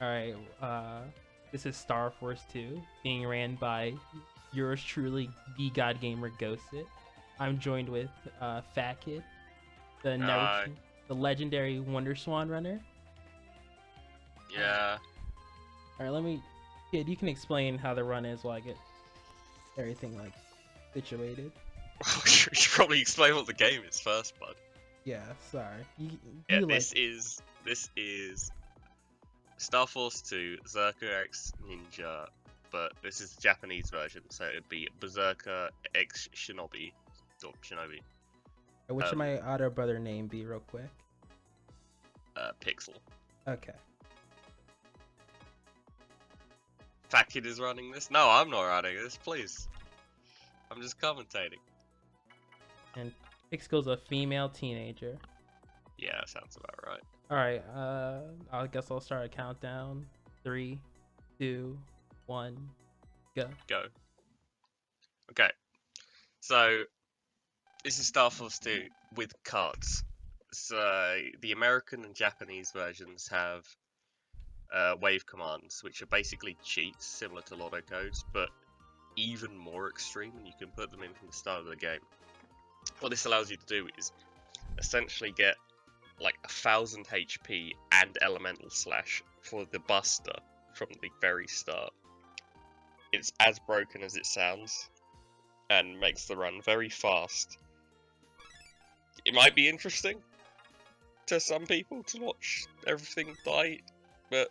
Alright, this is Star Force 2, being ran by yours truly, the God Gamer GhostScit. I'm joined with Fat Kid, the legendary Wonder Swan runner. Yeah. Alright, Kid, you can explain how the run is while I get everything, like, situated. You should probably explain what the game is first, bud. Yeah, sorry. This is Star Force 2 Berserker X Ninja, but this is the Japanese version, so it'd be Berserker X Shinobi. Or Shinobi. What should my other brother name be, real quick? Pixel. Okay. Fat Kid is running this? No, I'm not running this, please. I'm just commentating. And Pixel's a female teenager. Yeah, that sounds about right. Alright, I guess I'll start a countdown. 3, 2, 1, go. Go. Okay. So, this is Star Force 2 with cards. So, the American and Japanese versions have wave commands, which are basically cheats similar to lotto codes, but even more extreme, and you can put them in from the start of the game. What this allows you to do is essentially get like 1000 HP and elemental slash for the buster from the very start. It's as broken as it sounds and makes the run very fast. It might be interesting to some people to watch everything die, but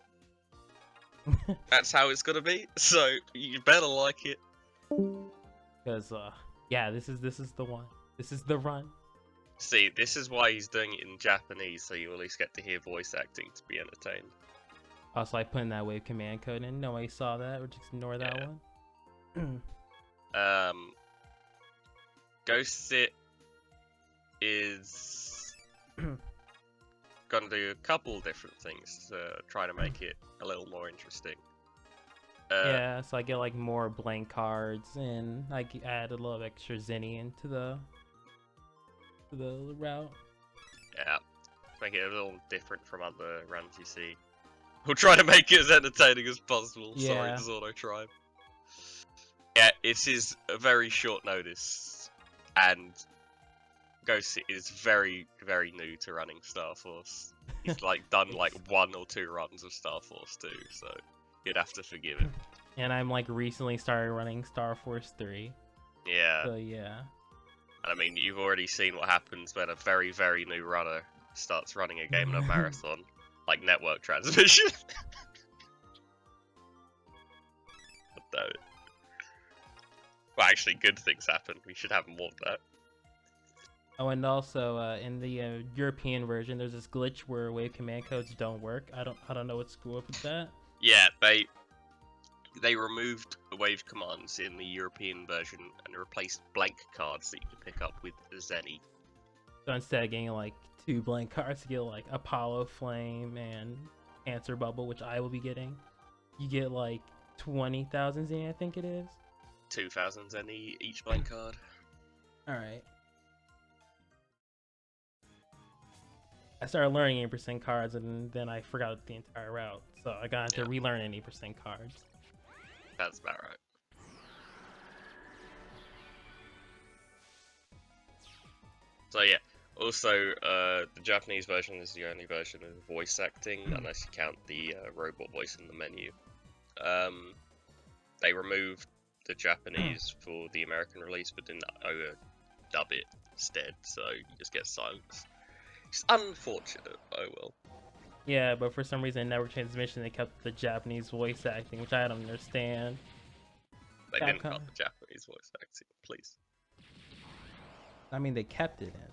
that's how it's gonna be, so you better like it. Because, yeah, this is the one. This is the run. See, this is why he's doing it in Japanese, so you at least get to hear voice acting to be entertained. Also, I put in that wave command code and nobody saw that, or just ignore that one. GhostScit is gonna do a couple different things to try to make it a little more interesting. Yeah, so I get like more blank cards, and I add a little extra zenny into the route. Yeah, make it a little different from other runs you see. We'll try to make it as entertaining as possible. Yeah. Sorry, Zorno Tribe. Yeah, it is a very short notice, and GhostScit is very, very new to running Star Force. He's like done like 1 or 2 runs of Star Force 2, so you'd have to forgive him. And I'm like recently started running Star Force 3. Yeah. So yeah. And I mean, you've already seen what happens when a very, very new runner starts running a game in a marathon, like network transmission. No. Well, actually, good things happen. We should have more of that. Oh, and also in the European version, there's this glitch where wave command codes don't work. I don't know what's cool up with that. Yeah, they removed the wave commands in the European version and replaced blank cards that you can pick up with Zenny. So instead of getting like 2 blank cards, you get like Apollo Flame and Answer Bubble, which I will be getting. You get like 20,000 Zenny, I think it is. 2,000 Zenny each blank card. Alright. I started learning 80% cards, and then I forgot the entire route, so I got to relearn 80% cards. That's about right. So yeah, also the Japanese version is the only version of voice acting, unless you count the robot voice in the menu. They removed the Japanese for the American release, but didn't dub it instead, so you just get silence. It's unfortunate, oh well. Yeah, but for some reason in Network Transmission they kept the Japanese voice acting, which I don't understand. They didn't cut the Japanese voice acting, please. I mean, they kept it in.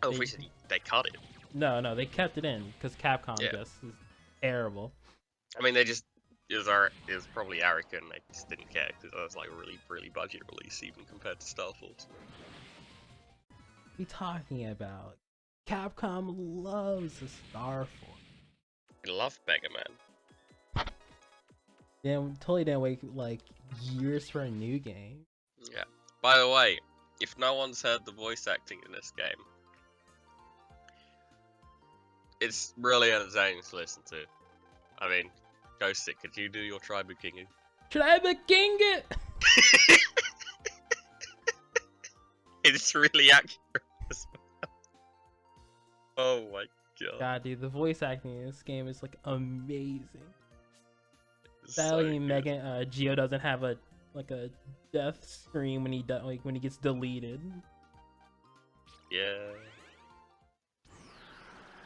Oh, they cut it. No, they kept it in, because Capcom just is terrible. I mean, it was probably arrogant, they just didn't care, because it was like a really, really budget release, even compared to Star Force. What are you talking about? Capcom loves the Star Force. I love Mega Man. Totally didn't wait like years for a new game. Yeah. By the way, if no one's heard the voice acting in this game, it's really entertaining to listen to. I mean, GhostScit, could you do your tribe of Gingu? Tribe of King it! It's really accurate as well. Oh my god. God, dude, the voice acting in this game is like amazing. It's Sadly, so Megan, Geo doesn't have a death scream when he when he gets deleted. Yeah.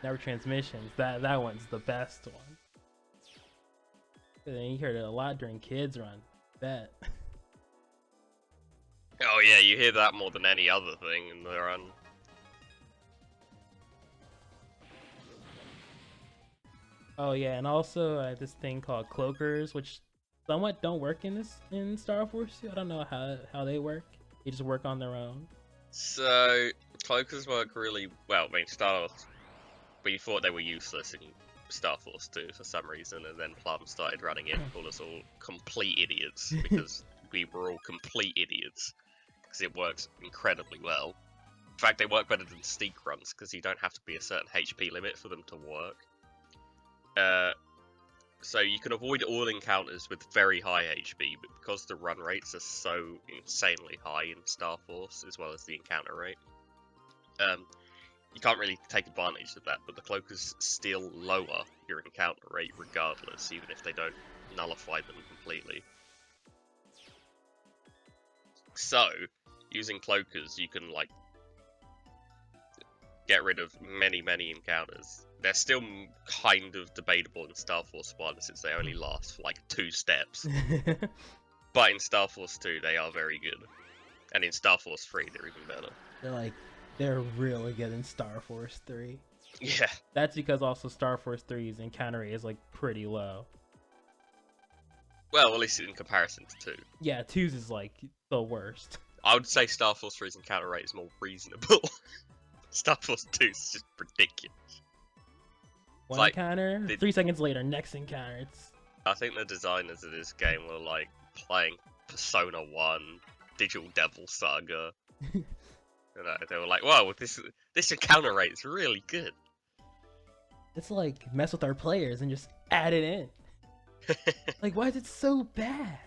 Never transmissions. That one's the best one. And you heard it a lot during Kids Run. Bet. Oh yeah, you hear that more than any other thing in the run. Oh yeah, and also this thing called cloakers, which somewhat don't work in Star Force 2. I don't know how they work. They just work on their own. So cloakers work really well. I mean, we thought they were useless in Star Force 2 for some reason, and then Plum started running it and called us all complete idiots because we were all complete idiots because it works incredibly well. In fact, they work better than sneak runs because you don't have to be a certain HP limit for them to work. So you can avoid all encounters with very high HP, but because the run rates are so insanely high in Star Force, as well as the encounter rate, you can't really take advantage of that, but the cloakers still lower your encounter rate regardless, even if they don't nullify them completely. So, using cloakers, you can, like, get rid of many encounters. They're still kind of debatable in Star Force 1 since they only last for like 2 steps. But in Star Force 2 they are very good. And in Star Force 3 they're even better. They're really good in Star Force 3. Yeah. That's because also Star Force 3's encounter rate is like pretty low. Well, at least in comparison to 2. Yeah, 2's is like the worst. I would say Star Force 3's encounter rate is more reasonable. Star Force 2 is just ridiculous. One encounter, 3 seconds later, next encounter. I think the designers of this game were like playing Persona 1, Digital Devil Saga. They were like, "Whoa, this encounter rate is really good." It's like mess with our players and just add it in. Like, why is it so bad?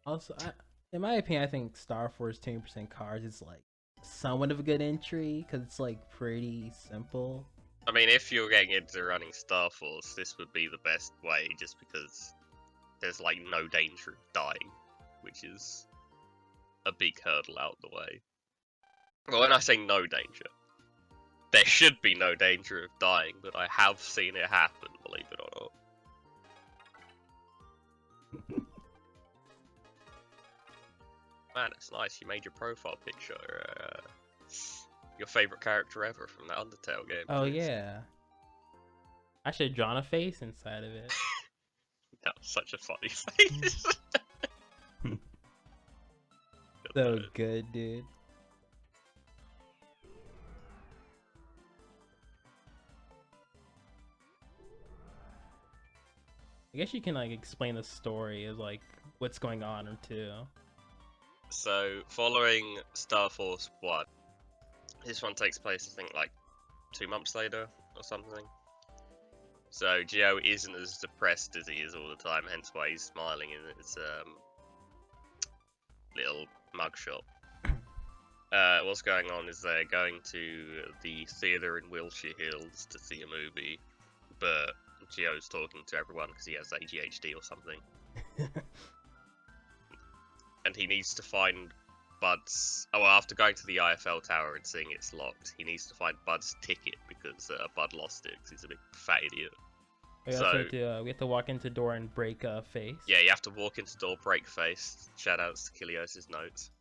Also, in my opinion, I think Star Force 10% cars is like somewhat of a good entry because it's like pretty simple. I mean, if you're getting into running Star Force, this would be the best way just because there's like no danger of dying, which is a big hurdle out the way. Well, when I say no danger, there should be no danger of dying, but I have seen it happen, believe it or not. Man, it's nice. You made your profile picture your favorite character ever from that Undertale game. Oh yeah. I should have drawn a face inside of it. That was such a funny face. So good, dude. I guess you can like explain the story of like what's going on or two. So, following Star Force 1, this one takes place, I think, like 2 months later or something. So, Geo isn't as depressed as he is all the time, hence why he's smiling in his little mugshot. What's going on is they're going to the theatre in Wilshire Hills to see a movie, but Geo's talking to everyone because he has ADHD or something. And he needs to find Bud's... Oh, after going to the IFL tower and seeing it's locked, he needs to find Bud's ticket because Bud lost it because he's a big fat idiot. We have to walk into door and break face. Yeah, you have to walk into door, break face. Shoutouts to Kilios' notes.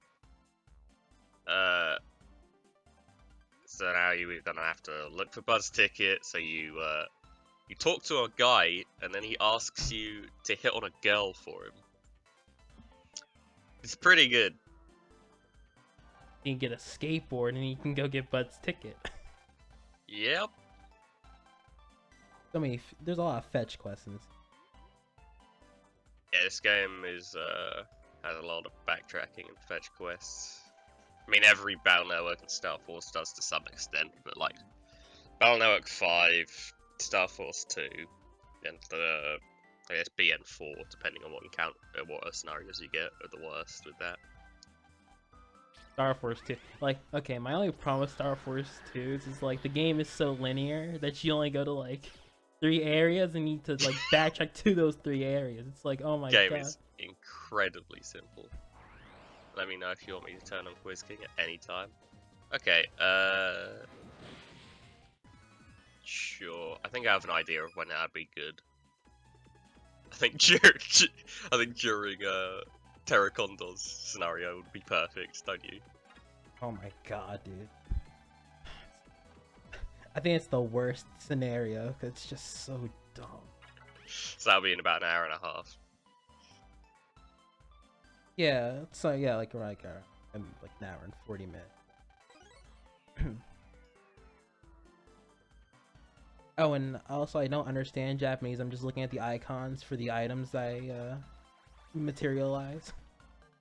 So now you're gonna have to look for Bud's ticket. So you talk to a guy, and then he asks you to hit on a girl for him. It's pretty good. You can get a skateboard and you can go get Bud's ticket. Yep. There's a lot of fetch questions. Yeah, this game is has a lot of backtracking and fetch quests. I mean, every Battle Network and Star Force does to some extent, but like Battle Network 5, Star Force 2, and I guess BN4, depending on what scenarios you get, are the worst with that. Star Force 2. Like, okay, my only problem with Star Force 2 is like the game is so linear that you only go to like 3 areas and need to like backtrack to those 3 areas. It's like, oh my Game god. is incredibly simple. Let me know if you want me to turn on Quiz King at any time. Okay, sure. I think I have an idea of when that'd be good. I think during Terra Condor's scenario would be perfect, don't you? Oh my god, dude. I think it's the worst scenario because it's just so dumb. So that'll be in about an hour and a half. Yeah, so yeah, like an hour and 40 minutes. Oh, and also I don't understand Japanese. I'm just looking at the icons for the items I materialize.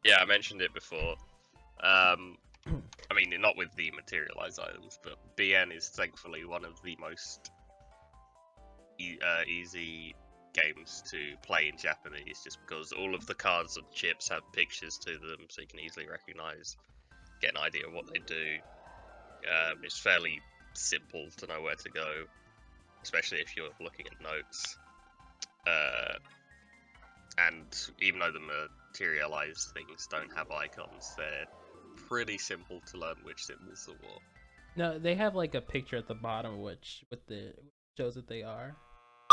Yeah, I mentioned it before. I mean, not with the materialized items, but BN is thankfully one of the most easy games to play in Japanese, just because all of the cards and chips have pictures to them, so you can easily recognize, get an idea of what they do. It's fairly simple to know where to go, especially if you're looking at notes. And even though the materialized things don't have icons, they're pretty simple to learn which symbols are what. No, they have like a picture at the bottom which shows that they are.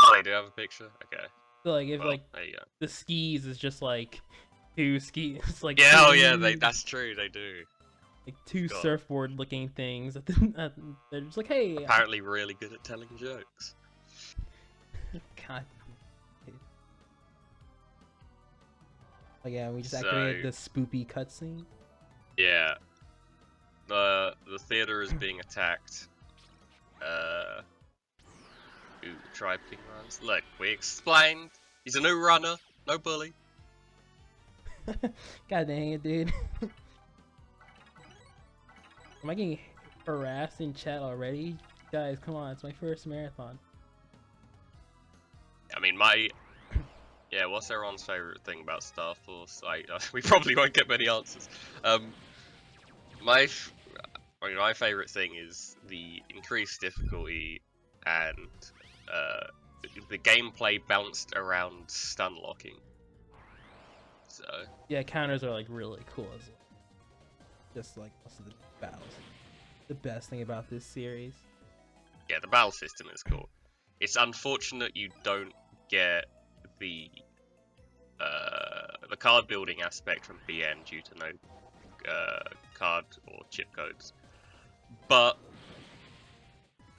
Oh, they do have a picture? Okay. So like if Well, like there you go. the skis is just like 2 skis, like Yeah, oh yeah, two, that's true, they do. like 2 God. surfboard looking things. They're just like, hey, Apparently really good at telling jokes. God. Oh yeah, we just activated the spoopy cutscene. Yeah. The theater is being attacked. Ooh, Tribe King runs. Look, we explained. He's a new runner, no bully. God dang it, dude. Am I getting harassed in chat already? Guys, come on, it's my first marathon. I mean, yeah, what's everyone's favorite thing about Star Force? We probably won't get many answers. My favorite thing is the increased difficulty and the gameplay bounced around stun locking. So yeah, counters are like really cool as well. Just like most of the battles. The best thing about this series. yeah, the battle system is cool. It's unfortunate you don't get the card building aspect from BN due to no card or chip codes, but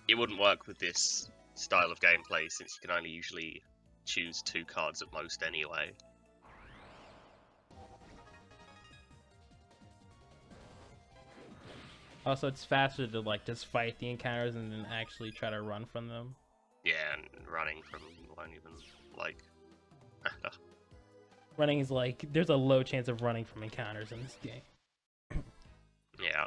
it wouldn't work with this style of gameplay since you can only usually choose 2 cards at most anyway. Also, it's faster to like just fight the encounters and then actually try to run from them. Yeah, and running from won't even like. Running is like there's a low chance of running from encounters in this game. Yeah.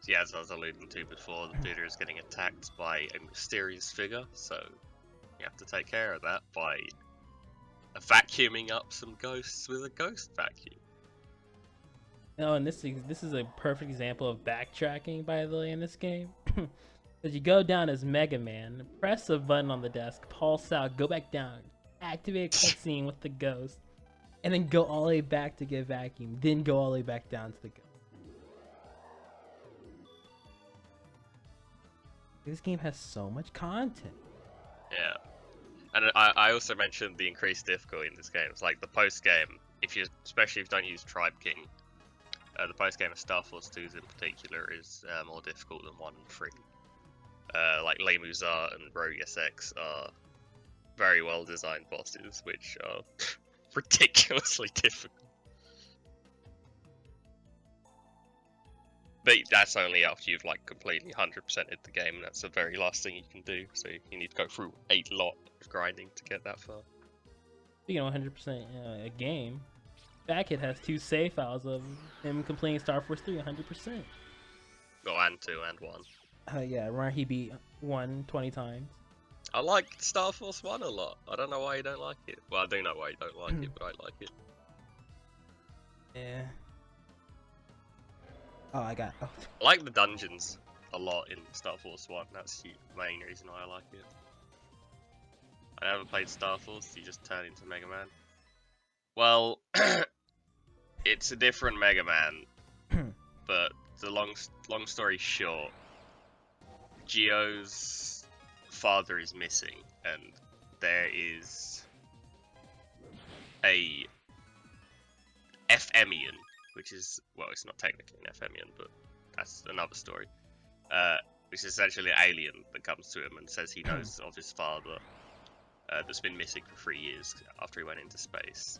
So yeah, as I was alluding to before, the theater is getting attacked by a mysterious figure, so you have to take care of that by vacuuming up some ghosts with a ghost vacuum. Oh, and this is a perfect example of backtracking, by the way, in this game. Because you go down as Mega Man, press a button on the desk, pulse out, go back down, activate a cutscene with the ghost, and then go all the way back to get vacuum, then go all the way back down to the ghost. This game has so much content. Yeah. And I also mentioned the increased difficulty in this game. It's like the post game, especially if you don't use Tribe King, the post game of Star Force 2 in particular is more difficult than 1 and 3. Like Le Muzar and Rogue SX are very well designed bosses, which are ridiculously difficult. But that's only after you've like completely 100%ed the game, and that's the very last thing you can do. So you need to go through worth grinding to get that far. Speaking of 100% a game, Backhead has 2 save files of him completing Star Force 3 100%. Oh, and 2 and 1. Yeah, where he beat 1 20 times. I like Star Force 1 a lot. I don't know why you don't like it. Well, I do know why you don't like it, but I like it. Yeah. Oh, I like the dungeons a lot in Star Force 1. That's the main reason why I like it. I never played Star Force, you just turn into Mega Man. Well, it's a different Mega Man, but the long story short, Geo's father is missing, and there is a Femian, which is, well, it's not technically an Femian, but that's another story. Which is essentially an alien that comes to him and says he knows of his father that's been missing for 3 years after he went into space.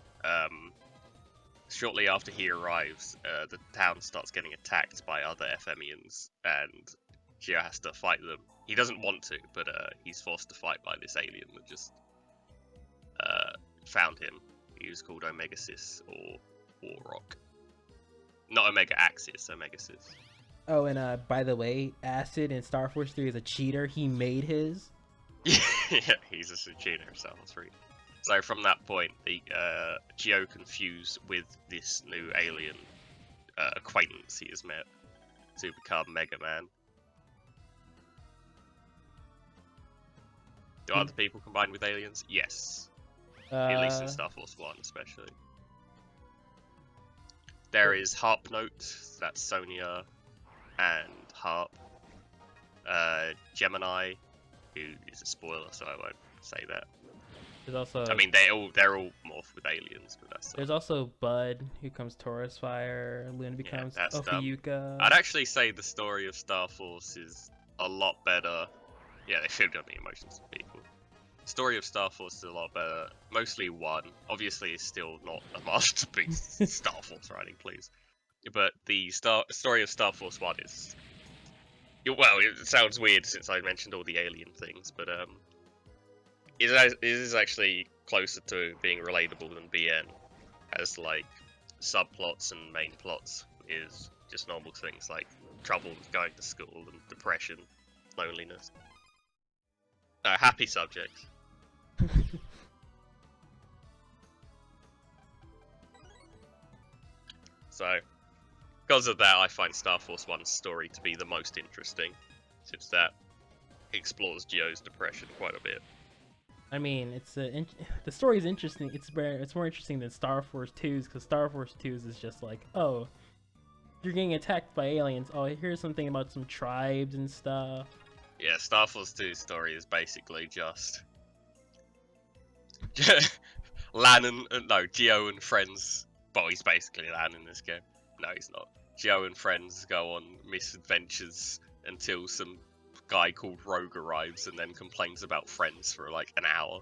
Shortly after he arrives, the town starts getting attacked by other Femians, and Geo has to fight them. He doesn't want to, but he's forced to fight by this alien that just found him. He was called Omega Sis or Warrock. Not Omega Axis, Omega Sis. Oh, and by the way, Acid in Star Force 3 is a cheater. He made his. Yeah, he's a cheater, Star Wars 3. So from that point, the Geo confused with this new alien acquaintance he has met to become Mega Man. Do other people combine with aliens? Yes. At least in Star Force 1, especially. There is Harp Note, that's Sonia and Harp. Gemini, who is a spoiler, so I won't say that. There's also. I mean, they're all morphed with aliens, but that's. There's also Bud, who comes Taurus Fire. Luna becomes Ophiuka. I'd actually say the story of Star Force is a lot better. Yeah, they filmed on the emotions of people. The story of Star Force is a lot better. Mostly 1. Obviously, it's still not a masterpiece. Star Force writing, please. But the story of Star Force 1 is. Well, it sounds weird since I mentioned all the alien things, but it is actually closer to being relatable than BN, as like subplots and main plots is just normal things like trouble with going to school and depression, loneliness. Happy subject. So, because of that, I find Star Force 1's story to be the most interesting, since that explores Geo's depression quite a bit. I mean, the story is interesting. It's more interesting than Star Force 2's, because Star Force 2's is just like, oh, you're getting attacked by aliens. Oh, here's something about some tribes and stuff. Yeah, Star Force 2's story is basically just Geo and friends. Well, he's basically Lan in this game. No, he's not. Geo and friends go on misadventures until some guy called Rogue arrives and then complains about friends for like an hour.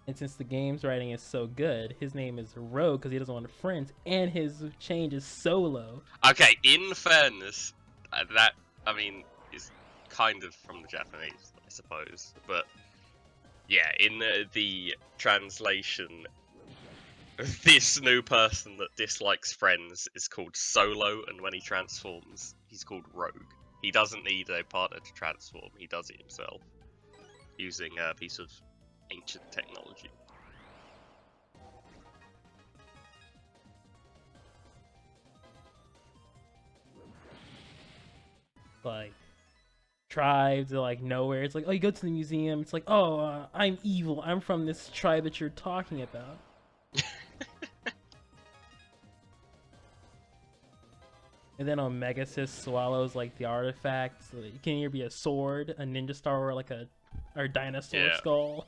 And since the game's writing is so good, his name is Rogue because he doesn't want friends, and his change is Solo. Okay, in fairness, that, I mean, is kind of from the Japanese, I suppose. But yeah, in the translation, this new person that dislikes friends is called Solo, and when he transforms, he's called Rogue. He doesn't need a partner to transform, he does it himself, using a piece of ancient technology. Like, tribes are like nowhere. It's like, oh, you go to the museum, it's like, oh, I'm evil, I'm from this tribe that you're talking about. And then Omega Sis swallows like the artifacts. So you can either be a sword, a ninja star, or like a dinosaur skull.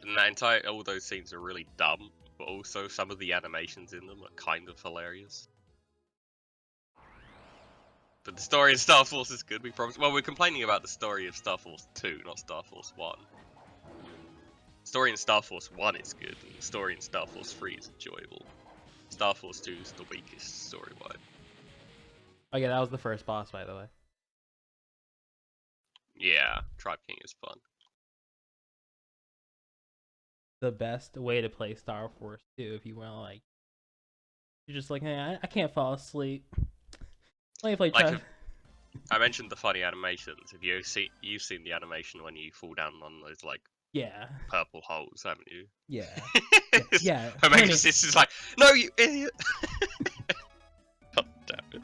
And all those scenes are really dumb, but also some of the animations in them are kind of hilarious. But the story of Star Force is good, we promise. Well, we're complaining about the story of Star Force 2, not Star Force 1. The story in Star Force 1 is good, and the story in Star Force 3 is enjoyable. Star Force 2 is the weakest story-wise. Oh yeah, that was the first boss, by the way. Yeah, Tribe King is fun. The best way to play Star Force 2 if you want to like, you're just like, hey, I can't fall asleep. Let me play Like Tribe. I mentioned the funny animations. Have you've seen the animation when you fall down on those like Yeah, purple holes, haven't you? yeah, yeah. Homeostasis is like, no, you idiot! God damn it.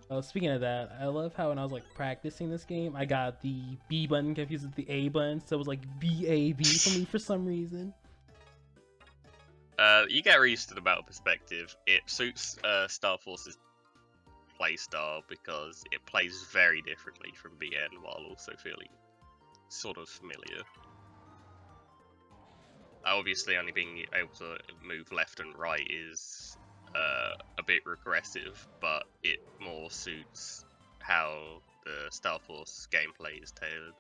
Oh, speaking of that, I love how when I was like practicing this game, I got the B button confused with the A button, so it was like BAB for me for some reason. You get used to the battle perspective. It suits Star Force's playstyle because it plays very differently from BN while also feeling sort of familiar. Obviously, only being able to move left and right is a bit regressive, but it more suits how the Star Force gameplay is tailored.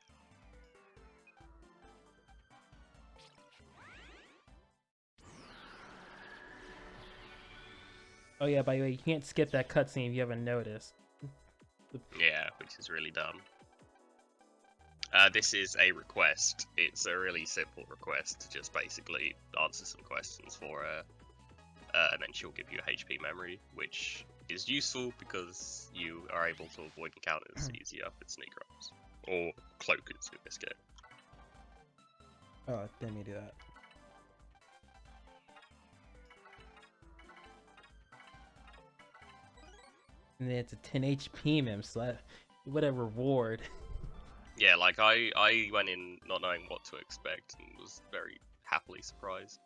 Oh yeah, by the way, you can't skip that cutscene if you haven't noticed. Yeah, which is really dumb. This is a request. It's a really simple request to just basically answer some questions for her, and then she'll give you a HP memory, which is useful because you are able to avoid encounters easier with sneak rolls, or cloakers in this game. Oh, didn't mean to do that. And then it's a 10 HP mem, so that, what a reward. Yeah, like I went in not knowing what to expect and was very happily surprised.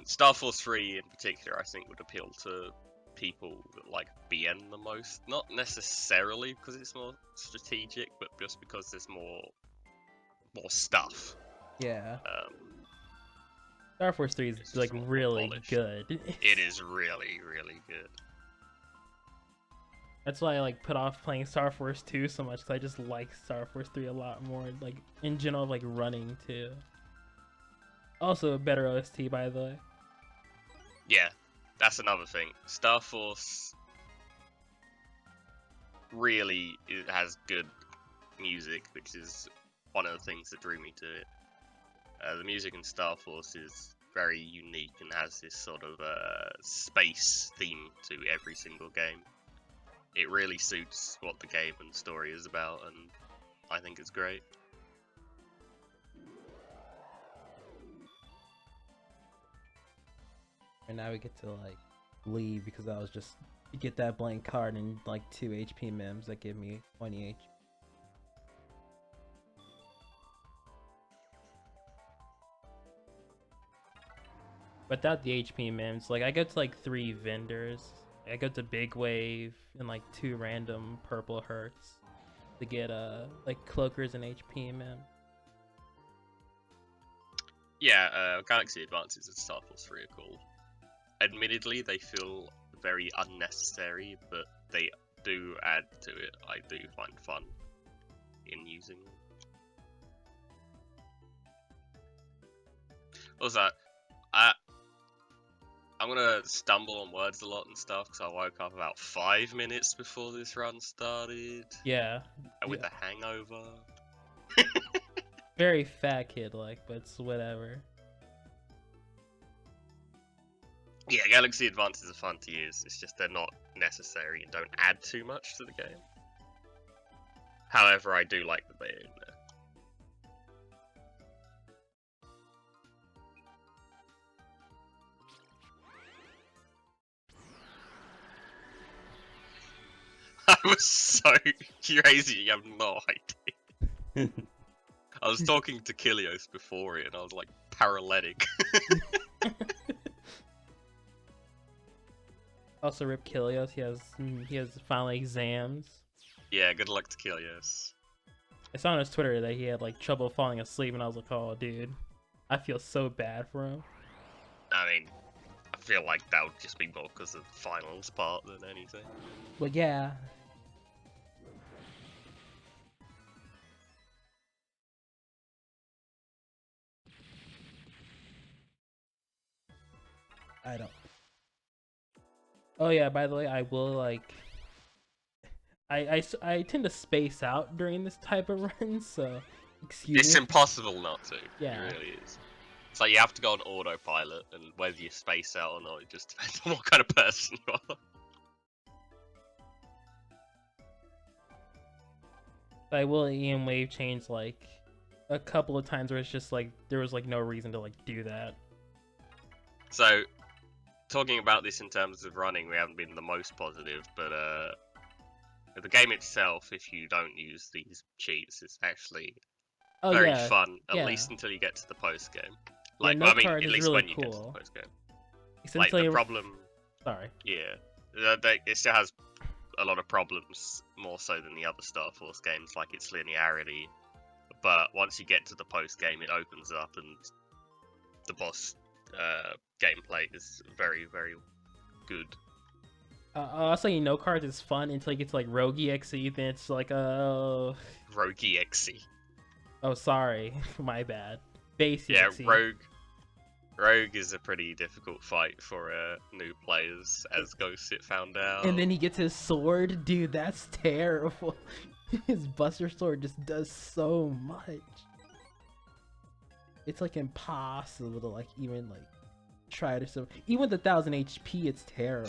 Star Force 3 in particular, I think would appeal to people that like BN the most. Not necessarily because it's more strategic, but just because there's more stuff. Yeah. Um, Star Force 3 is like really good. It is really, really good. That's why I like put off playing Star Force 2 so much, because I just like Star Force 3 a lot more, like in general, like running too. Also a better OST, by the way. Yeah, that's another thing. Star Force really has good music, which is one of the things that drew me to it. The music in Star Force is very unique and has this sort of space theme to every single game. It really suits what the game and story is about, and I think it's great. And now we get to like leave because I was just get that blank card and like 2 HP mems that give me 20 HP. Without the HP mems, like I go to like 3 vendors. I go to Big Wave and like 2 random purple hertz to get like cloakers and HP mem. Yeah, Galaxy Advances and Star Force 3 are cool. Admittedly, they feel very unnecessary, but they do add to it. I do find fun in using them. Also, I'm gonna stumble on words a lot and stuff because I woke up about 5 minutes before this run started. Yeah. With a hangover. Very fat kid like, but it's whatever. Yeah, Galaxy Advances are fun to use. It's just they're not necessary and don't add too much to the game. However, I do like that they're in there. I was so crazy, you have no idea. I was talking to Kilios before it and I was like paralytic. Also, rip Kilios. He has final exams. Yeah, good luck to Kilios. I saw on his Twitter that he had like trouble falling asleep, and I was like, oh, dude, I feel so bad for him. I mean, I feel like that would just be more because of the finals part than anything. But yeah. I don't. Oh yeah, by the way, I will like I tend to space out during this type of run, so excuse It's me. impossible not to. Yeah. It really is. So you have to go on autopilot, and whether you space out or not, it just depends on what kind of person you are. I will EM wave change like a couple of times where it's just like there was like no reason to like do that. So, talking about this in terms of running, we haven't been the most positive, but the game itself, if you don't use these cheats, is actually very fun, at least until you get to the post game. Like, no I mean, card at is least really when you get to the cool. post game. Like the problem. Sorry. Yeah, it still has a lot of problems, more so than the other Star Force games, like its linearity. But once you get to the post game, it opens up, and the boss gameplay is very, very good. I'll say no cards is fun until you get to like Rogue EXE, then it's like Rogue EXE. Oh, sorry, my bad. Base EXE. Yeah, Rogue is a pretty difficult fight for new players, as GhostScit found out. And then he gets his sword, dude. That's terrible. His Buster Sword just does so much. It's like impossible to like even like try to even with 1,000 HP, it's terrible.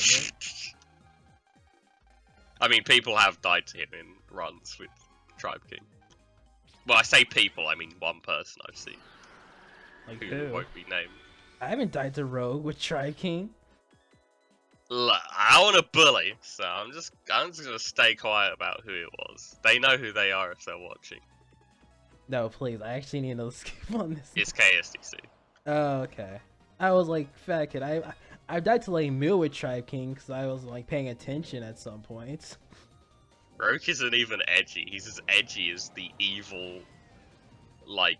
I mean, people have died to him in runs with Tribe King. Well, I say people, I mean one person I've seen. Like who won't be named. I haven't died to Rogue with Tribe King. Look, I want to bully, so I'm just gonna stay quiet about who it was. They know who they are if they're watching. No, please, I actually need to skip on this. It's KSDC. Oh, okay. I was like, fat kid. I died to like Mew with Tribe King because I was like paying attention at some points. Rogue isn't even edgy. He's as edgy as the evil, like,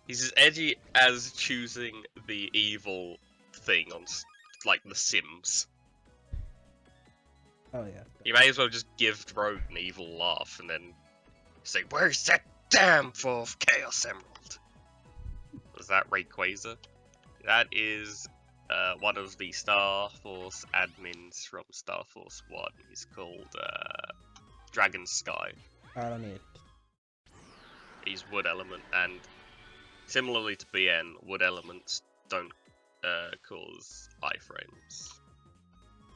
he's as edgy as choosing the evil thing on, like, The Sims. Oh yeah. You may as well just give Rogue an evil laugh and then say, "Where's that damn fourth Chaos Emerald?" Was that Rayquaza? That is one of the Star Force admins from Star Force 1. He's called Dragon Sky. I don't need it. He's Wood Element, and similarly to BN, Wood Elements don't cause iframes.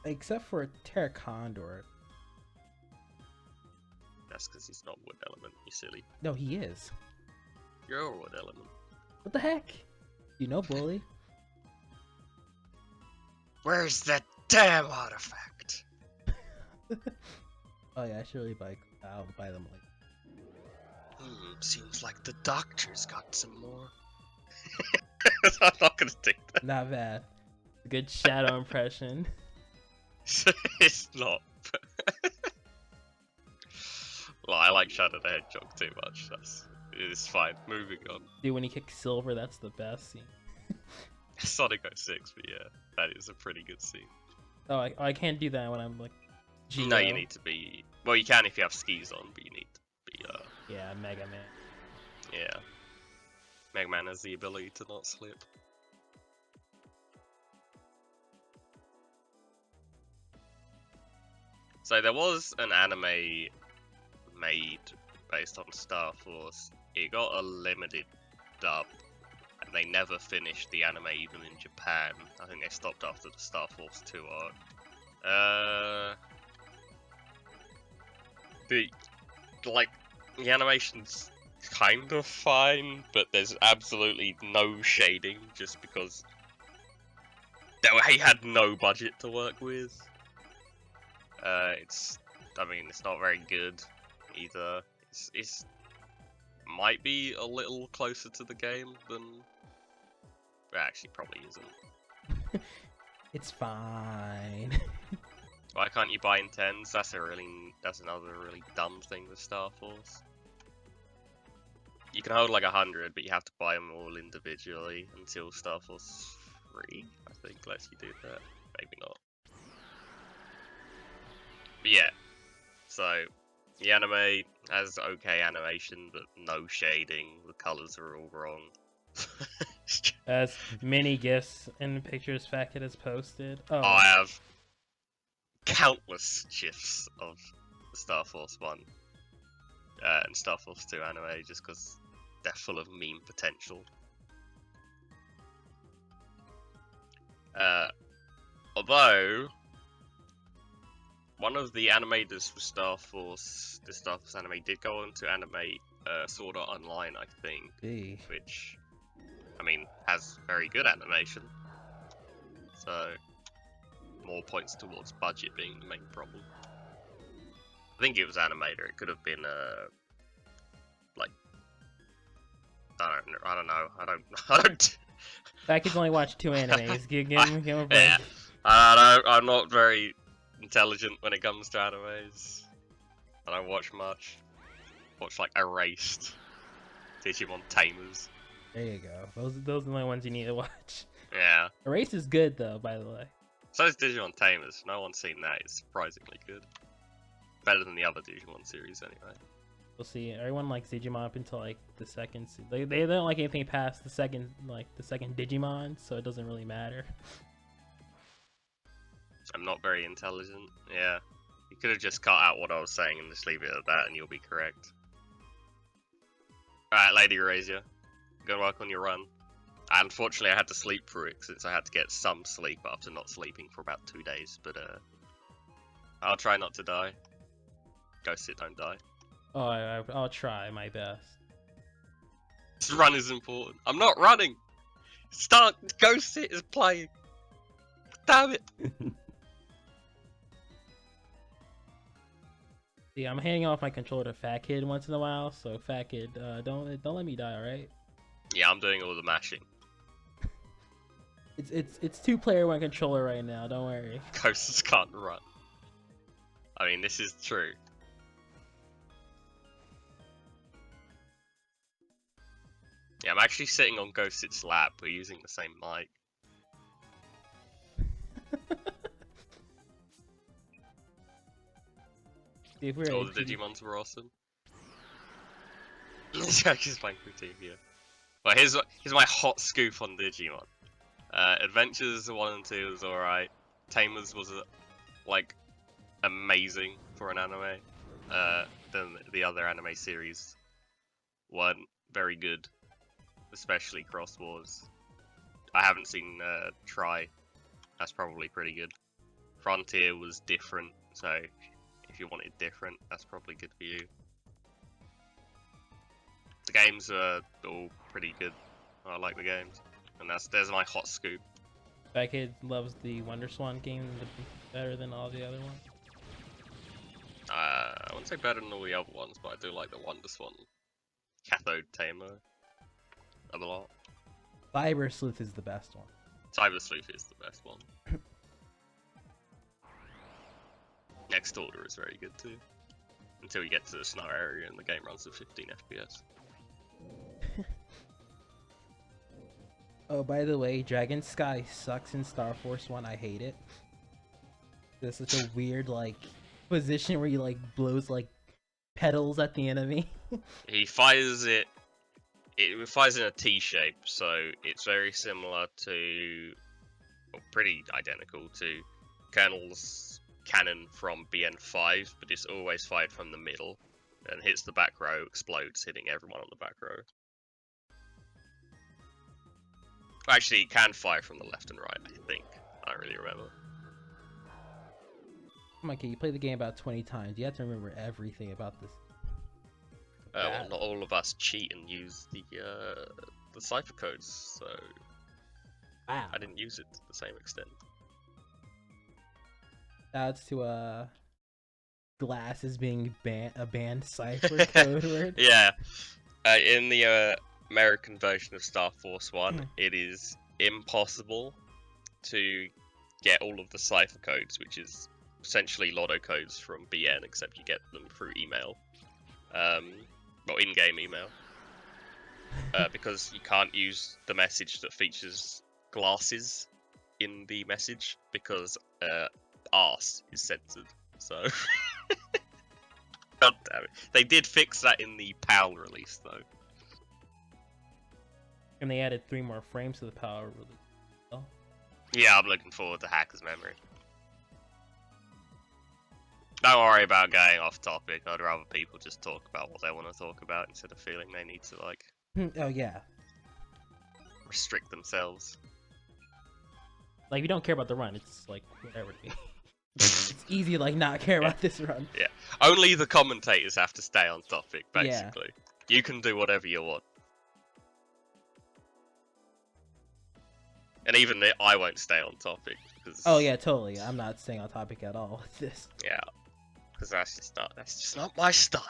Except for Terra Condor. That's because he's not Wood Element, you silly. No, he is. You're a Wood Element. What the heck? You know, bully. Where's that damn artifact? Oh yeah, I should really I'll buy them like. Seems like the doctor's got some more. I'm not gonna take that. Not bad. Good shadow impression. It's not. Well, I like Shadow the Hedgehog too much. It's fine. Moving on. Dude, when he kicks Silver, that's the best scene. Sonic 06, but yeah, that is a pretty good scene. Oh, I can't do that when I'm like. Geo. No, you need to be. Well, you can if you have skis on, but you need to be. Yeah, Mega Man. Yeah. Mega Man has the ability to not slip. So there was an anime made based on Star Force. It got a limited dub, and they never finished the anime even in Japan. I think they stopped after the Star Force 2 arc. The animation's kind of fine, but there's absolutely no shading just because he had no budget to work with. It's not very good either. It's might be a little closer to the game than, but actually probably isn't. It's fine. Why can't you buy in 10s? That's another really dumb thing with Star Force. You can hold like 100, but you have to buy them all individually until Star Force 3, I think, lets you do that. Maybe not. But yeah, so the anime has okay animation, but no shading. The colors are all wrong. As many gifs and pictures Fat Kid has posted. Oh, I have countless gifs of Star Force 1 and Star Force 2 anime just because they're full of meme potential. Although one of the animators for Star Force, the Star Force anime, did go on to animate Sword Art Online, I think, which, I mean, has very good animation. So, more points towards budget being the main problem. I think it was animator. It could have been like, I don't know. I don't. That kid's only watched 2 animes. Give him a break. Yeah, I'm not very intelligent when it comes to animes. I don't watch much. Watch like Erased, Digimon Tamers. There you go. Those are the only ones you need to watch. Yeah. Erase is good though, by the way. So is Digimon Tamers. No one's seen that. It's surprisingly good. Better than the other Digimon series, anyway. We'll see. Everyone likes Digimon up until like the second. They don't like anything past the second Digimon, so it doesn't really matter. I'm not very intelligent. Yeah. You could have just cut out what I was saying and just leave it at that, and you'll be correct. Alright, Lady Eurasia. Good work on your run. Unfortunately, I had to sleep through it since I had to get some sleep after not sleeping for about 2 days. But I'll try not to die. GhostScit, don't die. Oh, I'll try my best. This run is important. I'm not running. Start. GhostScit is playing. Damn it. Yeah, I'm handing off my controller to Fat Kid once in a while, so Fat Kid, don't let me die, alright? Yeah, I'm doing all the mashing. It's 2-player 1 controller right now. Don't worry. Ghosts can't run. I mean, this is true. Yeah, I'm actually sitting on GhostScit's lap. We're using the same mic. All the Digimons were awesome. Jackie's playing through TV. But here's my hot scoop on Digimon. Adventures 1 and 2 was alright. Tamers was like amazing for an anime. Then the other anime series weren't very good, especially Cross Wars. I haven't seen Try. That's probably pretty good. Frontier was different, so if you wanted different, that's probably good for you. The games are all pretty good. I like the games, and there's my hot scoop. That kid loves the WonderSwan game better than all the other ones. I wouldn't say better than all the other ones, but I do like the WonderSwan Cathode Tamer a lot. Cyber Sleuth is the best one. Cyber Sleuth is the best one. Next Order is very good too. Until you get to the snow area and the game runs at 15 FPS. Oh, by the way, Dragon Sky sucks in Star Force 1. I hate it. There's such a weird, like, position where he, like, blows, like, petals at the enemy. He fires it fires in a T shape, so it's very similar to, well, pretty identical to Colonel's cannon from BN5, but it's always fired from the middle, and hits the back row, explodes, hitting everyone on the back row. Actually, it can fire from the left and right, I think. I don't really remember. Come on, kid, you play the game about 20 times. You have to remember everything about this. Well, not all of us cheat and use the cipher codes, so wow. I didn't use it to the same extent. That's to Glass is being a banned cipher code word. Yeah, in the American version of Star Force 1, it is impossible to get all of the cipher codes, which is essentially lotto codes from BN, except you get them through email. Well, in-game email. Because you can't use the message that features glasses in the message, because arse is censored, so... God damn it. They did fix that in the PAL release, though. And they added 3 more frames to the PAL release. Oh. Yeah, I'm looking forward to Hacker's Memory. Don't worry about going off topic. I'd rather people just talk about what they want to talk about instead of feeling they need to like Oh yeah. restrict themselves. Like if you don't care about the run, it's like whatever. It's easy to like not care about this run. Yeah. Only the commentators have to stay on topic, Yeah. basically. You can do whatever you want. And even I won't stay on topic. Cause, Oh yeah, totally. I'm not staying on topic at all with this. Yeah. Because that's just not my style.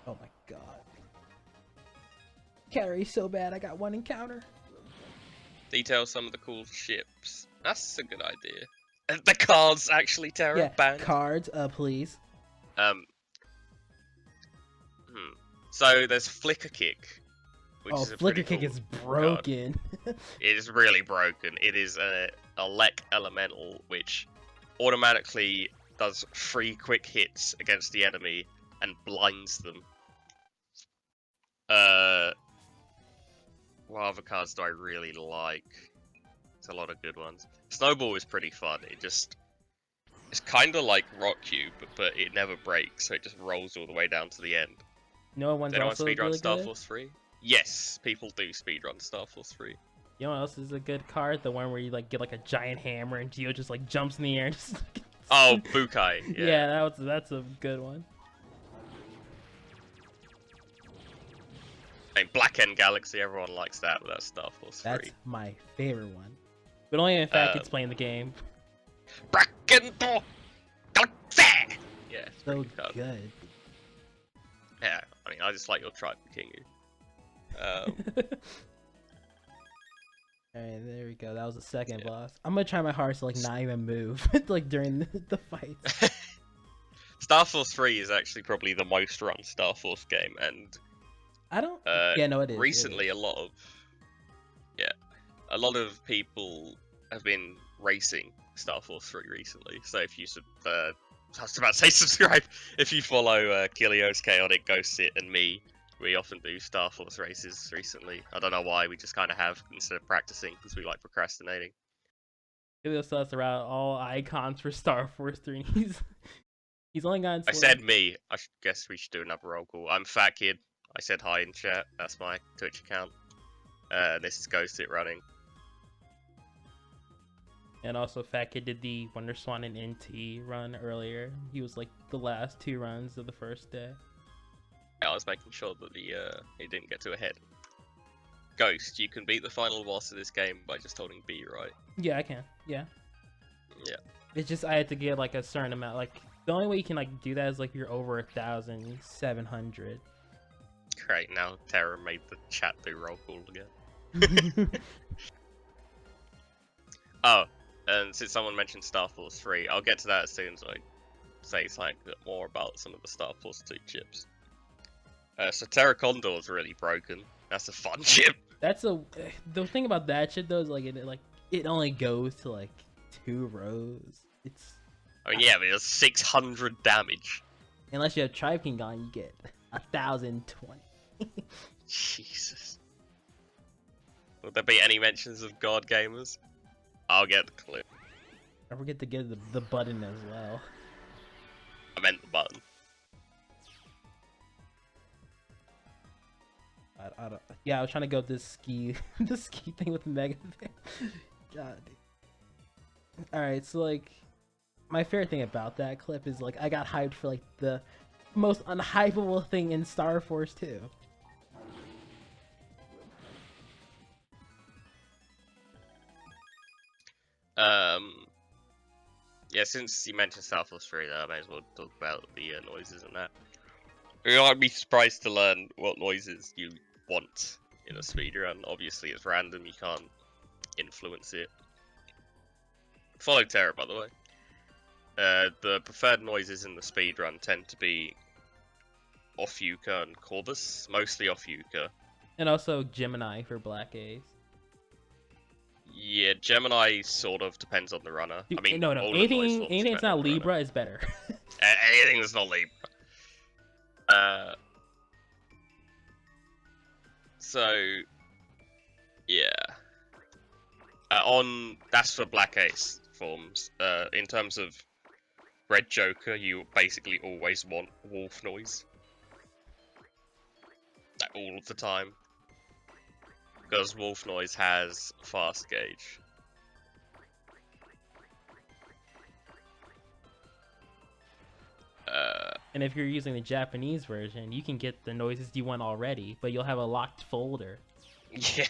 Oh my god. Carry's so bad, I got one encounter. Detail some of the cool ships. That's a good idea. The cards actually Terra Yeah, banned. cards, please. So there's Flicker Kick, which is a Flicker pretty Kick cool is broken. It is really broken. It is a Lek elemental which automatically does 3 quick hits against the enemy and blinds them. What other cards do I really like? There's a lot of good ones. Snowball is pretty fun. It's kind of like Rock Cube, but it never breaks, so it just rolls all the way down to the end. You know what one's Anyone also speedrun really Star good? Force 3? Yes, people do speedrun Star Force 3. You know what else is a good card? The one where you like get like a giant hammer and Geo just like jumps in the air and just Oh, Bukai. Yeah, that's a good one. I mean, Black End Galaxy, everyone likes that, but that's Star Force 3. That's my favorite one. But only if it's playing the game. Black End Galaxy! Yeah, it's So pretty good. good. Yeah, I mean, I just like your tribe, Kingu. Alright, there we go. That was the second boss. I'm gonna try my hardest to like not even move like during the fights. Star Force 3 is actually probably the most run Star Force game, and I don't. Yeah, no, it is. recently it is. a lot of people have been racing Star Force 3 recently. So if you I was about to say subscribe. If you follow Kilios, Chaotic, GhostScit, and me, we often do Star Force races recently. I don't know why, we just kind of have instead of practicing because we like procrastinating. Helios us around all icons for Star Force 3. He's only gotten. I said me. I guess we should do another roll call. I'm Fat Kid. I said hi in chat. That's my Twitch account. This is GhostScit running. And also, Fat Kid did the Wonder Swan and NT run earlier. He was like the last 2 runs of the first day. I was making sure that it didn't get to a head. Ghost, you can beat the final boss of this game by just holding B, right? Yeah, I can. Yeah. Yeah. It's just I had to get like a certain amount. Like the only way you can like do that is like you're over 1,700. Great. Now Terra made the chat do roll call again. Oh, and since someone mentioned Star Force 3, I'll get to that as soon as I say something more about some of the Star Force 2 chips. So Terra Condor is really broken. That's a fun chip. That's the thing about that shit though is like it only goes to like 2 rows. It's. Oh yeah, but it's 600 damage. Unless you have Tribe King on, you get 1,020. Jesus. Will there be any mentions of God Gamers? I'll get the clip. Don't forget to get the button as well. I meant the button. I don't. Yeah, I was trying to go with this ski, the ski thing with Mega Man. God. All right, so like, my favorite thing about that clip is like I got hyped for like the most unhypeable thing in Star Force 2. Yeah, since you mentioned Star Force 3, though, I may as well talk about the noises and that. You might be surprised to learn what noises you want in a speedrun. Obviously, it's random, you can't influence it. Follow Terra, by the way. The preferred noises in the speedrun tend to be off Yuka and Corvus, mostly off Yuka. And also Gemini for Black Ace. Yeah, Gemini sort of depends on the runner. Dude, I mean, no, all the noise anything forms that's depend on not the runner. Libra is better. Anything that's not Libra. So, yeah. That's for Black Ace. forms. In terms of Red Joker, you basically always want wolf noise. All of the time. Because wolf noise has fast gauge. And if you're using the Japanese version, you can get the noises you want already, but you'll have a locked folder. Yeah.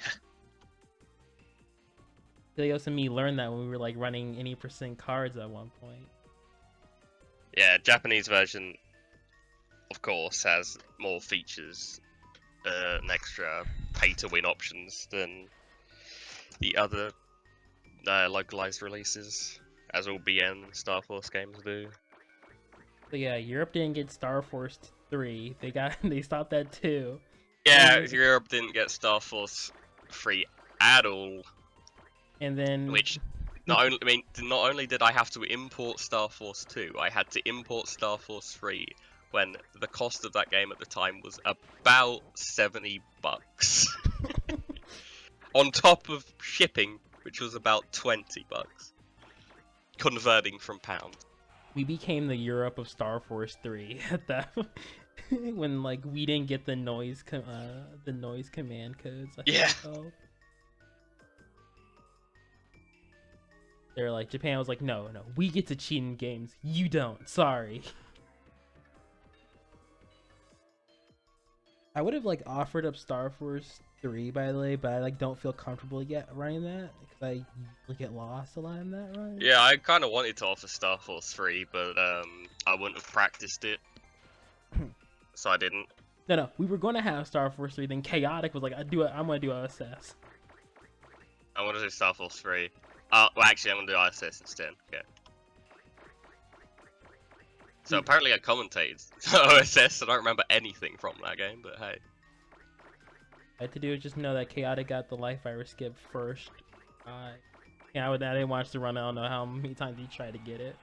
Helios and me learned that when we were like running any % cards at one point. Yeah, Japanese version, of course, has more features and extra pay-to-win options than the other localized releases, as all BN Star Force games do. So yeah, Europe didn't get Star Force 3. They stopped that too. Yeah, Europe didn't get Star Force 3 at all. And then Which not only did I have to import Star Force 2, I had to import Star Force 3 when the cost of that game at the time was about $70. On top of shipping, which was about $20, converting from pound. we became the Europe of Star Force 3 at that when like we didn't get the noise command codes. Yeah. They're like, Japan was like, no, we get to cheat in games, you don't. Sorry. I would have like offered up Star Force 3, by the way, but I like don't feel comfortable yet running that because I usually get lost a lot in that run. Yeah, I kind of wanted to offer Star Force 3, but I wouldn't have practiced it, so I didn't. No, we were going to have Star Force 3, then Chaotic was like, I'm going to do OSS. I want to do Star Force 3. Well, actually, I'm going to do ISS instead. Okay. So apparently I commentated OSS. I don't remember anything from that game, but hey. I had to do is just know that Chaotic got the life virus skip first. Yeah, I didn't watch the run. I don't know how many times he tried to get it.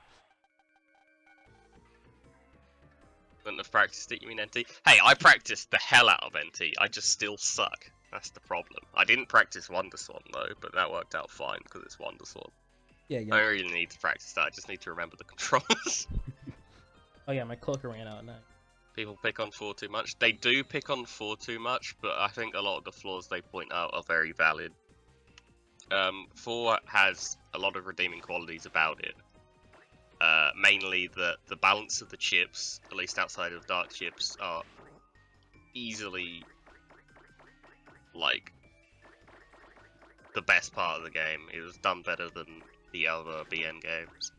Wouldn't have practiced it, you mean NT? Hey, I practiced the hell out of NT. I just still suck. That's the problem. I didn't practice WonderSwan though, but that worked out fine because it's WonderSwan. Yeah. I don't really need to practice that. I just need to remember the controls. Oh yeah, my cloaker ran out at night. People pick on 4 too much. They do pick on 4 too much, but I think a lot of the flaws they point out are very valid. 4 has a lot of redeeming qualities about it. Mainly the balance of the chips, at least outside of dark chips, are easily like the best part of the game. It was done better than the other BN games.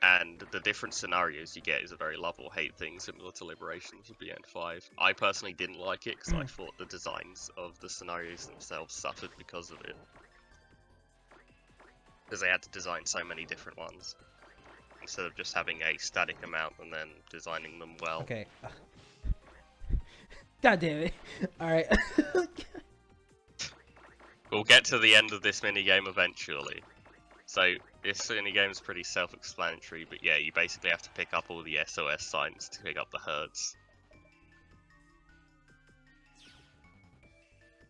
And the different scenarios you get is a very love or hate thing, similar to Liberations of BN5. I personally didn't like it because I thought the designs of the scenarios themselves suffered because of it. Because they had to design so many different ones, instead of just having a static amount and then designing them well. Okay. God damn it. Alright. We'll get to the end of this minigame eventually. So, this minigame is pretty self-explanatory, but yeah, you basically have to pick up all the SOS signs to pick up the herds.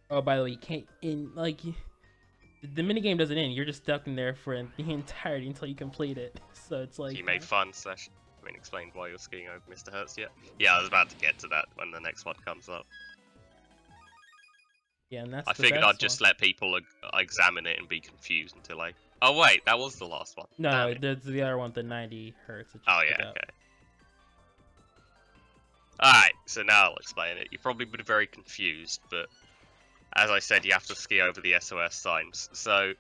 Oh, by the way, you can't the minigame doesn't end. You're just stuck in there for the entirety until you complete it. So it's like... You made fun slash... I mean, explained why you're skiing over Mr. Hertz yet? Yeah, I was about to get to that when the next one comes up. Yeah, and that's I figured I'd just let people examine it and be confused until I... Oh wait, that was the last one. No, there's the other one, the 90 hertz. Oh yeah, okay. Alright, so now I'll explain it. You've probably been very confused, but as I said, you have to ski over the SOS signs. So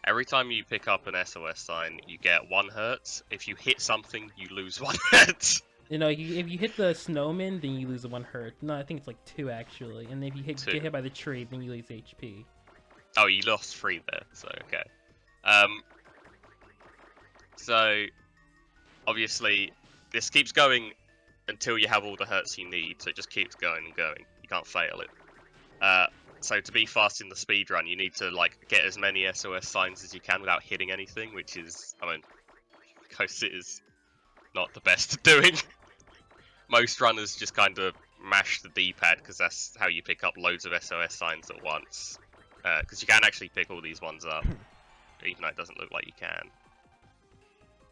every time you pick up an SOS sign, you get 1 hertz. If you hit something, you lose 1 hertz. You know, if you hit the snowman, then you lose 1 hertz. No, I think it's like 2 actually. And if you get hit by the tree, then you lose HP. Oh, you lost 3 there, so okay. So obviously this keeps going until you have all the hertz you need, so it just keeps going and going. You can't fail it. So to be fast in the speedrun, you need to like get as many SOS signs as you can without hitting anything, which is, I mean, GhostScit is not the best at doing. Most runners just kind of mash the D-pad because that's how you pick up loads of SOS signs at once. Because you can actually pick all these ones up even though it doesn't look like you can.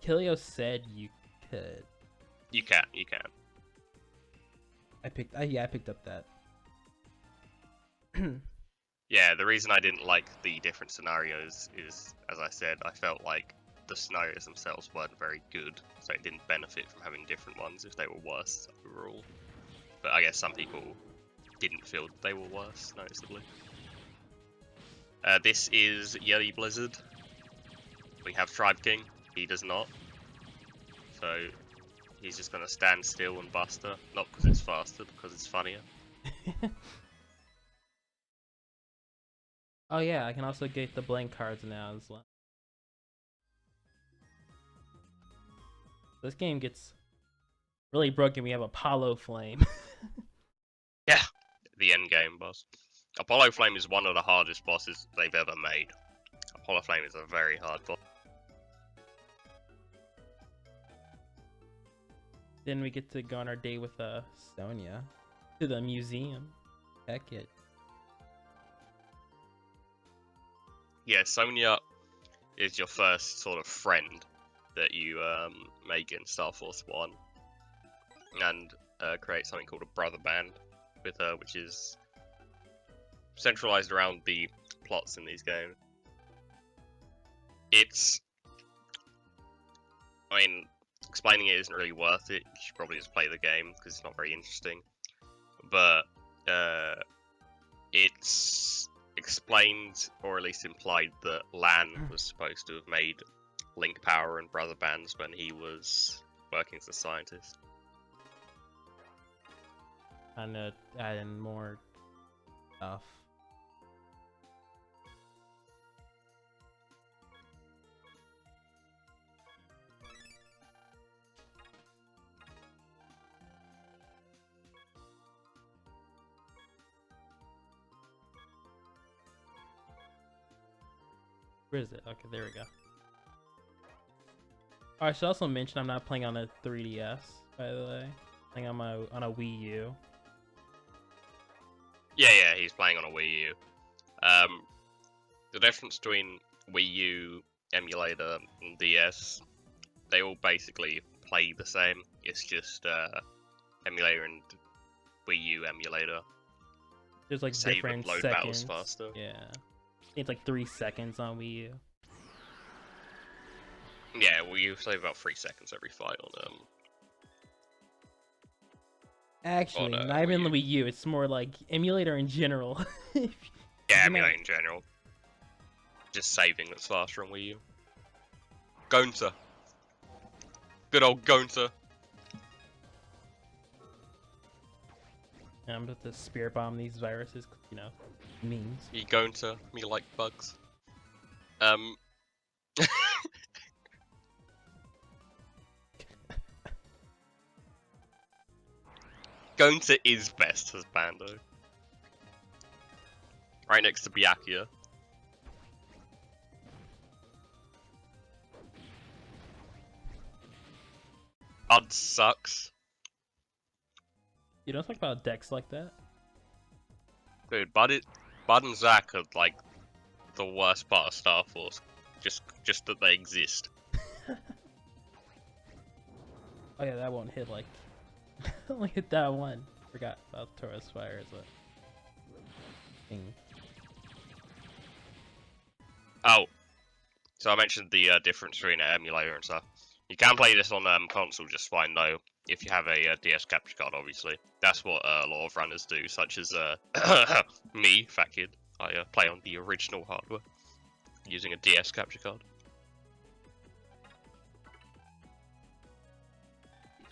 Kilio said you could. You can. I picked up that. Yeah, the reason I didn't like the different scenarios is, as I said, I felt like the scenarios themselves weren't very good, so it didn't benefit from having different ones if they were worse overall. But I guess some people didn't feel they were worse, noticeably. This is Yelly Blizzard. We have Tribe King. He does not. So he's just going to stand still and buster. Not because it's faster, because it's funnier. Oh yeah, I can also get the blank cards now as well. This game gets really broken. We have Apollo Flame. Yeah, the end game boss. Apollo Flame is one of the hardest bosses they've ever made. Apollo Flame is a very hard boss. Then we get to go on our date with Sonia to the museum. Heck it. Yeah, Sonia is your first sort of friend that you make in Star Force 1. And create something called a brother band with her, which is centralized around the plots in these games. I mean, explaining it isn't really worth it. You should probably just play the game because it's not very interesting. But it's explained, or at least implied, that Lan was supposed to have made Link Power and Brother Bands when he was working as a scientist. And add in more stuff. Where is it? Okay, there we go. Oh, I should also mention I'm not playing on a 3DS, by the way. I'm playing on a Wii U. Yeah, he's playing on a Wii U. The difference between Wii U emulator and DS, they all basically play the same. It's just emulator and Wii U emulator. There's like save different and load seconds. battles faster. Yeah. It's like 3 seconds on Wii U. Yeah, Wii U save about 3 seconds every fight on Actually, not even the Wii U. It's more like emulator in general. Yeah, emulator in general. Just saving that's faster on Wii U. Gonta. Good old Gonta. I'm about to spirit bomb these viruses, you know, memes. You Gonta, me like bugs. Gonta is best as Bando. Right next to Byakuya. Bud sucks. You don't talk about decks like that. Dude, Bud and Zack are like the worst part of Star Force. Just that they exist. Oh yeah, that won't hit like. Only hit that one. Forgot about Taurus Fire as a thing. Oh, so I mentioned the difference between an emulator and stuff. You can play this on console just fine though, if you have a DS capture card, obviously. That's what a lot of runners do, such as me, Fat Kid. I play on the original hardware, using a DS capture card.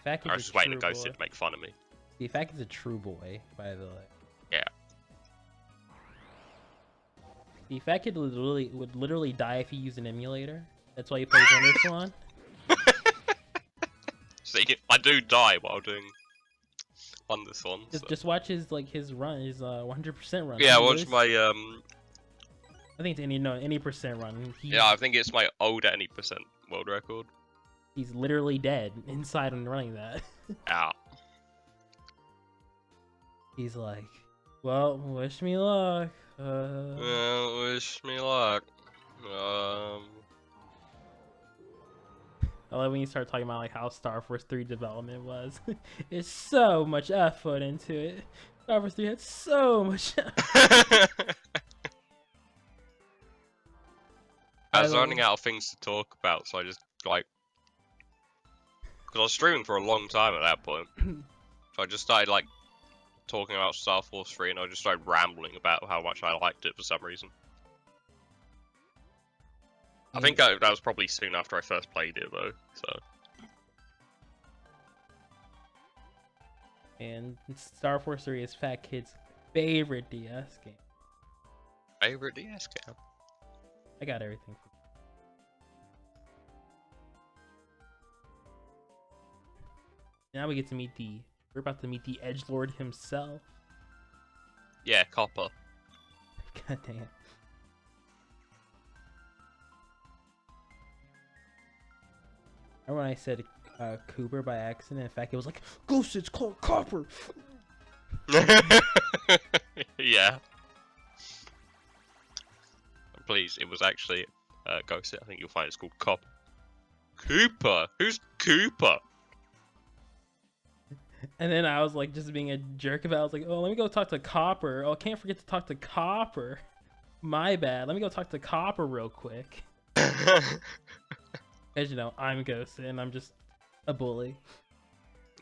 I was just waiting to GhostScit to make fun of me. See, Fat Kid's a true boy, by the way. Yeah. See, Fat Kid would literally die if he used an emulator. That's why he plays Wonderswan. See, I do die while doing Wonderswan. Just watch his run, his 100% run. Yeah, watch my I think it's any percent run. Yeah, I think it's my old any percent world record. He's literally dead inside when running that. Ow. He's like, well, wish me luck. Well, wish me luck. I love when you start talking about like how Star Force 3 development was. It's so much effort into it. Star Force 3 had so much effort. I was running out of things to talk about, so I just like, because I was streaming for a long time at that point, so I just started like talking about Star Force 3, and I just started rambling about how much I liked it for some reason. I think that was probably soon after I first played it, though. So. And Star Force 3 is Fat Kid's favorite DS game. Favorite DS game? I got everything. Now we get to meet we're about to meet the edgelord himself. Yeah, Copper. God damn. Remember when I said Cooper by accident? In fact, it was like, GhostScit's called Copper! Yeah. Please, it was actually GhostScit. I think you'll find it's called Copper. Cooper? Who's Cooper? And then I was like, just being a jerk about it. I was like, oh, let me go talk to Copper. Oh, I can't forget to talk to Copper. My bad. Let me go talk to Copper real quick. As you know, I'm GhostScit and I'm just a bully.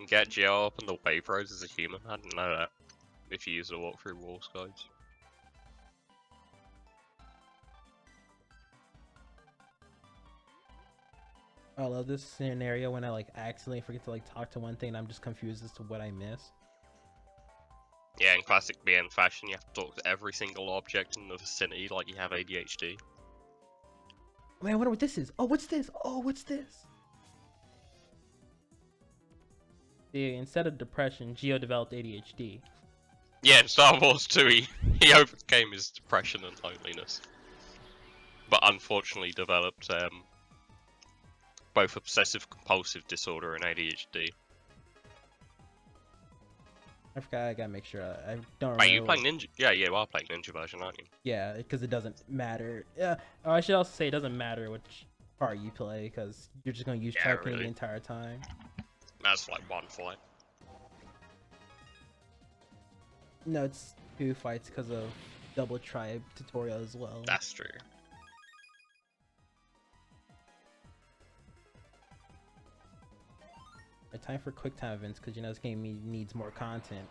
Get Geo up on the wave roads as a human. I didn't know that. If you use the walkthrough walls guides. I love this scenario when I like accidentally forget to like talk to one thing and I'm just confused as to what I missed. Yeah, in classic BN fashion, you have to talk to every single object in the vicinity like you have ADHD. Man, I wonder what this is. Oh, what's this? Oh, what's this? See, instead of depression, Geo developed ADHD. Yeah, in Star Wars 2, he overcame his depression and loneliness. But unfortunately developed both obsessive-compulsive disorder and ADHD. I forgot, I gotta make sure. I don't remember. Are you playing Ninja? Yeah, you are playing Ninja version, aren't you? Yeah, because it doesn't matter. Yeah, oh, I should also say it doesn't matter which part you play, because you're just gonna use typing really. the entire time. That's like one fight. No, it's 2 fights because of double tribe tutorial as well. That's true. Right, time for quick time events because you know this game needs more content.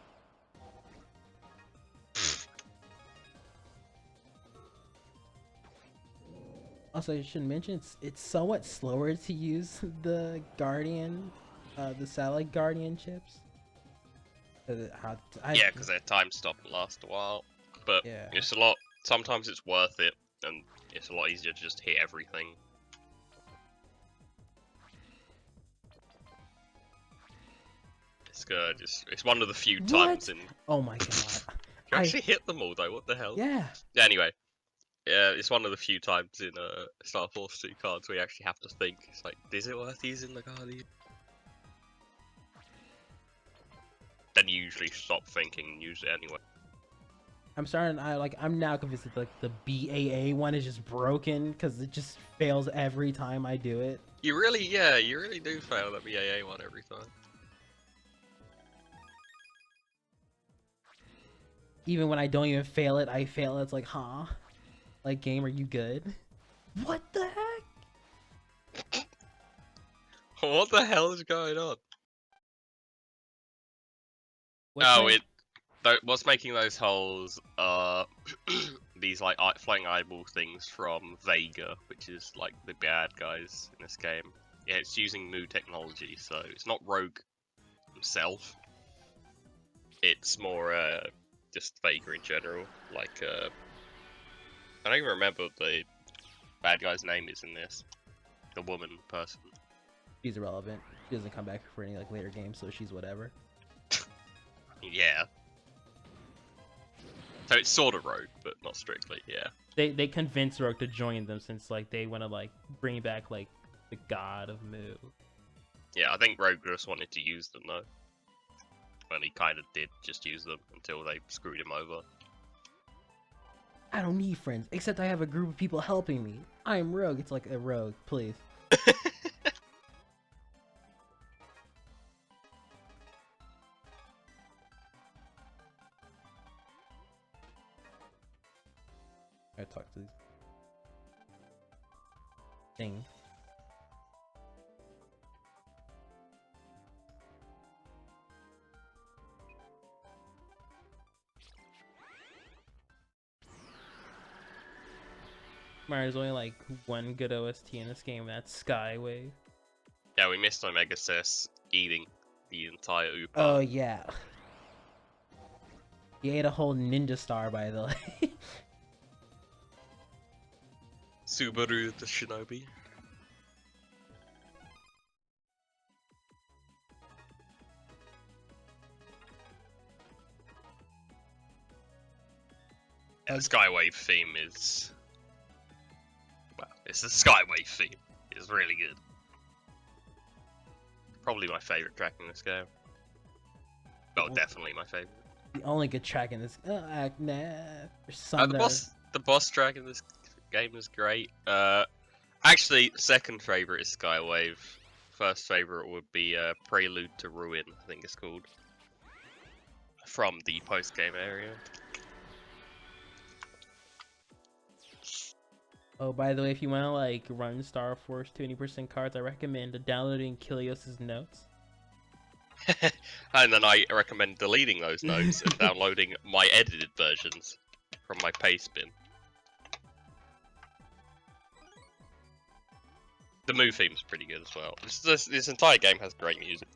Also, I should mention it's somewhat slower to use the Guardian, the satellite Guardian chips. Yeah, because their time stop lasts a while, but yeah. it's a lot. Sometimes it's worth it, and it's a lot easier to just hit everything. It's good. It's one of the few times in. Oh my god! You actually hit them all though. What the hell? Yeah. Anyway, yeah, it's one of the few times in Star Force 2 cards where you actually have to think. It's like, is it worth using the Guardian? Then you usually stop thinking and use it anyway. I'm starting. I'm now convinced that like the BAA one is just broken because it just fails every time I do it. You really do fail that BAA one every time. Even when I don't even fail it, I fail it. It's like, huh? Like, game, are you good? What the heck? What the hell is going on? What's making those holes are these like flying eyeball things from Vega, which is like the bad guys in this game. Yeah, it's using new technology, so it's not Rogue himself. It's more just Vega in general. Like I don't even remember what the bad guy's name is in this. The woman person. She's irrelevant. She doesn't come back for any like later games, so she's whatever. Yeah. So it's sort of Rogue, but not strictly, yeah. They convinced Rogue to join them since like they want to like bring back like the god of Mu. Yeah, I think Rogue just wanted to use them though. And he kind of did just use them until they screwed him over. I don't need friends, except I have a group of people helping me. I'm rogue. It's like a rogue, please. I talk to these things. There's only like one good OST in this game, that's Skywave. Yeah, we missed Omega Sis eating the entire Upa. Oh yeah. He ate a whole ninja star, by the way. Subaru the Shinobi. Yeah, the Skywave theme is... Well, it's the Skywave theme. It's really good. Probably my favourite track in this game. Well, definitely my favourite. The only good track in this. The boss track in this game is great. Actually, second favourite is Skywave. First favourite would be Prelude to Ruin, I think it's called. From the post-game area. Oh, by the way, if you want to like run Star Force 20% cards, I recommend downloading Kilios's notes. And then I recommend deleting those notes and downloading my edited versions from my paste bin. The move theme's pretty good as well. This entire game has great music.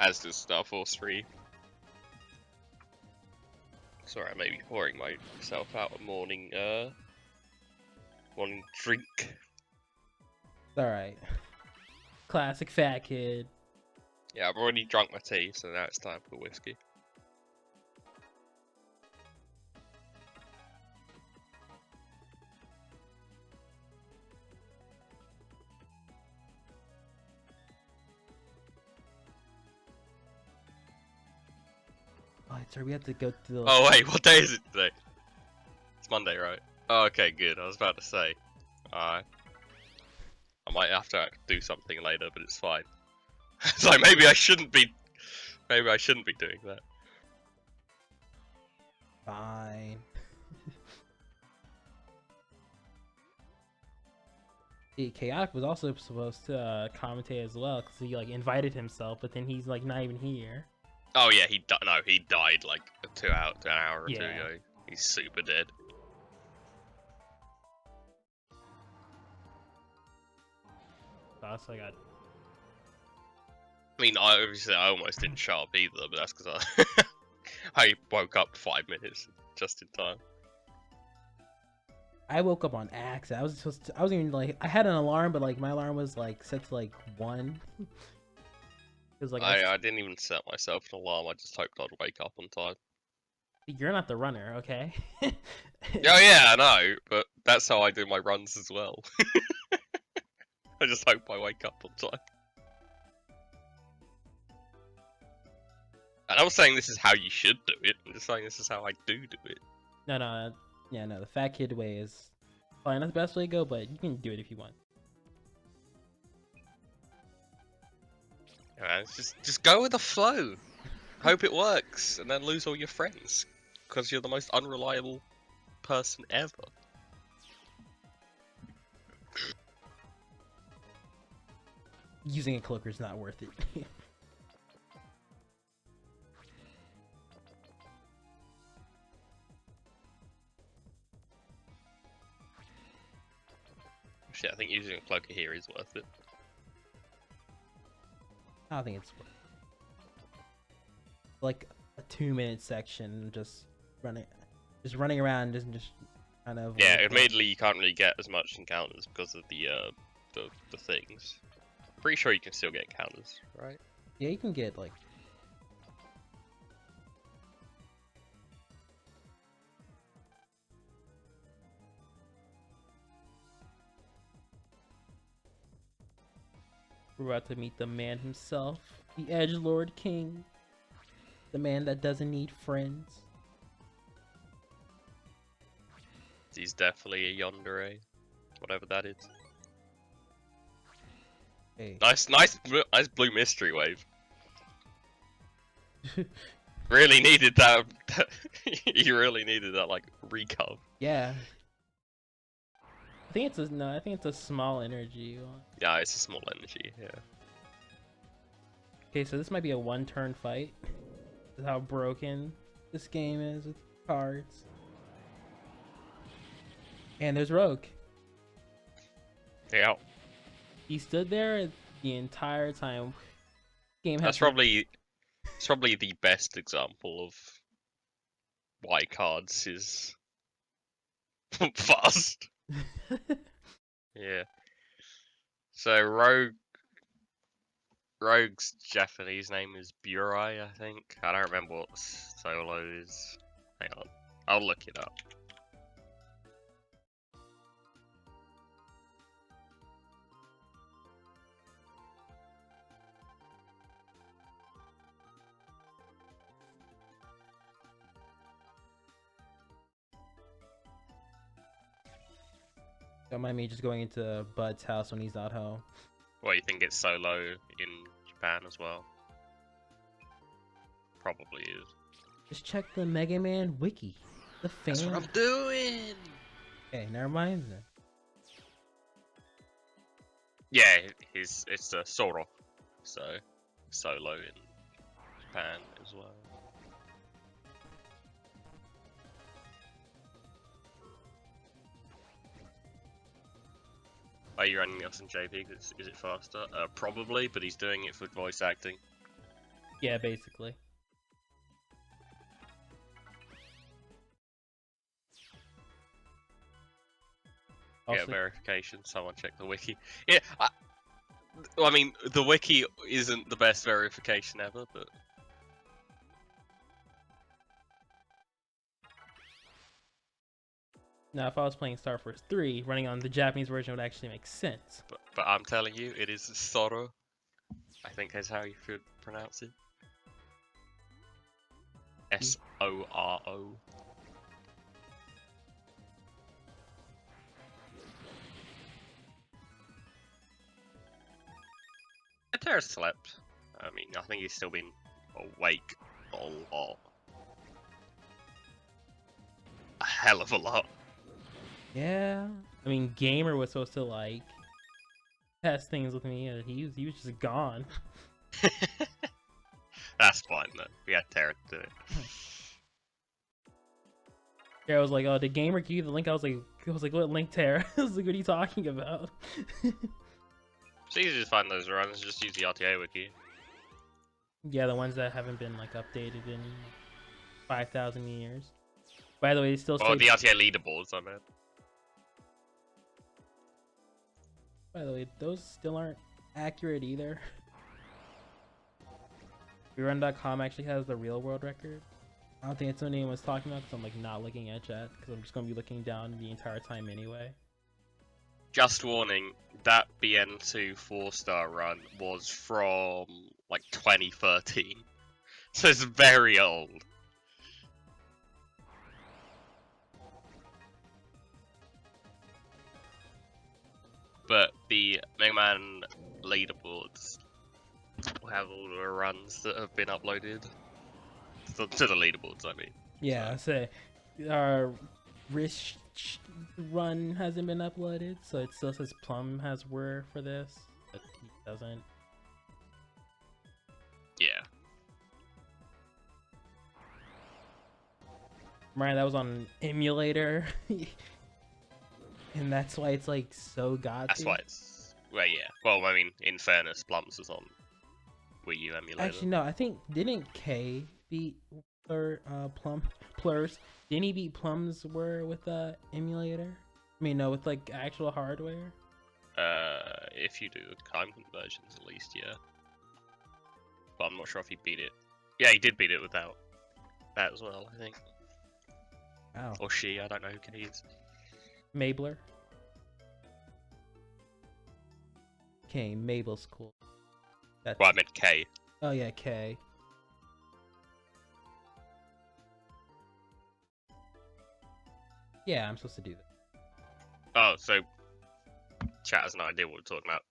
As does Star Force 3. Sorry, I may be pouring myself out a morning drink. Alright. Classic fat kid. Yeah, I've already drunk my tea, so now it's time for whiskey. Oh, sorry, we have to go to the... Oh wait, what day is it today? It's Monday, right? Oh, okay, good. I was about to say. I might have to do something later, but it's fine. So maybe I shouldn't be doing that. Fine. Chaotic was also supposed to commentate as well, because he like invited himself, but then he's like not even here. Oh yeah, he died like an hour or two ago. He's super dead. So I got... I mean, I almost didn't show up either, but that's because I woke up 5 minutes just in time. I woke up on accident. I wasn't even like, I had an alarm, but like my alarm was like set to like 1. Cause like I didn't even set myself an alarm. I just hoped I'd wake up on time. You're not the runner, okay? Oh yeah, I know, but that's how I do my runs as well. I just hope I wake up on time. And I'm not saying this is how you should do it. I'm just saying this is how I do it. No, yeah, no. The fat kid way is probably not the best way to go, but you can do it if you want. Yeah, just go with the flow. Hope it works, and then lose all your friends, because you're the most unreliable person ever. Using a cloaker is not worth it. Shit, I think using a cloaker here is worth it. I don't think it's worth it. Like a 2-minute section, just running around, just kind of. Yeah, admittedly you can't really get as much encounters because of the things. Pretty sure you can still get encounters, right? Yeah, you can get like. We're about to meet the man himself, the Edgelord King, the man that doesn't need friends. He's definitely a yandere, whatever that is. Hey. Nice blue mystery wave. Really needed that. You really needed that, like, recov. Yeah. I think it's a small energy one. Yeah, it's a small energy. Yeah. Okay, so this might be a one-turn fight. This is how broken this game is with cards. And there's Rogue. Yeah. He stood there the entire time. Game has It's probably the best example of why cards is fast. Yeah. So Rogue's Japanese name is Burai, I think. I don't remember what solo is. Hang on, I'll look it up. Don't mind me just going into Bud's house when he's not home. What, you think it's solo in Japan as well? Probably is. Just check the Mega Man wiki. The fan. That's what I'm doing! Okay, never mind then. Yeah, it's a Soro. So, solo in Japan as well. Are you running this in JP? Is it faster? Probably, but he's doing it for voice acting. Yeah, basically. Get Also, verification. Someone check the wiki. Yeah, I mean, the wiki isn't the best verification ever, but now if I was playing Star Force 3, running on the Japanese version would actually make sense. but I'm telling you, it is Soro. I think that's how you should pronounce it. Soro. Terra slept. I mean, I think he's still been awake a lot. A hell of a lot. Yeah. I mean, Gamer was supposed to like test things with me. He was just gone. That's fine though. We had Terra to do it. Yeah, I was like, "Oh, did Gamer give you the link?" I was like, "What link, Tara?" I was like, "What are you talking about?" It's easy to find those runs. Just use the RTA wiki. Yeah, the ones that haven't been like updated in 5,000 years. By the way, they still say. Oh, the RTA leaderboards, I meant. By the way, those still aren't accurate either. Speedrun.com actually has the real world record. I don't think it's what anyone was talking about because I'm like not looking at chat because I'm just gonna be looking down the entire time anyway. Just warning, that BN2 4-star run was from like 2013, so it's very old. But the Mega Man leaderboards will have all the runs that have been uploaded to the leaderboards. I mean, Yeah, I say our Rich run hasn't been uploaded, so it still says Plum has were for this, but he doesn't. yeah. Right, that was on an emulator, and that's why it's like so god. That's why it's yeah. Well, I mean, in fairness, Plums was on Wii U emulator. Actually, no. I think didn't K beat Plurs? Didn't he beat Plums were with the emulator? I mean, no, with like actual hardware. If you do the time conversions, at least, yeah. But I'm not sure if he beat it. Yeah, he did beat it without that as well, I think. Wow. Or she, I don't know who K is. Mabler. Okay, Mabel's cool. That's... Well, I meant K. Oh yeah, K. Yeah, I'm supposed to do that. Oh, so chat has no idea what we're talking about.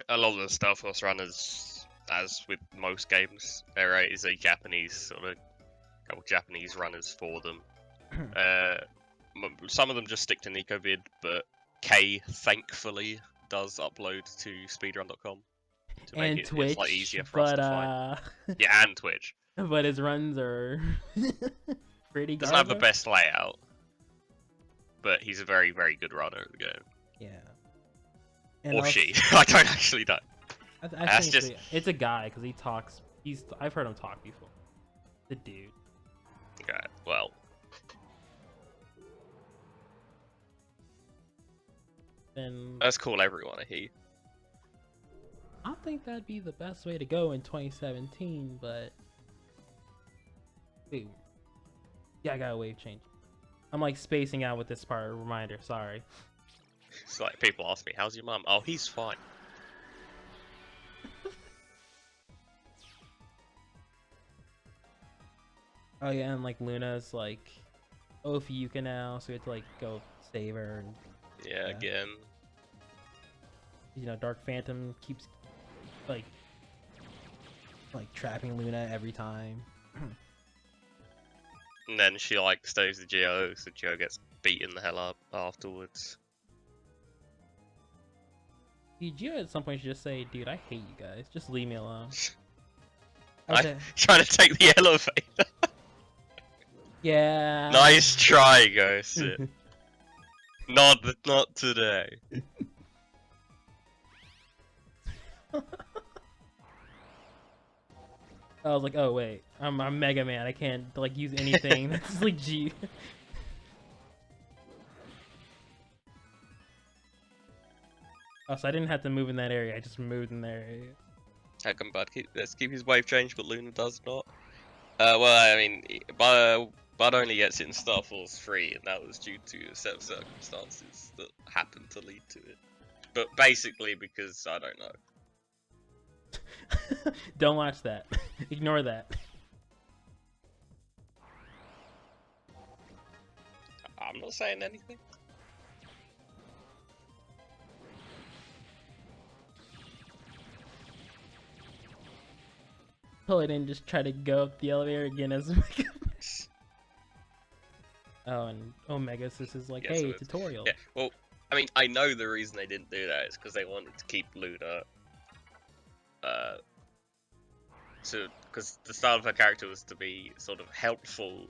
A lot of the Star Force runners, as with most games, there is a Japanese sort of couple Japanese runners for them. Some of them just stick to NicoVid, but K thankfully does upload to speedrun.com to make And it Twitch, slightly easier for us but to find. Yeah, and Twitch. but his runs are pretty Doesn't have the garbage. best layout, but he's a very, very good runner at the game. Yeah. And Or also, she. I don't actually know. I think it's a guy because he talks. I've heard him talk before. The dude. Okay, well. Then Let's call everyone a he. I think that'd be the best way to go in 2017, but wait. Yeah, I got a wave change. I'm like spacing out with this part. Reminder, sorry. It's like people ask me, how's your mum? Oh, he's fine. Oh yeah, and like Luna's like Ophiuka now, so we have to like go save her. And, Yeah, again. You know, Dark Phantom keeps like trapping Luna every time. And then she like stays the Geo, so Geo gets beaten the hell up afterwards. You at some point should just say, dude, I hate you guys. Just leave me alone. I'm trying to take the elevator. Yeah. Nice try, GhostScit. Not today. I was like, oh wait, I'm Mega Man. I can't like use anything that's like G. Oh, so I didn't have to move in that area. I just moved in that area. How come Bud let's keep his wave change, but Luna does not? Well, I mean, Bud only gets it in Star Force 3, and that was due to a set of circumstances that happened to lead to it. But basically because, I don't know. Don't watch that. Ignore that. I'm not saying anything. Totally didn't just try to go up the elevator again as Oh, and Omega Sis is like, hey, tutorial. Yeah, well, I mean, I know the reason they didn't do that is because they wanted to keep Luna, because the style of her character was to be sort of helpful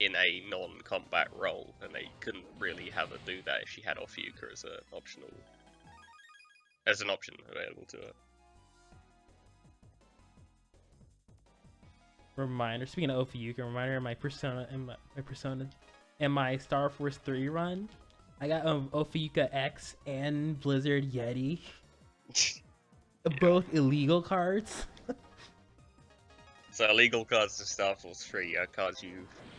in a non-combat role, and they couldn't really have her do that if she had Ophiuka as an option available to her. Reminder, speaking of Ophiuka, reminder of my Persona and my Star Force 3 run. I got Ophiuka X and Blizzard Yeti. Both illegal cards. So illegal cards in Star Force 3 are cards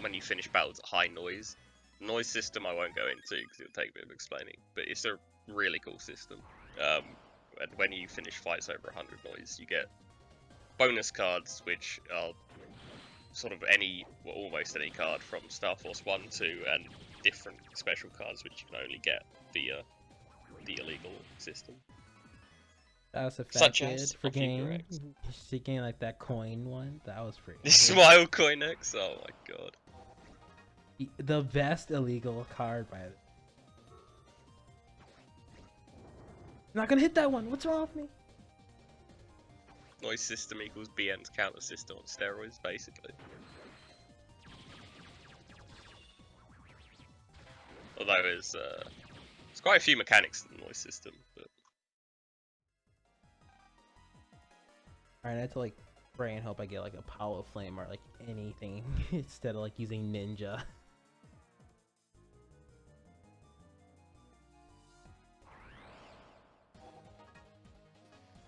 when you finish battles at high noise. Noise system I won't go into because it'll take a bit of explaining, but it's a really cool system. And when you finish fights over 100 noise, you get bonus cards, which are sort of almost any card from Star Force 1, 2, and different special cards which you can only get via the illegal system. That was a fat kid for getting like that coin one. That was pretty. The Smile Coin X? Oh my god. The best illegal card by it. Not gonna hit that one. What's wrong with me? Noise system equals BN's counter system on steroids, basically. Although there's quite a few mechanics in the noise system, but... Alright, I have to like pray and hope I get like a power flame or like anything instead of like using ninja.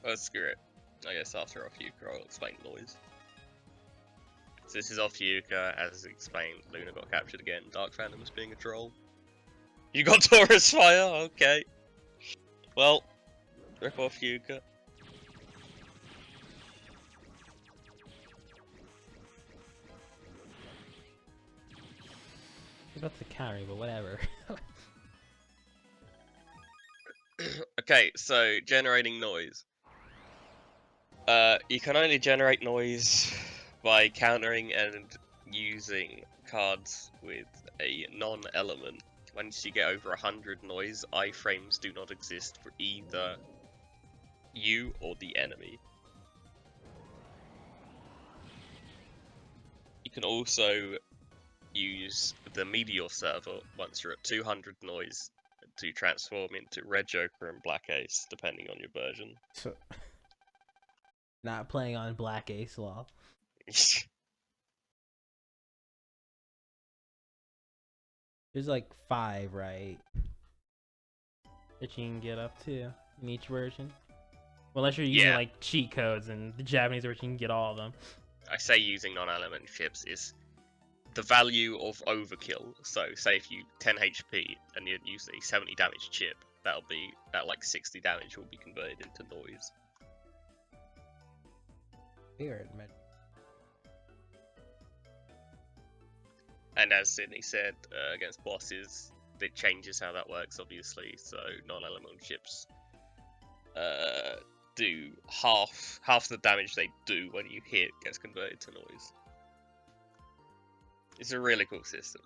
Let's screw it. I guess after Ophiuka I'll explain noise. So this is Ophiuka, as explained, Luna got captured again, Dark Phantom was being a troll. You got Taurus Fire? Okay. Well, rip Ophiuka. about to counter, but whatever. Okay, so generating noise. You can only generate noise by countering and using cards with a non-element. Once you get over 100 noise, iframes do not exist for either you or the enemy. You can also use the Meteor server once you're at 200 noise to transform into Red Joker and Black Ace, depending on your version. So, not playing on Black Ace law. There's like 5, right? That you can get up to in each version. Well, unless you're using like cheat codes, and the Japanese version you can get all of them. I say using non-element chips is the value of overkill. So say if you 10 HP and you use a 70 damage chip, that like 60 damage will be converted into noise. Weird, man. And as Sydney said, against bosses, it changes how that works, obviously. So non-elemental chips do half the damage they do when you hit gets converted to noise. It's a really cool system.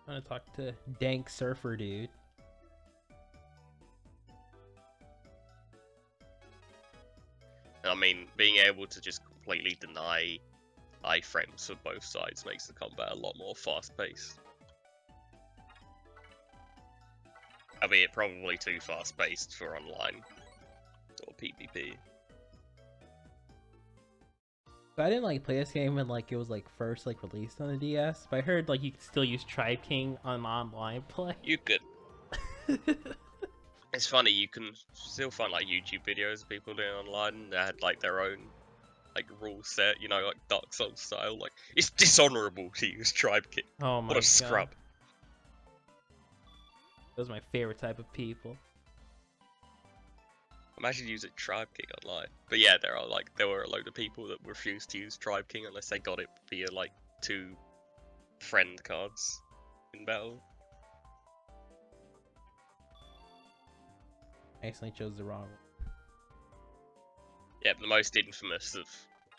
I want to talk to Dank Surfer Dude. I mean, being able to just completely deny iframes for both sides makes the combat a lot more fast-paced. Albeit probably too fast-paced for online or PvP. I didn't like play this game when like it was like first like released on the DS, but I heard like you could still use Tribe King on online play. You could. It's funny, you can still find like YouTube videos of people doing online that had like their own like rule set, you know, like Dark Souls style. Like, it's dishonorable to use Tribe King. Oh my god. What a scrub. Those are my favorite type of people. Imagine using Tribe King online. But yeah, there were a load of people that refused to use Tribe King unless they got it via like 2 friend cards in battle. I accidentally chose the wrong one. Yeah, the most infamous of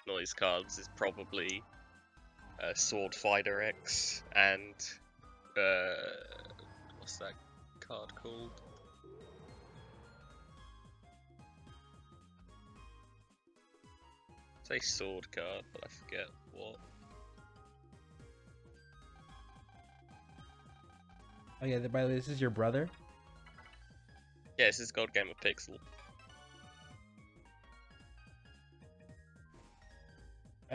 noise cards is probably Sword Fighter X and what's that card called? Say sword card, but I forget what. Oh yeah, by the way, this is your brother? Yeah, this is God Game of Pixel.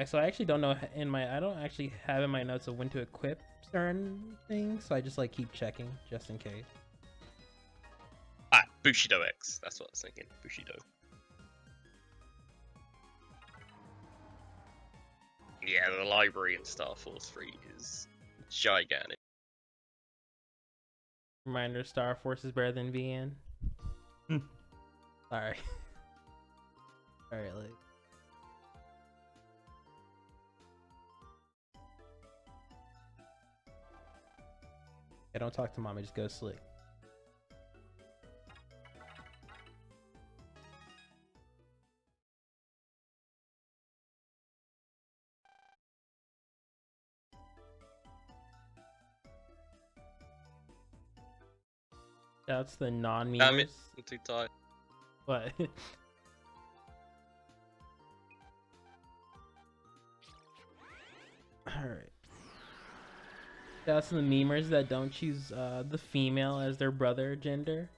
So I actually don't know I don't actually have in my notes of when to equip certain things, so I just like keep checking just in case. Ah, Bushido X. That's what I was thinking. Bushido. Yeah, the library in Star Force 3 is gigantic. Reminder: Star Force is better than VN. Sorry. Alright, like. Yeah, don't talk to mommy, just go to sleep. That's the non-memers. Damn it, I'm too tired. What? Alright. That's the memers that don't choose the female as their brother gender.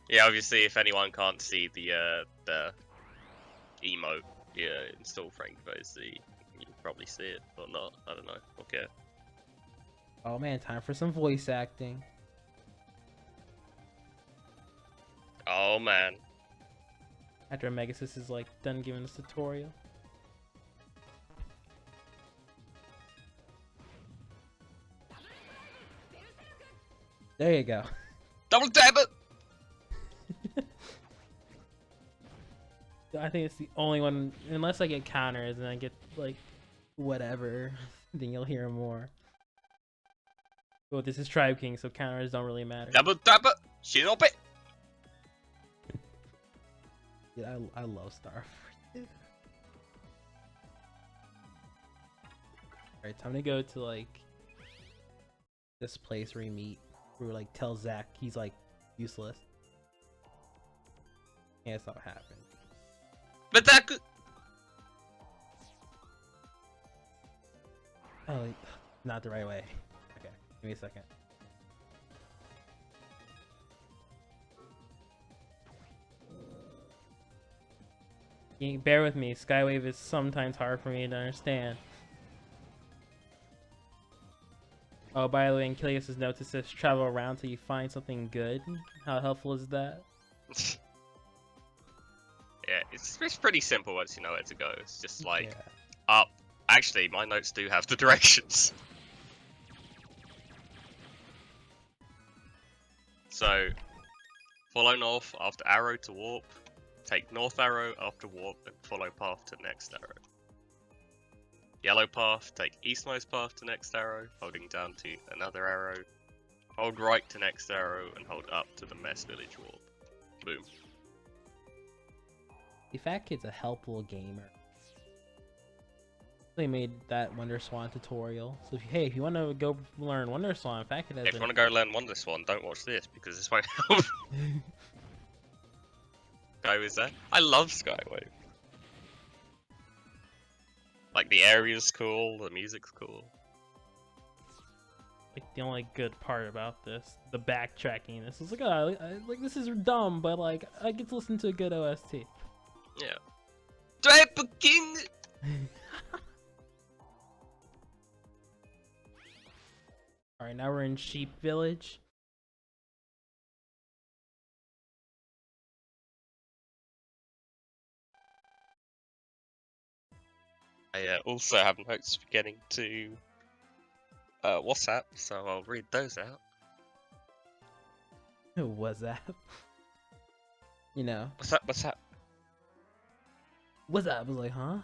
Yeah, obviously, if anyone can't see the emote, install Frank Bozy, you can probably see it or not. I don't know. Okay. Oh man, time for some voice acting. Oh man. After Megasis is like done giving us tutorial. There you go. Double tap it! I think it's the only one, unless I get counters and I get like whatever, then you'll hear more. Well, this is Tribe King, so counters don't really matter. Double double, shinobi. Yeah, I love Star. Alright, time to go to like this place where we meet. Where we like tell Zach he's like useless. Yeah, it's not what happened. But that could... Oh, not the right way. Okay, give me a second. Bear with me, Skywave is sometimes hard for me to understand. Oh, by the way, in Kilius' notes it says travel around till you find something good. How helpful is that? Yeah, it's pretty simple once you know where to go. It's just like Yeah. up. Actually, my notes do have the directions. So, follow north after arrow to warp. Take north arrow after warp and follow path to next arrow. Yellow path, take eastmost path to next arrow, holding down to another arrow. Hold right to next arrow and hold up to the mess village warp. Boom. The Fat Kid's a helpful gamer. They made that Wonder Swan tutorial. So if you want to go learn Wonder Swan, Fat Kid has If you want to go learn Wonder Swan, don't watch this because this won't help. Skyway's there. I love Skywave. Like the area's cool, the music's cool. like the only good part about this, the backtracking. This is like, like this is dumb, but like I get to listen to a good OST. Yeah. Tribe King! Alright, now we're in Sheep Village. I also have notes for getting to WhatsApp, so I'll read those out. What's that? You know. What's up? What's up? What's up? I was like, huh?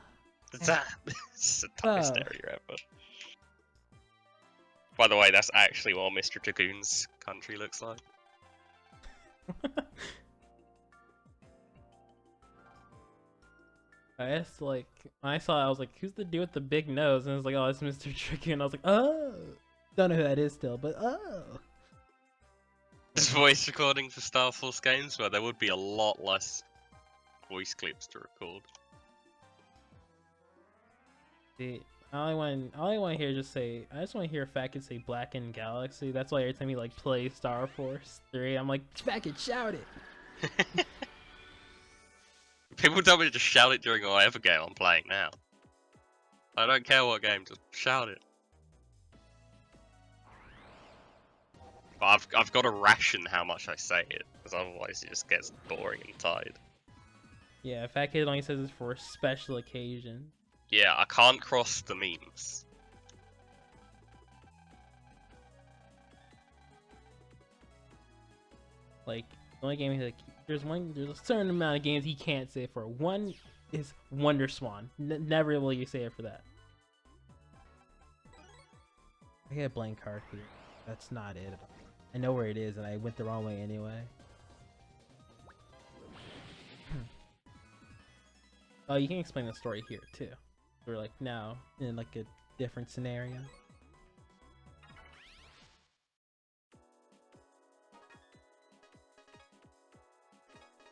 What's up? It's the toughest Oh. area ever. By the way, that's actually what Mr. Dragoon's country looks like. I asked, like, when I saw it, I was like, who's the dude with the big nose? And it was like, oh, it's Mr. Tricky. And I was like, oh. Don't know who that is still, but oh. This voice recording for Star Force games, where there would be a lot less voice clips to record. See, I only want to hear I just want to hear Fat Kid say Black and Galaxy. That's why every time he like plays Star Force 3, I'm like, Fat Kid, shout it. People tell me to just shout it during whatever game I'm playing now. I don't care what game, just shout it. But I've got to ration how much I say it, because otherwise it just gets boring and tired. Yeah, Fat Kid only says it for a special occasion. Yeah, I can't cross the memes. Like, the only game like there's a certain amount of games he can't say for. One is Wonder Swan. Never will you say it for that. I get a blank card here. That's not it at all. I know where it is, and I went the wrong way anyway. Oh, you can explain the story here too. We're like now in like a different scenario.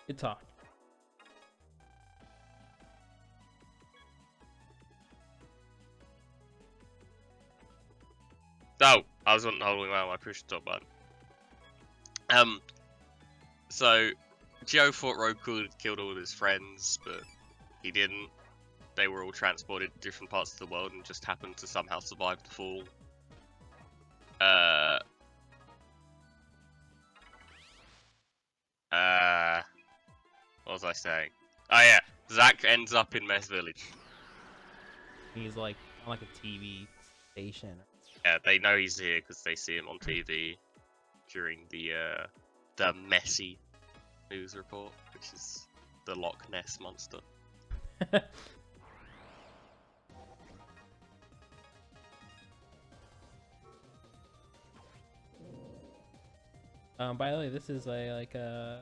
Good talk. Oh, I wasn't holding around my push stop button. So Geo thought Roku had killed all his friends, but he didn't. They were all transported to different parts of the world and just happened to somehow survive the fall. What was I saying? Oh yeah, Zach ends up in Mess Village. He's like on like a TV station. Yeah, they know he's here because they see him on TV during the messy news report, which is the Loch Ness monster. By the way, this is like a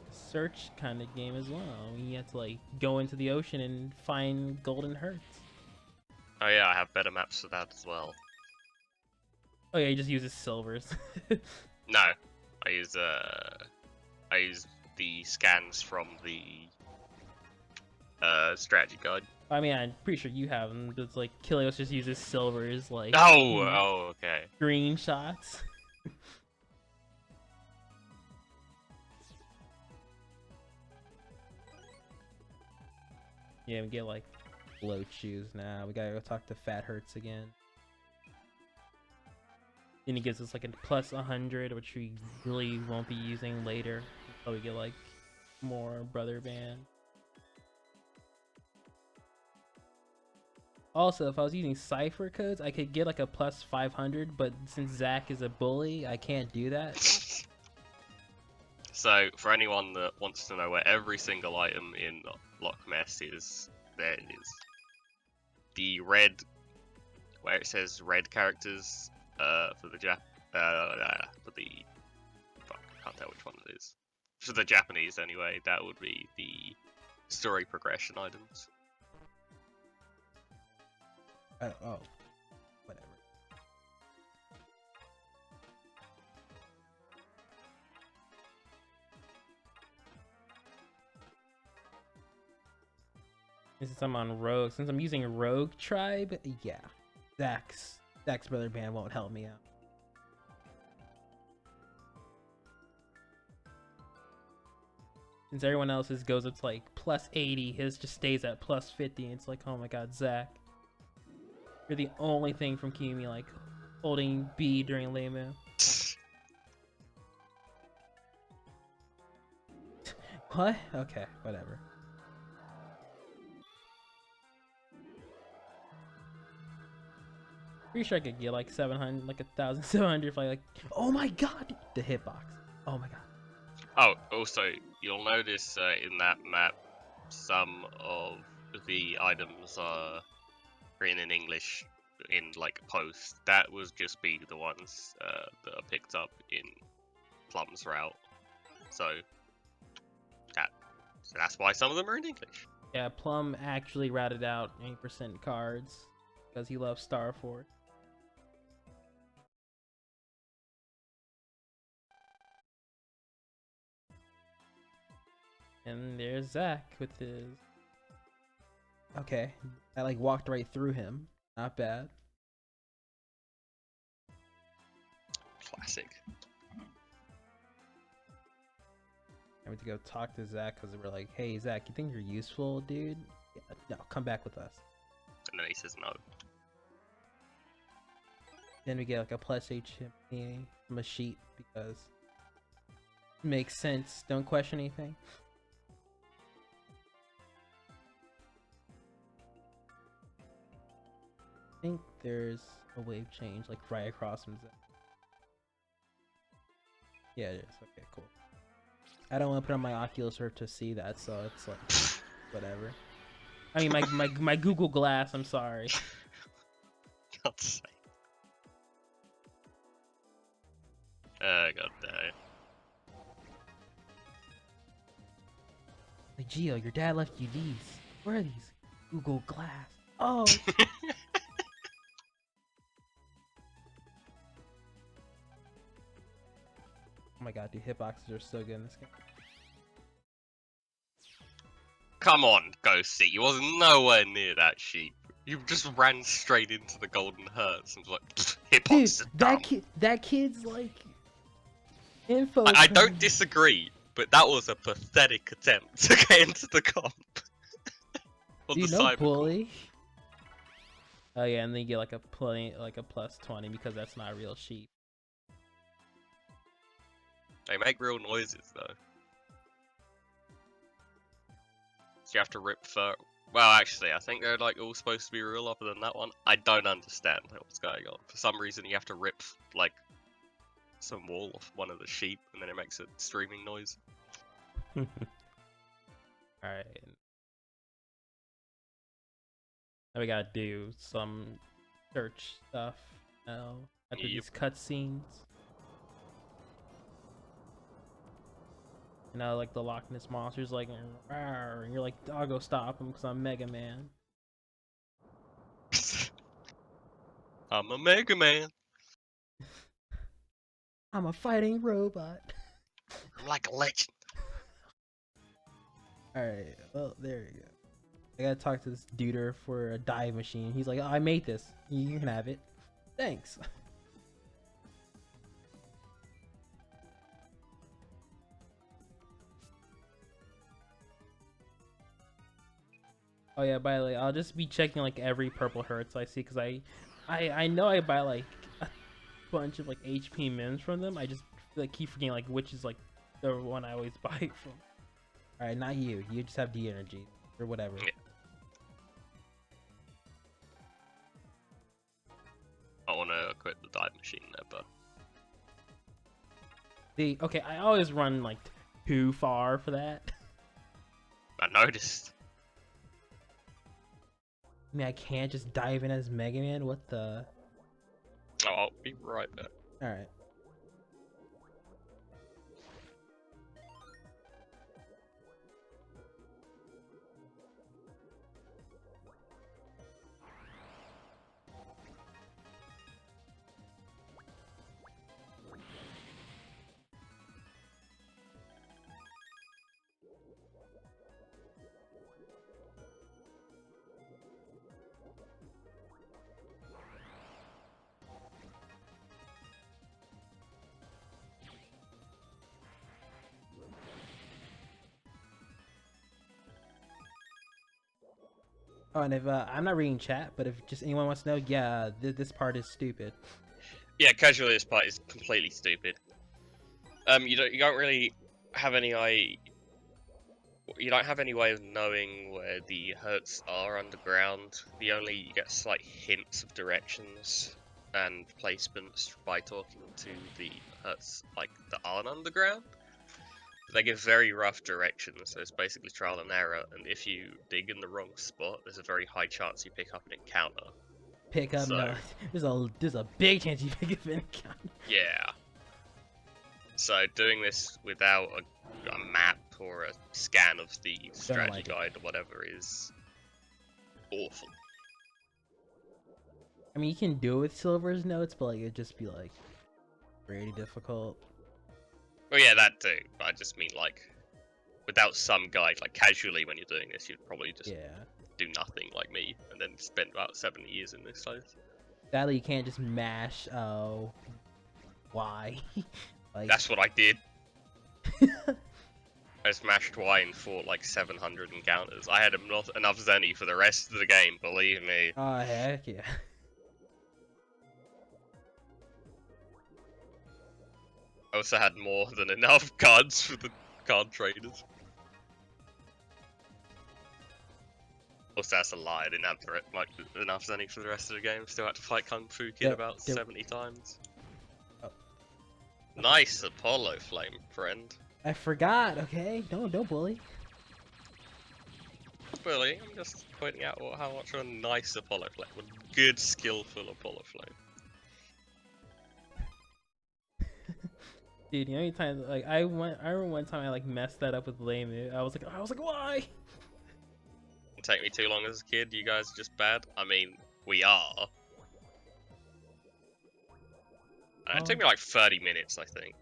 search kind of game as well. You have to like go into the ocean and find golden hearts. Oh yeah, I have better maps for that as well. Oh yeah, he just uses silvers. No, I use the scans from the strategy guide. I mean, I'm pretty sure you have them. It's like Kilios just uses silvers, like Oh, okay. green shots. Yeah, we get like float shoes now. We gotta go talk to Fat Hurts again. Then he gives us like a plus 100, which we really won't be using later until we get like more brother band. Also, if I was using cipher codes, I could get like a plus 500, but since Zach is a bully, I can't do that. So, for anyone that wants to know where every single item in Loch Ness is, there it is. The red, where it says red characters, for the fuck, I can't tell which one it is. For the Japanese, anyway, that would be the story progression items. Oh, whatever. Since I'm on Rogue, since I'm using Rogue Tribe, yeah, Zach's brother band won't help me out. Since everyone else's goes up to like plus 80, his just stays at plus 50, and it's like, oh my god, Zach, you're the only thing from keeping me like holding B during Laymo. What? Okay, whatever. Pretty sure I could get like 700, like 1,700 if I like. Oh my god, the hitbox. Oh my god. Oh, also, you'll notice in that map, some of the items are written in English in like post. That was just be the ones that are picked up in Plum's route. So that's why some of them are in English. Yeah, Plum actually routed out 8% cards because he loves Star Force. And there's Zach with his. Okay, I like walked right through him. Not bad. Classic. I went to go talk to Zach because we're like, hey Zach, you think you're useful, dude? Yeah, no, come back with us. And then he says no. Then we get like a plus HP from a sheet because it makes sense. Don't question anything. I think there's a wave change like right across from Zach. Yeah, it is. Okay, cool. I don't want to put on my Oculus Rift to see that, so it's like whatever. I mean, my Google Glass. I'm sorry. God's sake. God damn it. Like, Gio, your dad left you these. Where are these? Google Glass. Oh. Oh my god, dude, hitboxes are so good in this game. Come on, GhostScit, you wasn't nowhere near that sheep. You just ran straight into the golden hertz and was like, hitbox Dude, dumb. that kid's like info. I don't disagree, but that was a pathetic attempt to get into the comp. Dude, no bully. Oh yeah, and then you get like a plus 20 because that's not a real sheep. They make real noises though. So you have to rip fur. Well, actually, I think they're like all supposed to be real other than that one. I don't understand what's going on. For some reason, you have to rip like some wool off one of the sheep, and then it makes a streaming noise. All right. Now we gotta do some search stuff now after Yep. these cutscenes. You know, like the Loch Ness monster's like, "Rawr," and you're like, I'll go stop him because I'm Mega Man. I'm a Mega Man. I'm a fighting robot. I'm like a legend. Alright, well, there you go. I gotta talk to this duder for a dive machine. He's like, oh, I made this. You can have it. Thanks. Oh yeah, by the way, I'll just be checking like every purple hertz I see because I know I buy like a bunch of like HP mims from them. I just like keep forgetting like which is like the one I always buy from. All right, not you. You just have D energy or whatever. Yeah. I want to quit the dive machine there, but Okay, I always run like too far for that. I noticed. I mean, I can't just dive in as Mega Man. What the? Oh, I'll be right back. All right. Oh, and if I'm not reading chat, but if just anyone wants to know, yeah, this part is stupid. Yeah, casually this part is completely stupid. You don't really have any you don't have any way of knowing where the hertz are underground. You get slight hints of directions and placements by talking to the hertz like that aren't underground. But they give very rough directions, so it's basically trial and error. And if you dig in the wrong spot, there's a very high chance you pick up an encounter. Pick up, So, no. There's a big chance you pick up an encounter. yeah. So doing this without a map or a scan of the strategy guide or whatever is awful. I mean, you can do it with Silver's notes, but like it'd just be like pretty difficult. Well, yeah, that too. But I just mean like without some guide, like casually when you're doing this, you'd probably just do nothing like me, and then spend about 70 years in this place. Sadly, you can't just mash. Oh, why? Like that's what I did. I smashed Y and fought like 700 encounters. I had enough Zenny for the rest of the game, believe me. Oh heck yeah. I also had more than enough cards for the card traders. Also, that's a lie. I didn't have like enough Zenny for the rest of the game. Still had to fight Kung Fu Kid about 70 times. Oh. Nice Apollo Flame, friend. I forgot. Okay, don't bully. Bully. I'm just pointing out how much of a nice Apollo Flame, a good, skillful Apollo Flame. Dude, you know, anytime like I remember one time I like messed that up with Lame. I was like, why? It take me too long as a kid. You guys are just bad. I mean, we are. It took me like 30 minutes, I think.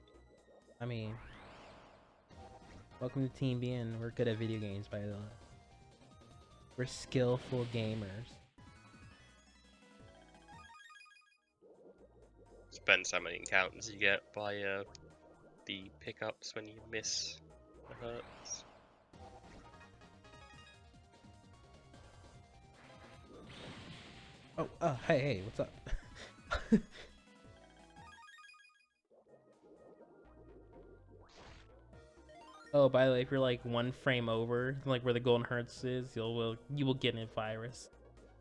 I mean, welcome to TeamBN. We're good at video games, by the way. We're skillful gamers. Depends how many encounters you get by the pickups when you miss the hertz. Oh, hey, what's up? Oh, by the way, if you're like one frame over, like where the golden hertz is, you will get a virus.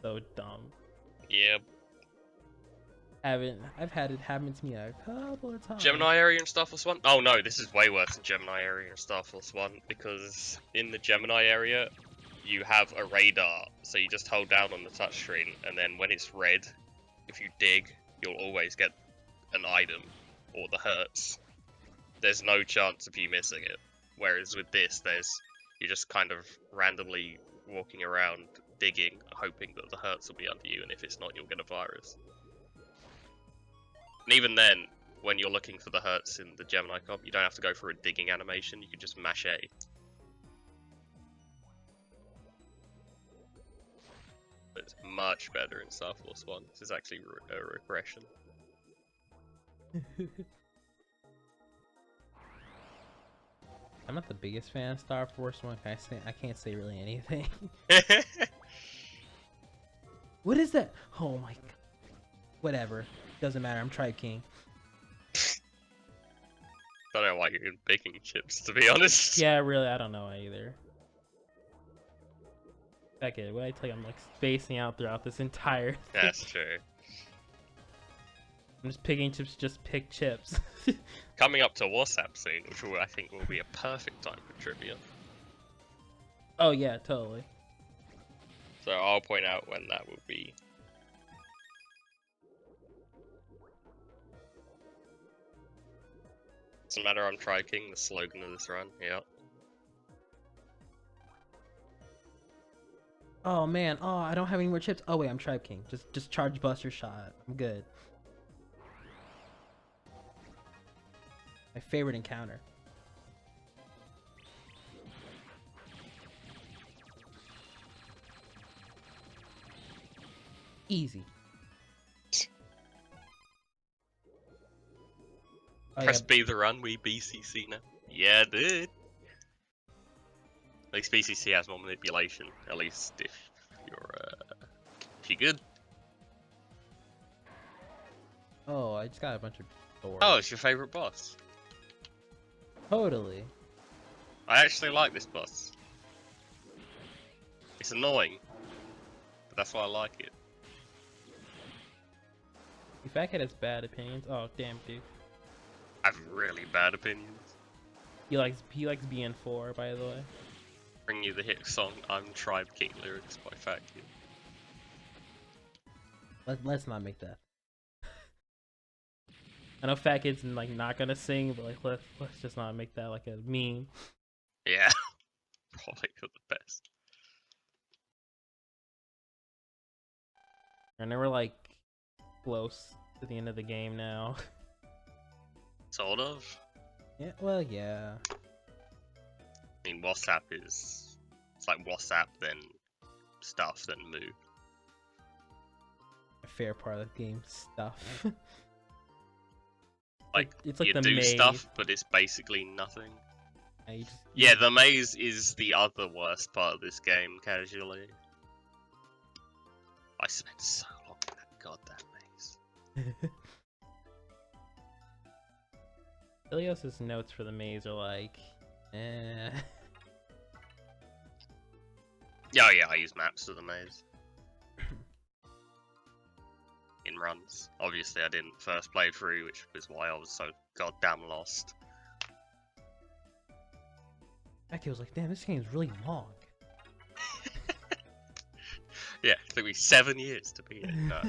So dumb. Yep. I've had it happen to me a couple of times. Gemini area in Star Force 1? Oh no, this is way worse than Gemini area in Star Force 1, because in the Gemini area, you have a radar, so you just hold down on the touchscreen, and then when it's red, if you dig, you'll always get an item, or the hertz. There's no chance of you missing it. Whereas with this, you're just kind of randomly walking around, digging, hoping that the hertz will be under you, and if it's not, you'll get a virus. And even then, when you're looking for the hertz in the Gemini comp, you don't have to go for a digging animation, you can just mash A. It's much better in Star Force 1. This is actually a regression. I'm not the biggest fan of Star Force 1. I can't say really anything. What is that? Oh my god. Whatever. Doesn't matter. I'm Tribe King. Don't know why you're picking chips, to be honest. Yeah, really, I don't know either. Heck it, what I tell you, I'm like spacing out throughout this entire thing. That's true. I'm just picking chips, just pick chips. Coming up to WhatsApp soon, which I think will be a perfect time for trivia. Oh yeah, totally. So I'll point out when that will be. Doesn't matter, I'm Tribe King, the slogan of this run, yeah. Oh man, oh I don't have any more chips. Oh wait, I'm Tribe King. Just charge Buster Shot. I'm good. My favorite encounter. Easy. Oh, Press yeah. B the run, we BCC now. Yeah, dude. At least BCC has more manipulation. At least if you're good. Oh, I just got a bunch of doors. Oh, it's your favorite boss. Totally. I actually like this boss. It's annoying, but that's why I like it. The fact that it's bad opinions. Oh damn, dude. I have really bad opinions. He likes BN4, by the way. Bring you the hit song "I'm Tribe King" lyrics by Fat Kid. Let's not make that. I know Fat Kid's like not gonna sing, but like let's just not make that like a meme. Yeah, probably for the best. And then we're like close to the end of the game now. Sort of. Yeah, well, yeah. I mean, WhatsApp it's like WhatsApp, then stuff, then move. A fair part of the game stuff. Like, it's like you the do maze. stuff, but it's basically nothing. Yeah, Yeah, the maze is the other worst part of this game, casually. I spent so long in that goddamn maze. Ilios's notes for the maze are like, eh. Yeah, yeah, I use maps for the maze. In runs. Obviously, I didn't first play through, which was why I was so goddamn lost. Becky was like, damn, this game's really long. Yeah, it took me 7 years to beat it. No.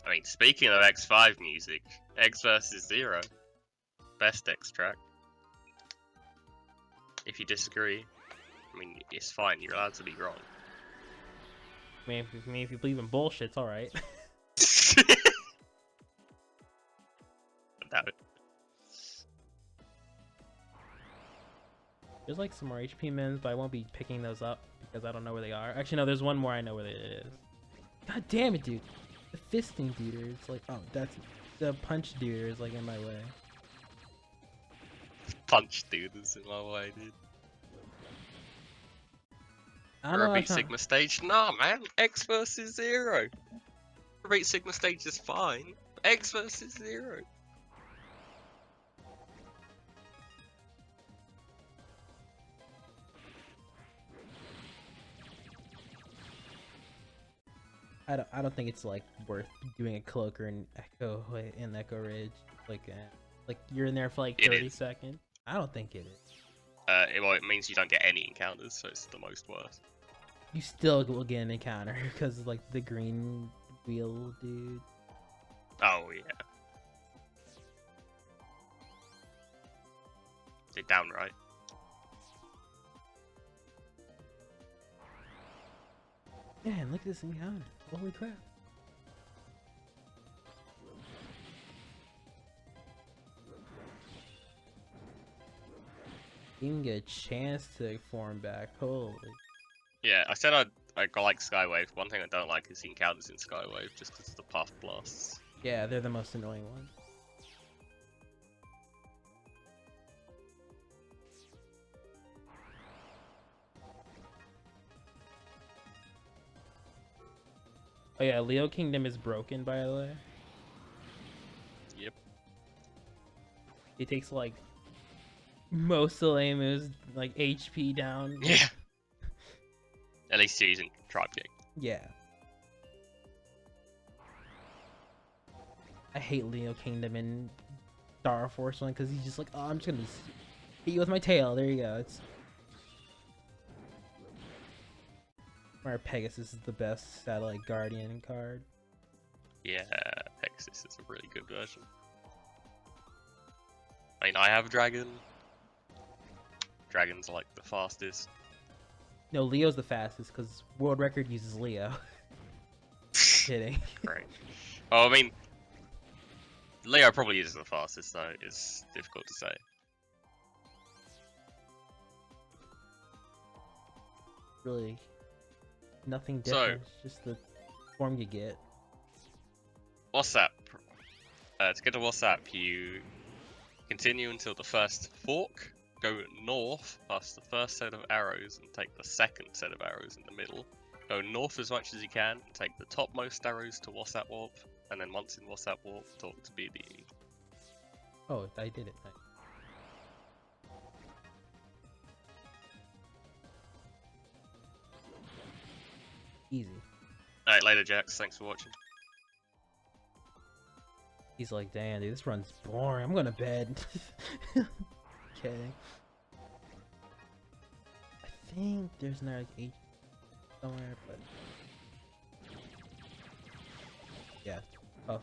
I mean, speaking of X5 music, X vs. Zero, best X track. If you disagree, I mean, it's fine, you're allowed to be wrong. I mean, if you believe in bullshit, it's alright. Doubt it. There's like some more HP mins, but I won't be picking those up because I don't know where they are. Actually, no, there's one more I know where it is. God damn it, dude. The fisting dude is like, oh, that's the punch dude is like in my way. Punch dude is in my way, dude. I don't know. Repeat Sigma stage? Nah, man. X vs. Zero. Repeat Sigma stage is fine. X vs. Zero. I don't think it's like worth doing a cloaker in Echo Ridge. Like you're in there for like 30 seconds. I don't think it is. Well, it means you don't get any encounters, so it's the most worst. You still will get an encounter because like the green wheel dude. Oh yeah. Is it down right? Man, look at this encounter. Holy crap. Even get a chance to form back. Holy. Yeah, I said I like Skywave. One thing I don't like is the encounters in Skywave, just because of the path blasts. Yeah, they're the most annoying ones. Oh yeah, Leo Kingdom is broken, by the way. Yep. It takes like most of the lane moves like HP down. Yeah. At least you're using Tribe King. Yeah. I hate Leo Kingdom in Star Force 1 because he's just like, oh, I'm just gonna hit you with my tail. There you go. It's where Pegasus is the best satellite guardian card. Yeah, Pegasus is a really good version. I mean, I have Dragon. Dragon's like the fastest. No, Leo's the fastest because world record uses Leo. Kidding. Right. Well, I mean, Leo probably is the fastest, so it's difficult to say. Really, nothing different. It's just the form you get. WhatsApp. To get to WhatsApp, you continue until the first fork, go north past the first set of arrows and take the second set of arrows in the middle. Go north as much as you can, take the topmost arrows to WhatsApp Warp, and then once in WhatsApp Warp, talk to BDE. Oh, I did it. Nice. Easy. Alright, later, Jax. Thanks for watching. He's like, damn, dude, this run's boring. I'm going to bed. Okay. I think there's another like H somewhere, but yeah, tough.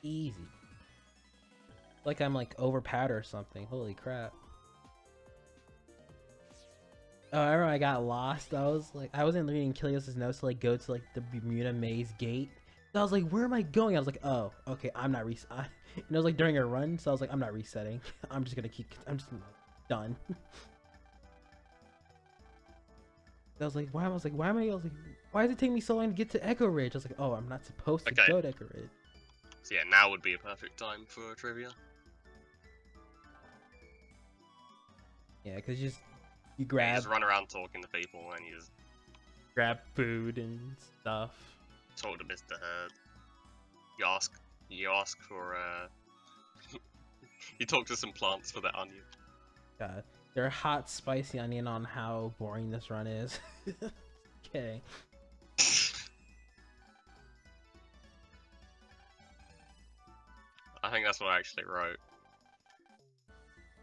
Easy. Like I'm like overpowered or something. Holy crap. Oh, I remember I got lost. I wasn't reading Kilios' notes to like go to like the Bermuda Maze gate. So I was like, where am I going? I was like, oh, okay, I'm not and it was like during a run, so I was like, I'm not resetting. I'm just done. I was like, why am I? I was like, why does it take me so long to get to Echo Ridge? I was like, oh, I'm not supposed to go to Echo Ridge. So yeah, now would be a perfect time for trivia. Yeah, because you grab. You just run around talking to people and you just grab food and stuff. Talk to Mr. Herd. You ask for you talk to some plants for the onion. God, they're hot, spicy onion on how boring this run is. Okay. I think that's what I actually wrote.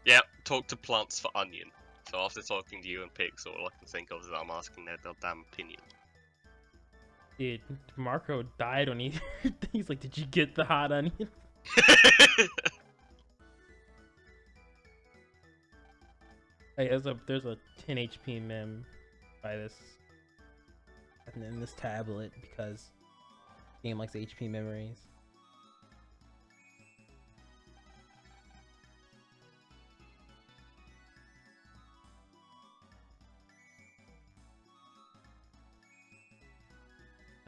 Yep, talk to plants for onion. So after talking to you and Pix, all I can think of is that I'm asking their damn opinion. Dude, Marco died when he's like, did you get the hot onion? Hey, there's a 10 HP mem by this, and then this tablet because the game likes HP memories.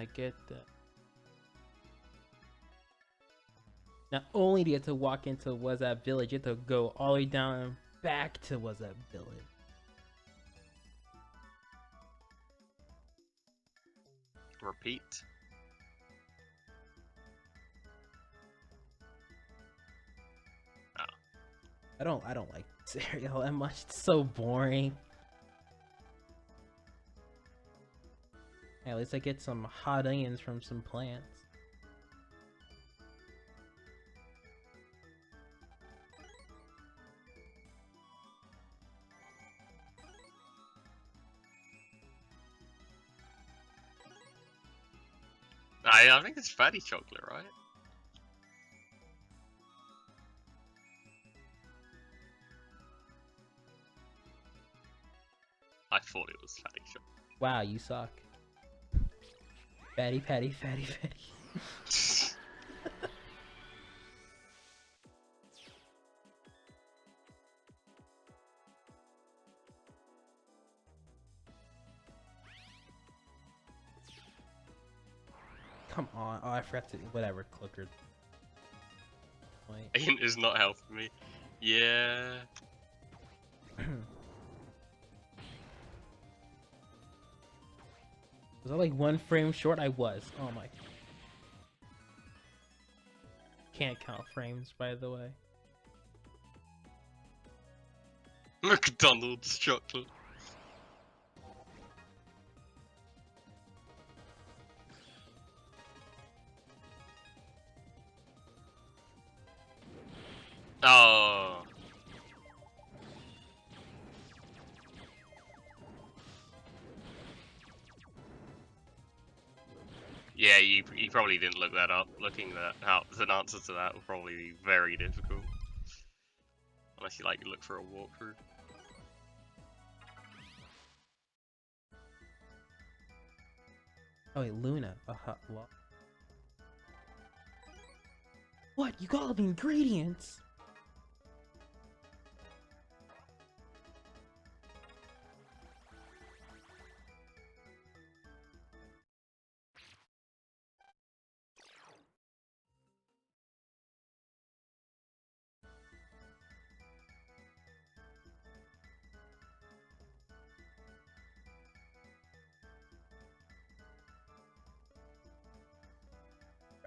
I get that. Not only do you have to walk into WhatsApp Village, you have to go all the way down and back to WhatsApp Village. Repeat. I don't like cereal that much. It's so boring. Hey, at least I get some hot onions from some plants. I think it's fatty chocolate, right? I thought it was fatty chocolate. Wow, you suck. Fatty, fatty, fatty, fatty. Come on. Oh, I forgot to. Whatever, clicker. Wait. Ian is not helping me. Yeah. Was I like 1 frame short? I was. Oh my. Can't count frames, by the way. McDonald's chocolate. Oh. Yeah, you probably didn't look that up. Looking that out, an answer to that will probably be very difficult. Unless you like look for a walkthrough. Oh wait, Luna. What? You got all the ingredients?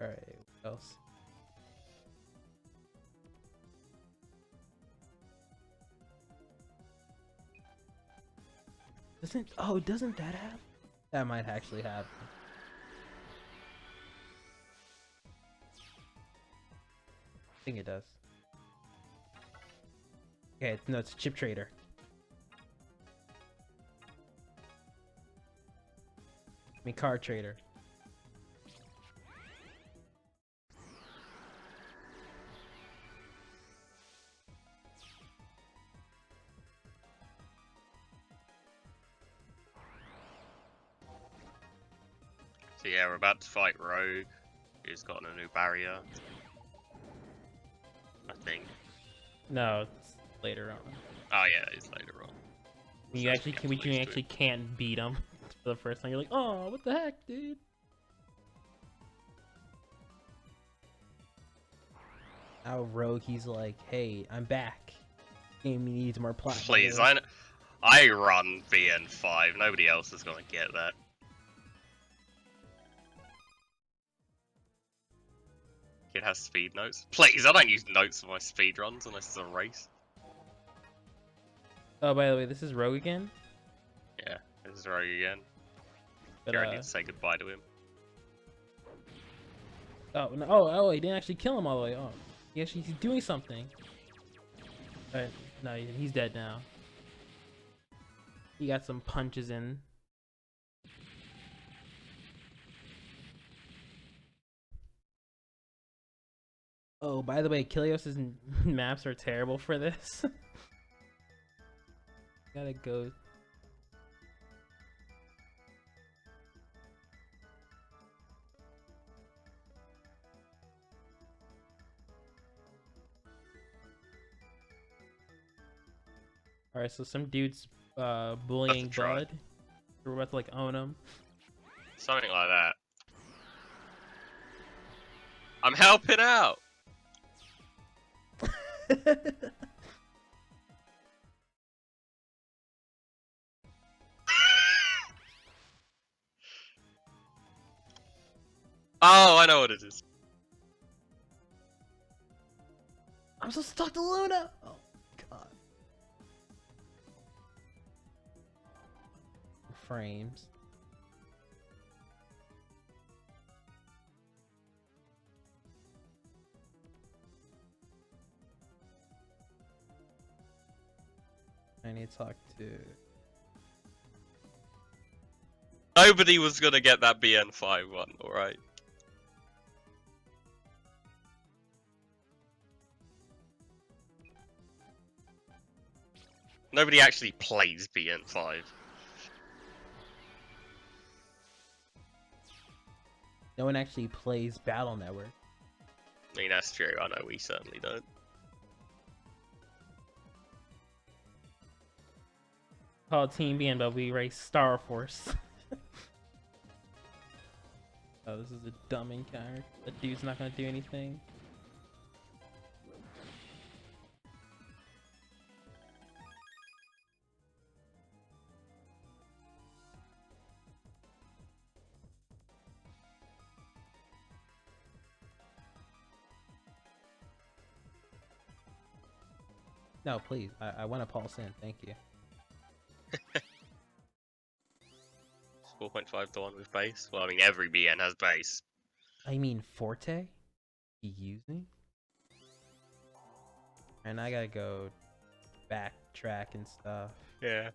Alright, what else? Doesn't that have? That might actually have. I think it does. Okay, no, it's a chip trader. I mean, card trader. So yeah, we're about to fight Rogue. He's gotten a new barrier. I think. No, it's later on. Oh yeah, it's later on. You actually can't beat him for the first time. You're like, oh, what the heck, dude? Now Rogue, he's like, hey, I'm back. Game needs more plot. Please, I run BN5. Nobody else is gonna get that. Kid has speed notes. Please, I don't use notes for my speedruns unless it's a race. Oh, by the way, this is Rogue again. Yeah, this is Rogue again. But I need to say goodbye to him. Oh no! Oh, he didn't actually kill him all the way. Oh, he's doing something. But no, he's dead now. He got some punches in. Oh, by the way, Kilios's maps are terrible for this. Gotta go. Alright, so some dude's bullying Bud. We're about to like own him. Something like that. I'm helping out! Oh, I know what it is. I'm so stuck to Luna! Oh. frames. I need to talk to... Nobody was gonna get that BN5 one, alright? Nobody actually plays BN5. No one actually plays Battle Network. I mean, that's true. I know we certainly don't. Called TeamBN, but we race Star Force. Oh, this is a dumb encounter. That dude's not gonna do anything. No, please. I want to pulse in. Thank you. 4.5 to 1 with base. Well, I mean, every BN has base. I mean, Forte? He using? And I gotta go backtrack and stuff. Yeah.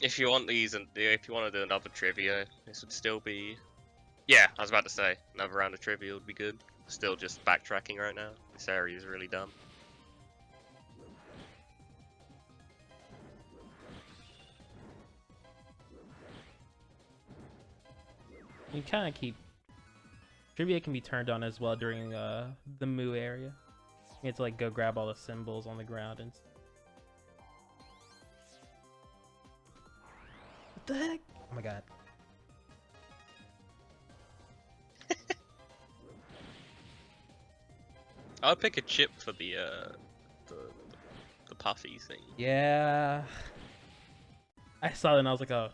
If you want these, and if you want to do another trivia, this would still be... Yeah, I was about to say, another round of trivia would be good. Still just backtracking right now. This area is really dumb. You kind of keep... Trivia can be turned on as well during the Moo area. You have to like go grab all the symbols on the ground and... What the heck? Oh my god. I'll pick a chip for the puffy thing. Yeah. I saw it and I was like, oh,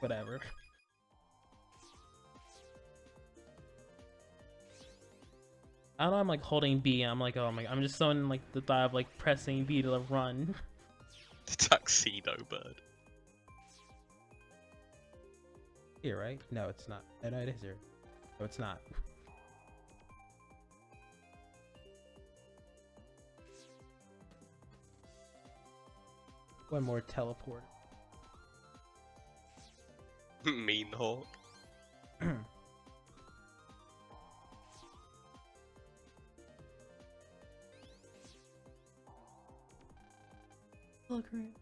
whatever. I don't know, I'm like holding B and I'm like, oh my, I'm just so in like the thought of like pressing B to run. The tuxedo bird. Here, right? No, it's not. No, it is here. No, it's not. One more teleport. Mean Hawk. Look, right.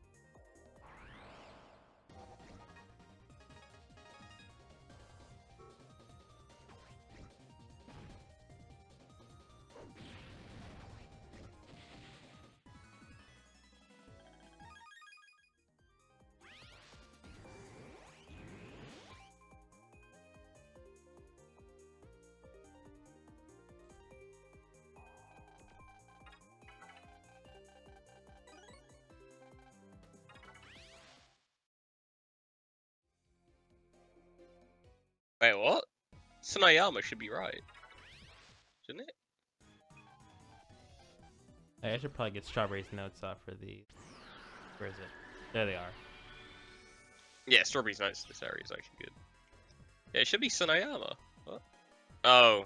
Wait, what? Tsunayama should be right. Shouldn't it? Hey, I should probably get Strawberry's notes off for the... Where is it? There they are. Yeah, Strawberry's notes to this area is actually good. Yeah, it should be Tsunayama. What? Oh.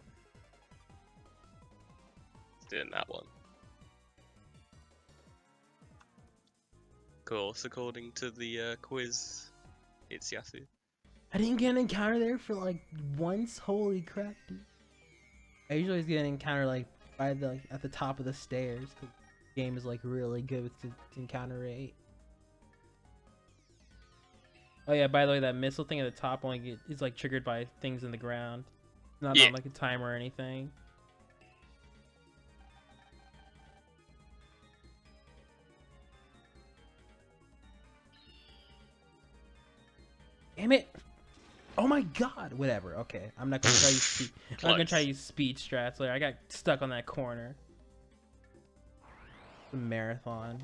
It's doing that one. Cool, so according to the quiz, it's Yasu. I didn't get an encounter there for like once. Holy crap, dude. I usually get an encounter like by the like, at the top of the stairs. Cause the game is like really good with the encounter rate. Oh yeah, by the way, that missile thing at the top only is like triggered by things in the ground. Not on like a timer or anything. Damn it! Oh my god! Whatever. Okay, I'm not gonna try use. I'm not gonna try to use speed strats later. I got stuck on that corner. The marathon.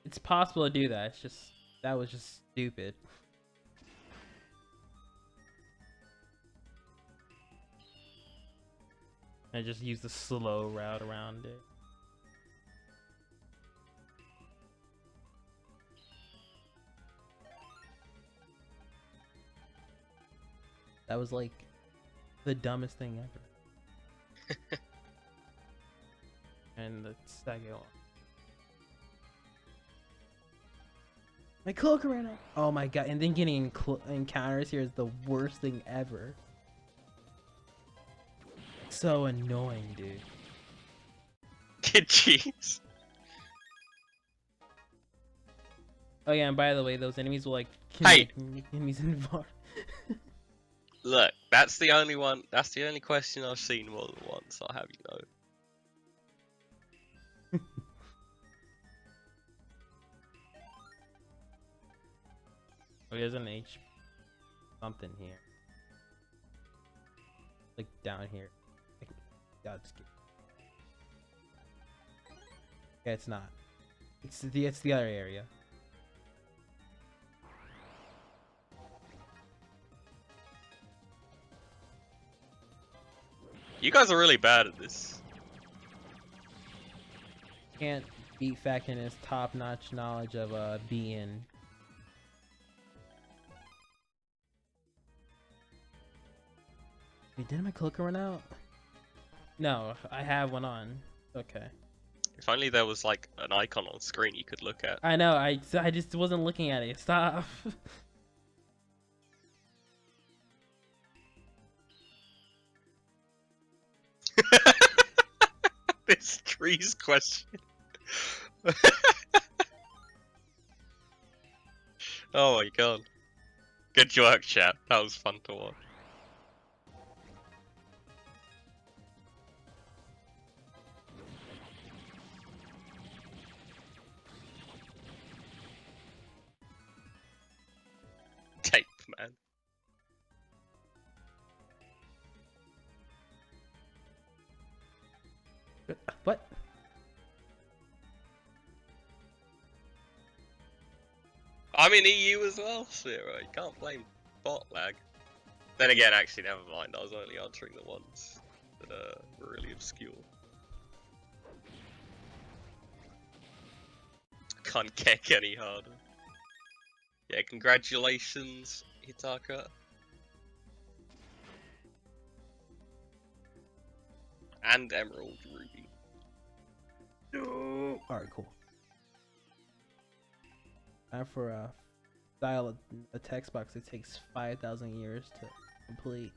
It's possible to do that. It's just that was just stupid. I just used the slow route around it. That was like the dumbest thing ever. And the second one. My cloak ran out. Oh my god! And then getting encounters here is the worst thing ever. So annoying, dude. Jeez. Oh yeah, and by the way, those enemies will like Hey! enemies involved. Look, that's the only one. That's the only question I've seen more than once. I'll have you know. Oh, there's an H something here. Like down here. God, skip. Yeah, it's not. It's the other area. You guys are really bad at this. Can't beat Fact in his top-notch knowledge of being. Wait, did my cloak run out? No, I have one on. Okay. If only there was like an icon on screen you could look at. I know. I just wasn't looking at it. Stop. This tree's question. Oh my god. Good work, chat. That was fun to watch. Tape, man. What? I'm in EU as well, Zero. You can't blame bot lag. Then again, actually, never mind. I was only answering the ones that were really obscure. Can't get any harder. Yeah, congratulations, Hitaka. And Emerald Ruby. No. All right, cool. And for style a text box, it takes 5,000 years to complete.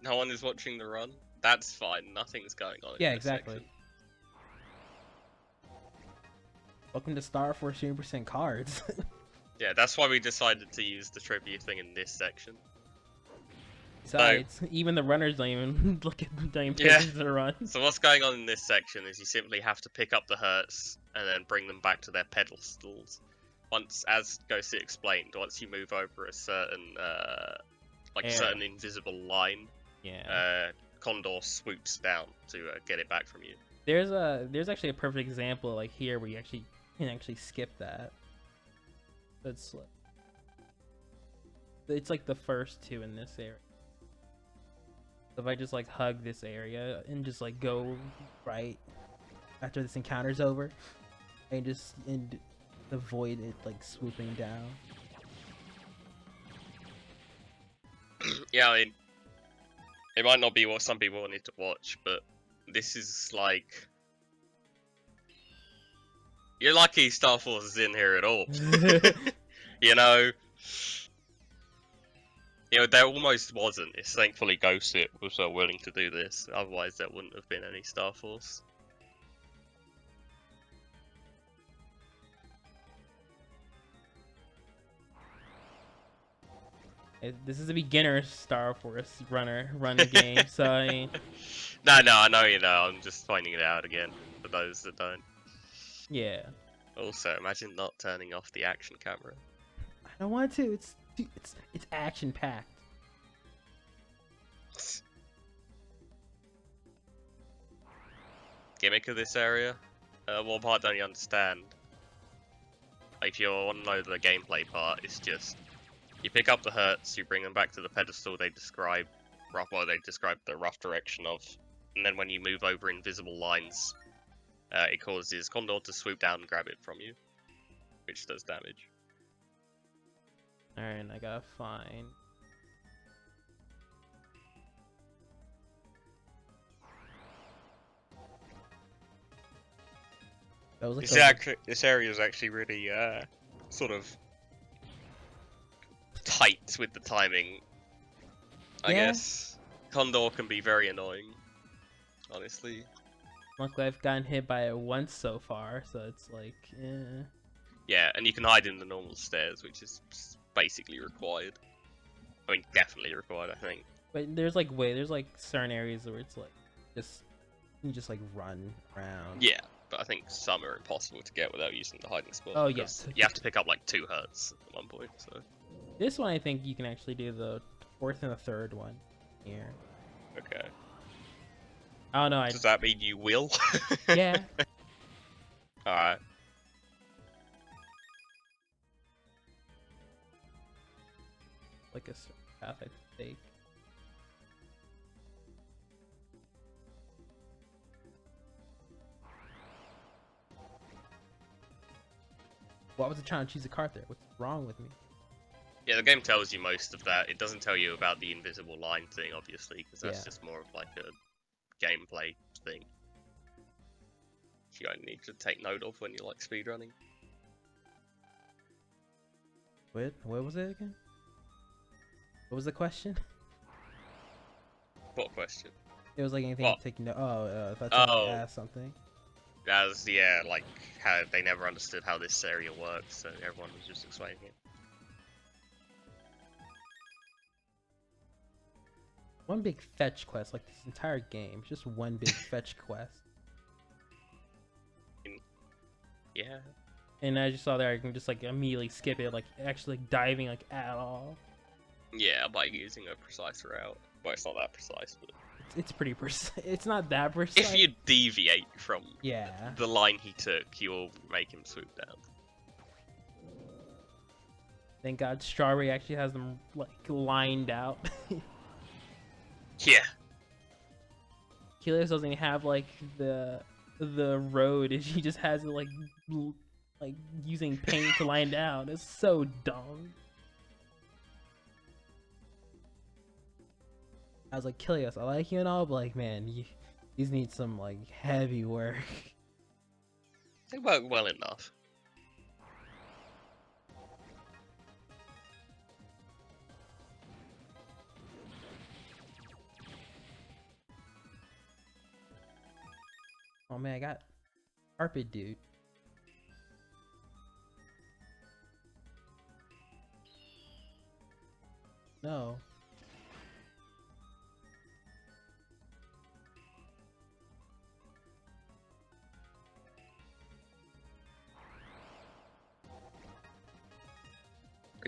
No one is watching the run. That's fine. Nothing's going on. Yeah, in this exactly. section. Welcome to Star Force 100% cards. Yeah, that's why we decided to use the tribute thing in this section. Besides, even the runners don't even look at don't even pay Yeah. attention to the run. So what's going on in this section is you simply have to pick up the hurts and then bring them back to their pedestals. Once, as GhostScit explained, once you move over a certain, certain invisible line, Yeah. Condor swoops down to get it back from you. There's actually a perfect example like here where you actually can actually skip that. It's like the first two in this area. So if I just like hug this area and just like go right after this encounter's over, and just avoid it like swooping down. Yeah, I mean, it might not be what some people wanted to watch, but this is like, you're lucky Star Force is in here at all. You know, there almost wasn't. It's thankfully GhostScit was so willing to do this. Otherwise, there wouldn't have been any Star Force. This is a beginner Star Force running game, so I mean... No, I know you know. I'm just finding it out again for those that don't. Yeah. Also, imagine not turning off the action camera. I don't want to. It's action packed. Gimmick of this area? What part don't you understand? If you want to know the gameplay part, it's just you pick up the hurts, you bring them back to the pedestal they describe, they describe the rough direction of, and then when you move over invisible lines, it causes Condor to swoop down and grab it from you, which does damage. Alright, I gotta find. That was like This area is actually really sort of tight with the timing. I guess Condor can be very annoying, honestly. Luckily, I've gotten hit by it once so far, so it's like, eh. Yeah, and you can hide in the normal stairs, which is basically required. I mean, definitely required, I think. But there's like certain areas where it's like you just like run around. Yeah, but I think some are impossible to get without using the hiding spot. Oh yes, you have to pick up like 2 hurts at one point. So this one I think you can actually do the 4th and the 3rd one here. Okay. I don't know. Does that mean you will? Yeah. Alright. Like a certain path I take. Why was I trying to choose a card there? What's wrong with me? Yeah, the game tells you most of that. It doesn't tell you about the invisible line thing, obviously, because that's just more of like a gameplay thing. You only need to take note of when you like speedrunning. What was it again? What was the question? What question? It was like anything to take note. If I asked something. Like how they never understood how this area works, so everyone was just explaining it. One big fetch quest, like this entire game, it's just one big fetch quest. Yeah. And I just saw there I can just like immediately skip it, like actually like, diving like at all. Yeah, by using a precise route. Well, it's not that precise, but it's pretty precise. It's not that precise. If you deviate from the line he took, you'll make him swoop down. Thank God Strawberry actually has them like lined out. Yeah. Helios doesn't have like the road, and she just has it like using paint to line down. It's so dumb. I was like, Kilios, I like you and all, but like, man, these need some like heavy work. They work well enough. Oh man, I got carpet dude. No.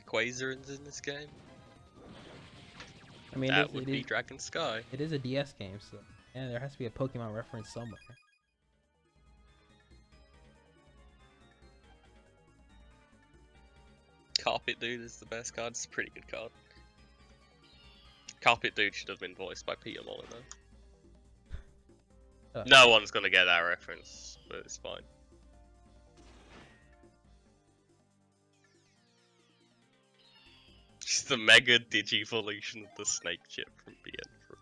Quasarans in this game? I mean, that would be Dragon Sky. It is a DS game, so yeah, there has to be a Pokemon reference somewhere. Carpet Dude is the best card. It's a pretty good card. Carpet Dude should have been voiced by Peter Molyneux. No one's gonna get that reference, but it's fine. It's the Mega Digivolution of the Snake Chip from BN3.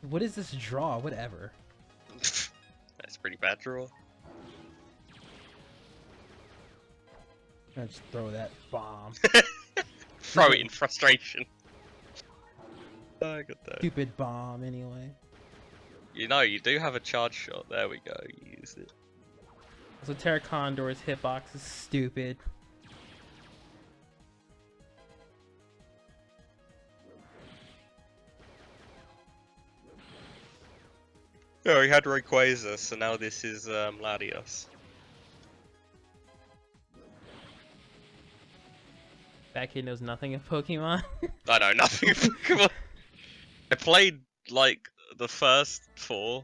What is this draw? Whatever. That's a pretty bad draw. I'll just throw that bomb. Throw it in frustration. I got that. Stupid bomb, anyway. You know, you do have a charge shot. There we go. You used it. So Terra Condor's hitbox is stupid. Oh, he had Rayquaza, so now this is Latios. That kid knows nothing of Pokemon. I know nothing of Pokemon. I played like the first 4.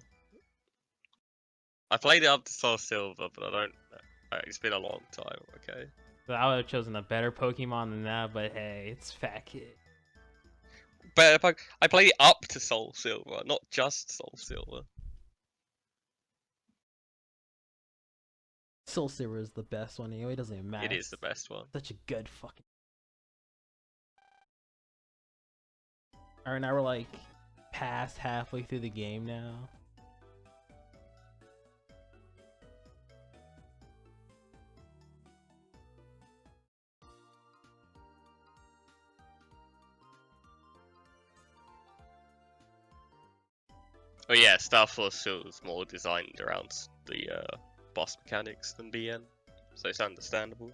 I played it up to Soul Silver, but I don't. It's been a long time. Okay. So I would have chosen a better Pokemon than that, but hey, it's Fat Kid. But I played it up to Soul Silver, not just Soul Silver. Soul Silver is the best one anyway, it doesn't even matter. It is the best one. Such a good fucking. Alright, now we're like past halfway through the game now. Oh yeah, Star Force is more designed around the boss mechanics than BN, so it's understandable.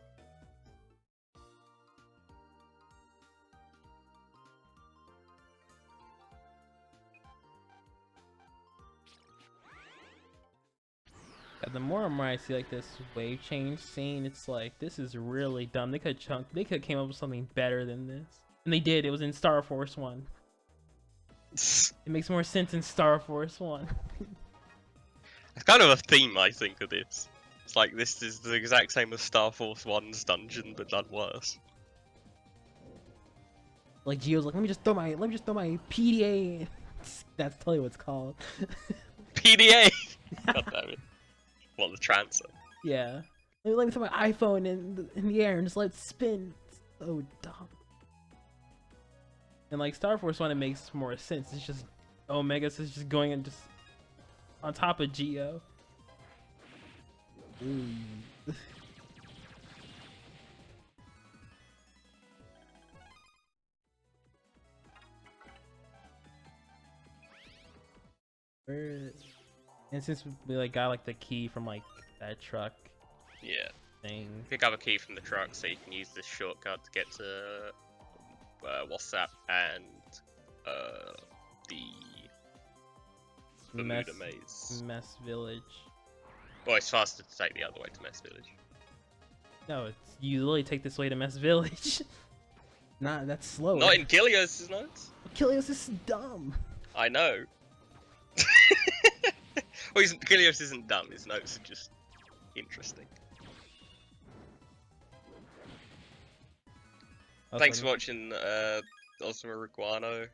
Yeah, the more and more I see like this wave change scene, it's like this is really dumb. They could came up with something better than this, and they did. It was in Star Force 1. It makes more sense in Star Force 1. It's kind of a theme, I think, of this. It's like this is the exact same as Star Force 1's dungeon, but done worse. Like Gio's like, let me just throw my PDA. That's totally what it's called. PDA. God damn it. What, the transfer? Yeah. Let me throw my iPhone in the air and just let it spin. It's so dumb. And like Star Force 1, it makes more sense. It's just Omegas is just going and just on top of Geo. And since we like got like the key from like that truck Yeah. thing. Pick up a key from the truck so you can use this shortcut to get to WhatsApp and the Bermuda Maze. Mess Village. Well, it's faster to take the other way to Mess Village. No, it's you literally take this way to Mess Village. Nah, that's slow. Not in Gilios' notes. Kilios is dumb. I know. Well, Gilios isn't dumb. His notes are just interesting. Thanks for watching, Ultima Riguano.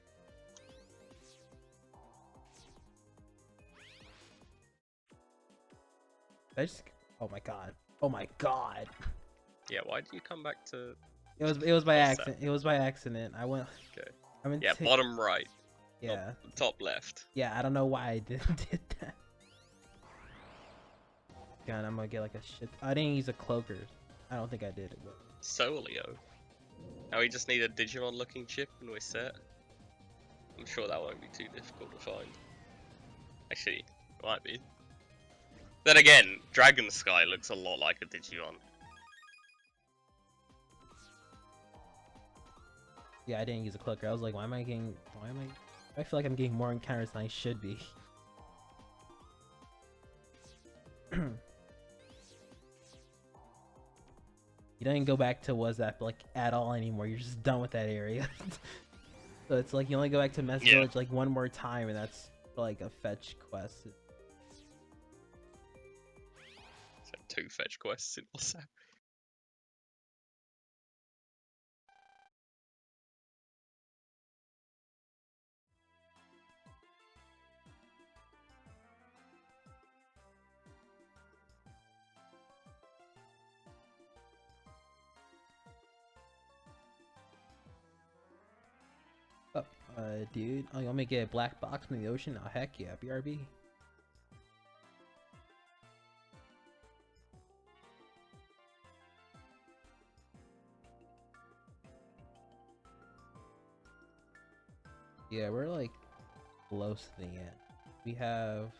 Oh my god. Oh my god. Yeah, why did you come back to? It was by accident. It was by accident. I went. Okay. I went. Yeah, bottom right. Yeah. Top left. Yeah, I don't know why I did that. God, I'm gonna get like a shit. I didn't use a cloaker. I don't think I did it. But... Solio. Now we just need a Digimon looking chip and we're set. I'm sure that won't be too difficult to find. Actually, it might be. Then again, Dragon Sky looks a lot like a Digimon. Yeah, I didn't use a cloaker. I was like, why am I getting... I feel like I'm getting more encounters than I should be. You don't even go back to WhatsApp like at all anymore. You're just done with that area. So it's like you only go back to Mess Village like one more time, and that's like a fetch quest. So 2 fetch quests in WhatsApp. Dude, oh, you want me to get a black box from the ocean? Oh, heck yeah, BRB. Yeah, we're like close to the end. We have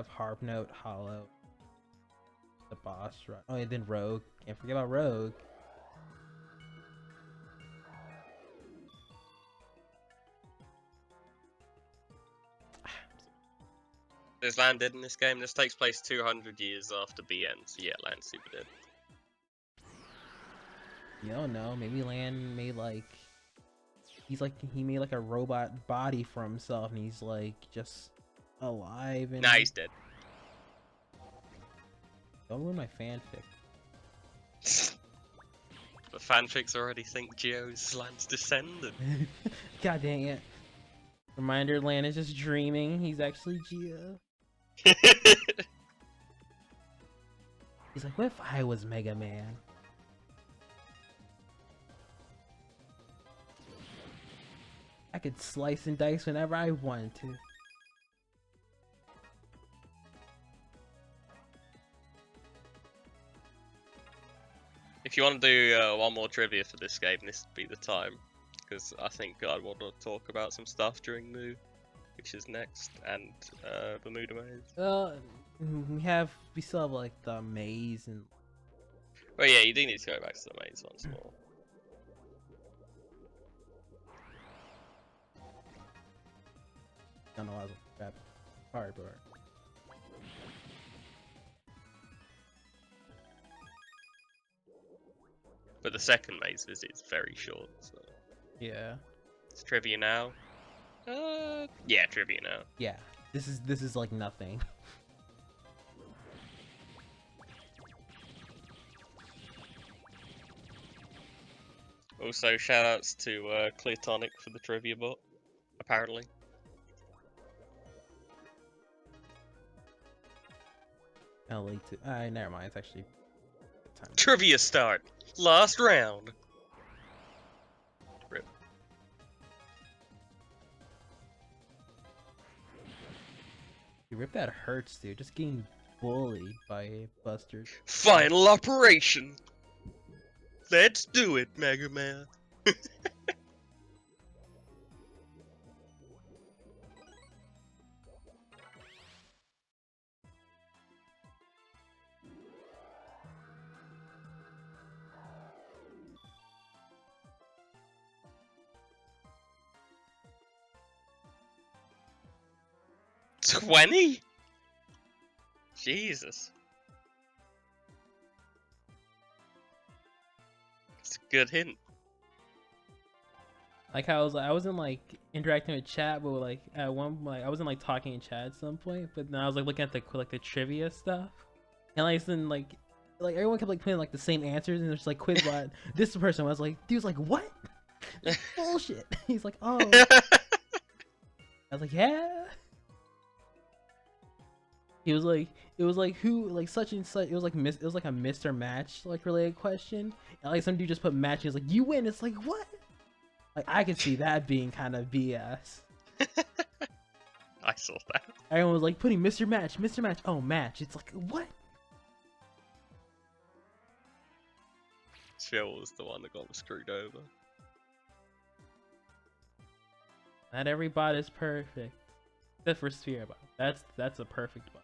Harp Note, Hollow, the boss run. Oh, and then Rogue. Can't forget about Rogue. Is Land dead in this game? This takes place 200 years after BN, so yeah, Land's super dead. You don't know. Maybe Lan made like he made like a robot body for himself, and he's like just alive. And Nah, he's dead. don't ruin my fanfic. The fanfics already think Geo's Lan's descendant. God dang it! Reminder: Lan is just dreaming. He's actually Geo. He's like, what if I was Mega Man? I could slice and dice whenever I wanted to. If you want to do one more trivia for this game, this would be the time. Because I think I'd want to talk about some stuff during Moo, which is next, and Bermuda Maze. We still have like the maze and. Well, yeah, you do need to go back to the maze once more. I don't know, I was that hard, but. But the second maze visit is very short, so. Yeah. It's trivia now. Yeah, trivia now. Yeah. This is like nothing. Also, shoutouts to Cleartonic for the trivia bot, apparently. I'll link to. Never mind. It's actually. Time. Trivia start. Last round. Rip. Rip, that hurts, dude. Just getting bullied by busters. Final operation. Let's do it, Mega Man. 20? Jesus. It's a good hint. Like how I wasn't like interacting with chat, but like at one like I wasn't like talking in chat at some point, but then I was like looking at the trivia stuff, and like then like everyone kept like putting like the same answers, and there's like Quizbot. This person was like, dude was like, what? Bullshit. He's like, oh. I was like, yeah. He was like, it was like who like such and such. It was like it was like a Mr. Match like related question, and like some dude just put match. And he was like, you win. It's like what? Like I could see that being kind of BS. I saw that. Everyone was like putting Mr. Match, Mr. Match. Oh, match. It's like what? Chill was the one that got screwed over. Not every bot is perfect. Except for Sphere bot. That's a perfect bot.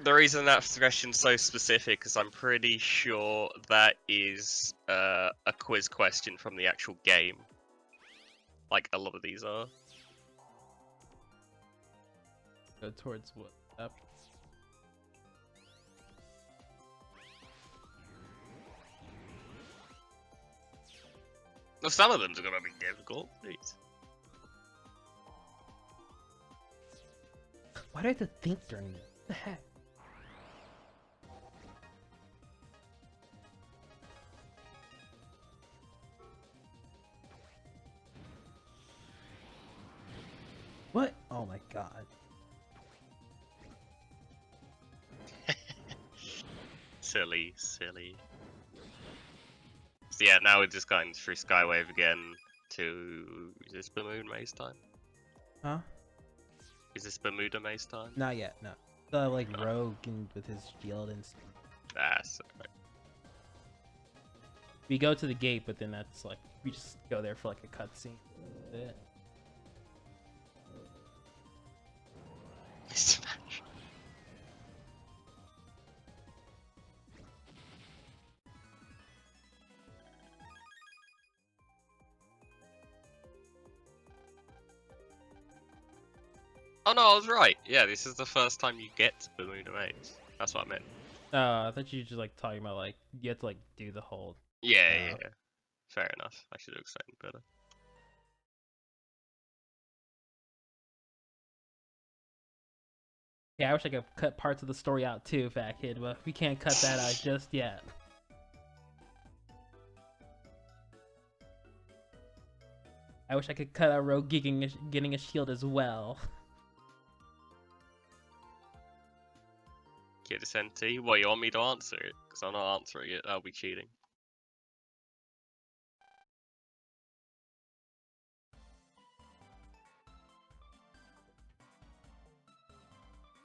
The reason that question's so specific is I'm pretty sure that is a quiz question from the actual game. Like a lot of these are. Go towards what? Up. Well, some of them are gonna be difficult. Please. Why do I have to think during this? What the heck? What? Oh my god. Silly. So yeah, now we're just going through Skywave again to... Is this Bermuda Maze time? Huh? Is this Bermuda Maze time? Not yet, no. The like rogue and with his shield and stuff. That's alright. We go to the gate, but then that's like we just go there for like a cutscene. That's it. Smash. Oh no, I was right. Yeah, this is the first time you get Bermuda Maze. That's what I meant. I thought you were just like talking about like you have to like do the whole. Yeah. Fair enough. I should have explained better. Yeah, I wish I could cut parts of the story out too, Fat Kid, but we can't cut that out just yet. I wish I could cut out Rogue getting a shield as well. Kid SNT. Well, you want me to answer it? Because I'm not answering it. That'll be cheating.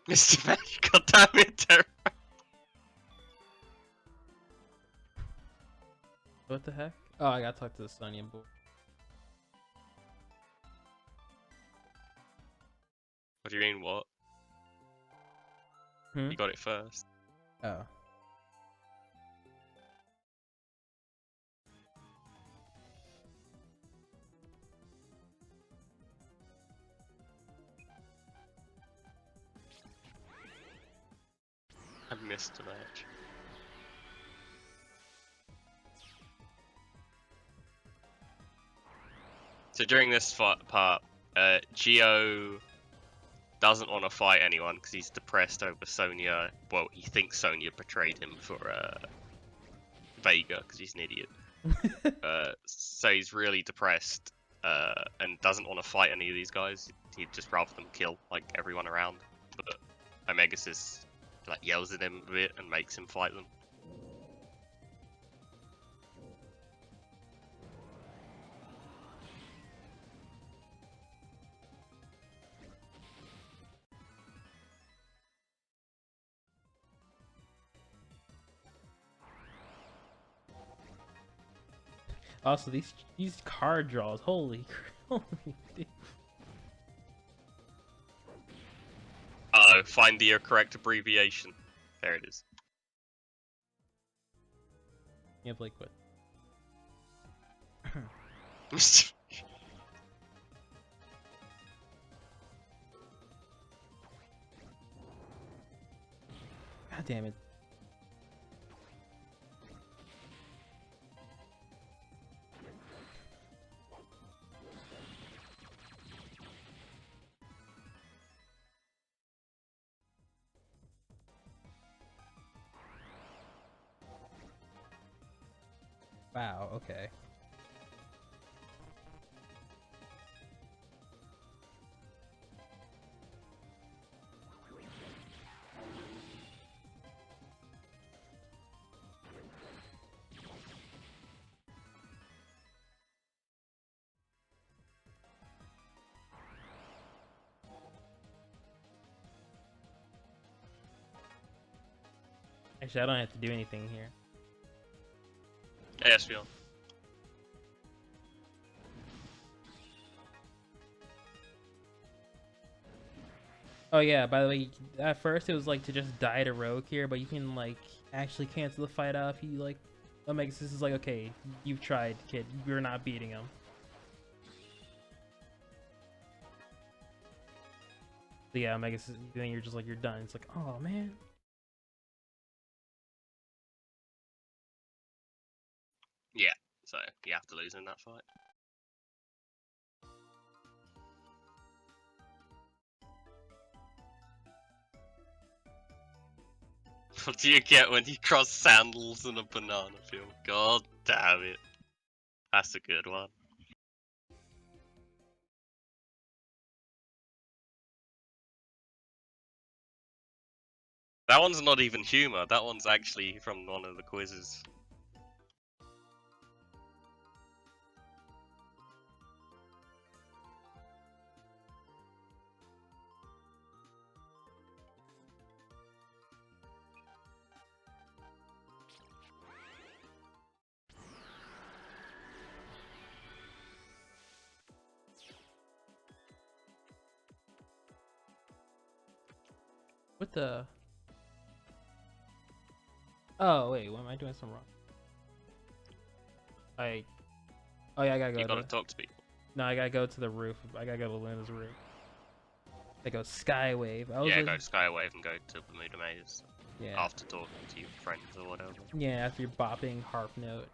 Mr. Mac, goddamn it, Terra. What the heck? Oh, I gotta talk to the Sunnian boy. What do you mean, what? Hmm? You got it first. Oh. I missed a match. So during this part, Geo doesn't want to fight anyone because he's depressed over Sonya. Well, he thinks Sonya betrayed him for Vega because he's an idiot. So he's really depressed and doesn't want to fight any of these guys. He'd just rather them kill like everyone around. But Omegasis like yells at him a bit and makes him fight them. Also, these card draws, holy, holy. Find the correct abbreviation. There it is. You have like what? God damn it. Wow, okay. Actually, I don't have to do anything here. Yes, we are. Oh yeah, by the way, at first it was like to just die to Rogue here, but you can like actually cancel the fight out if you like. Omegasis is like, okay, you've tried, kid. You're not beating him. So yeah, Omegasis, then you're just like, you're done. It's like, oh man. Yeah, so you have to lose in that fight. What do you get when you cross sandals and a banana field? God damn it. That's a good one. That one's not even humor, that one's actually from one of the quizzes. What the? Oh wait, what am I doing something wrong? Oh yeah, I gotta go. You gotta talk to people. No, I gotta go to the roof. I gotta go to Luna's roof. They go Skywave. Yeah, go to Skywave and go to Bermuda Maze. Yeah. After talking to your friends or whatever. Yeah, after you're bopping harp note.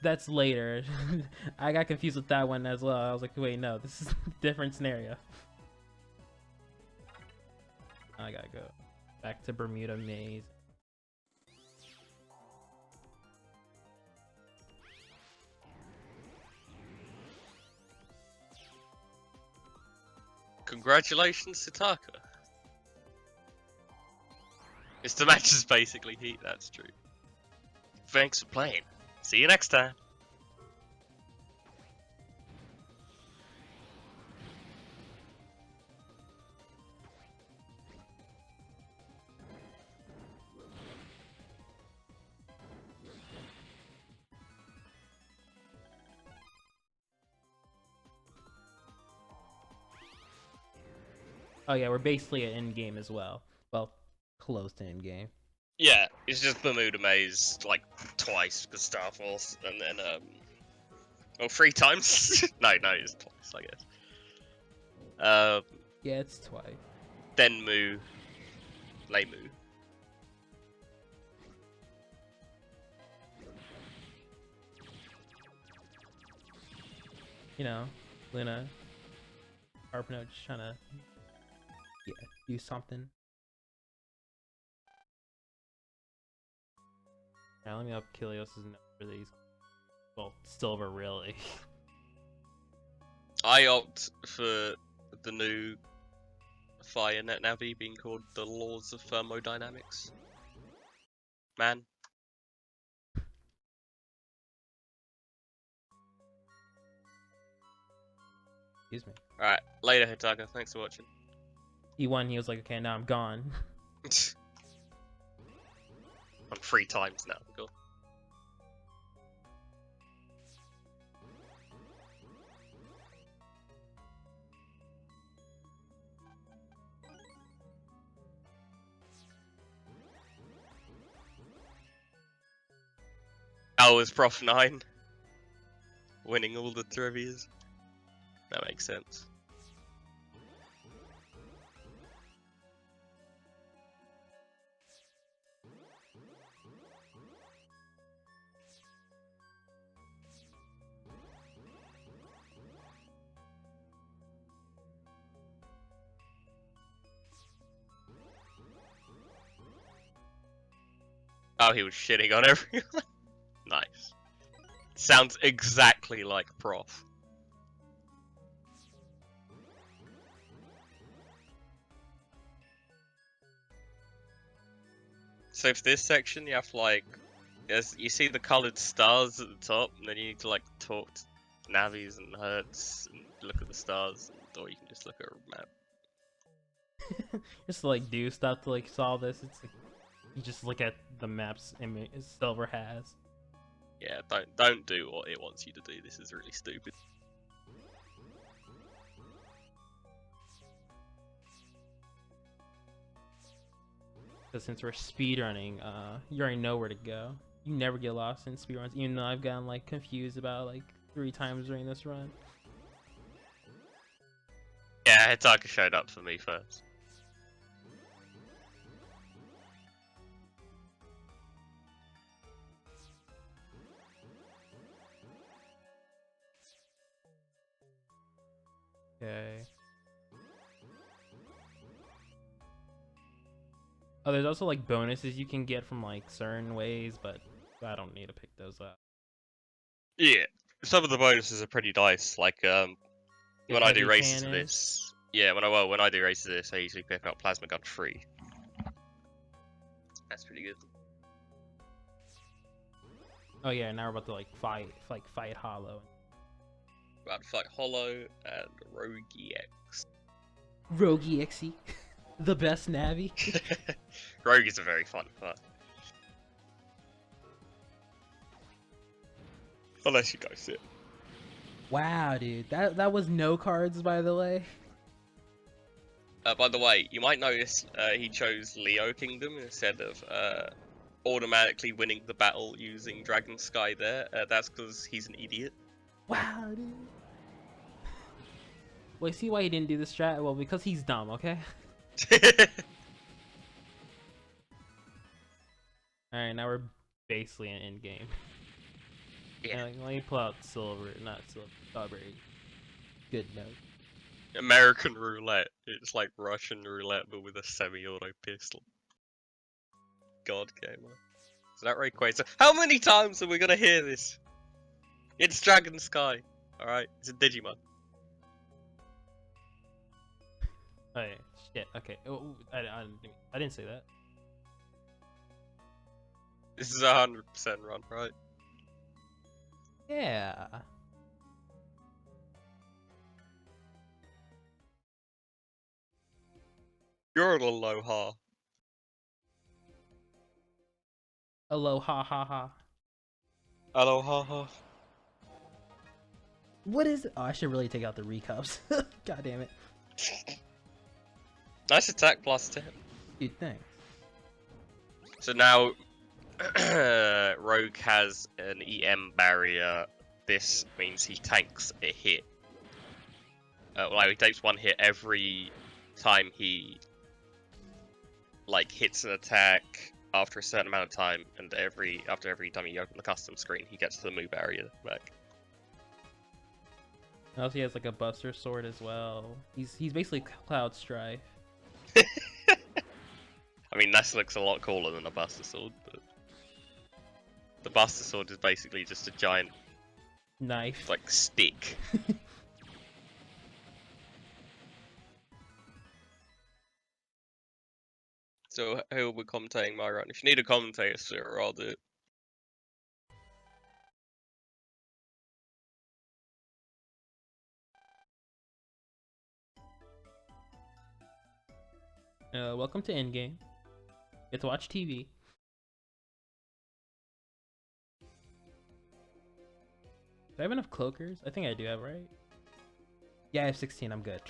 That's later. I got confused with that one as well. I was like, wait, no, this is a different scenario. I gotta go back to Bermuda Maze. Congratulations, Sitaka. It's the match is basically heat, that's true. Thanks for playing. See you next time. Oh yeah, we're basically at end game as well. Well, close to end game. Yeah, it's just Bermuda Maze like twice because Star Force, and then well, 3 times. no, it's twice, I guess. Yeah, it's twice. Denmu, Lemu. You know, Luna, Harpnote just trying to do something. Now let me up Kilios' number for these. Well, silver really. I opt for the new Fire Net Navi being called the Laws of Thermodynamics. Man. Excuse me. Alright, later Hitaka, thanks for watching. He won, he was like, okay, now I'm gone. I'm 3 times now, cool. Oh, was Prof 9 winning all the trivias? That makes sense. Oh, he was shitting on everyone. Nice. Sounds exactly like Prof. So for this section, you have to like, you see the coloured stars at the top, and then you need to like talk to Navis and Hertz and look at the stars, or you can just look at a map. Just to like do stuff to like solve this. It's like you just look at the maps Silver has. Yeah, don't do what it wants you to do. This is really stupid. Because since we're speedrunning, you already know where to go. You never get lost in speedruns, even though I've gotten like confused about like 3 times during this run. Yeah, Hitaka showed up for me first. Okay. Oh, there's also like bonuses you can get from like certain ways, but I don't need to pick those up. Yeah, some of the bonuses are pretty nice. Like when I do races of cannon. this, yeah, when I do races of this, I usually pick up plasma gun free. That's pretty good. Oh yeah, now we're about to like fight Hollow. About to fight Hollow and Rogue EX. Rogue EXE, the best Navi. Rogue is a very fun part. Unless you GhostScit. Wow, dude, that was no cards, by the way. By the way, you might notice he chose Leo Kingdom instead of automatically winning the battle using Dragon Sky there. That's because he's an idiot. Wow, dude. Wait, see why he didn't do the strat? Well, because he's dumb, okay? Alright, now we're basically in endgame. Yeah. Let me pull out silver, not silver, strawberry. Good note. American roulette. It's like Russian roulette, but with a semi-auto pistol. God gamer. Is that right, Quasar? How many times are we gonna hear this? It's Dragon Sky. Alright, it's a Digimon. Oh yeah, shit. Okay. Oh, I didn't say that. This is 100% run, right? Yeah. You're an aloha. Aloha ha ha. Aloha. What is it? Oh, I should really take out the recups. God damn it. Nice attack plus 10. Dude, thanks. So now Rogue has an EM barrier. This means he tanks a hit. Well, he takes one hit every time he hits an attack after a certain amount of time, and after every time you open the custom screen, he gets the move barrier back. Also, he has like a Buster Sword as well. He's basically Cloud Strife. I mean, this looks a lot cooler than a Buster Sword, but the Buster Sword is basically just a giant Knife. like stick. So who will be commentating my run? If you need a commentator, sir, I'll do it. Welcome to Endgame. Get to watch TV. Do I have enough cloakers? I think I do have, right? Yeah, I have 16. I'm good.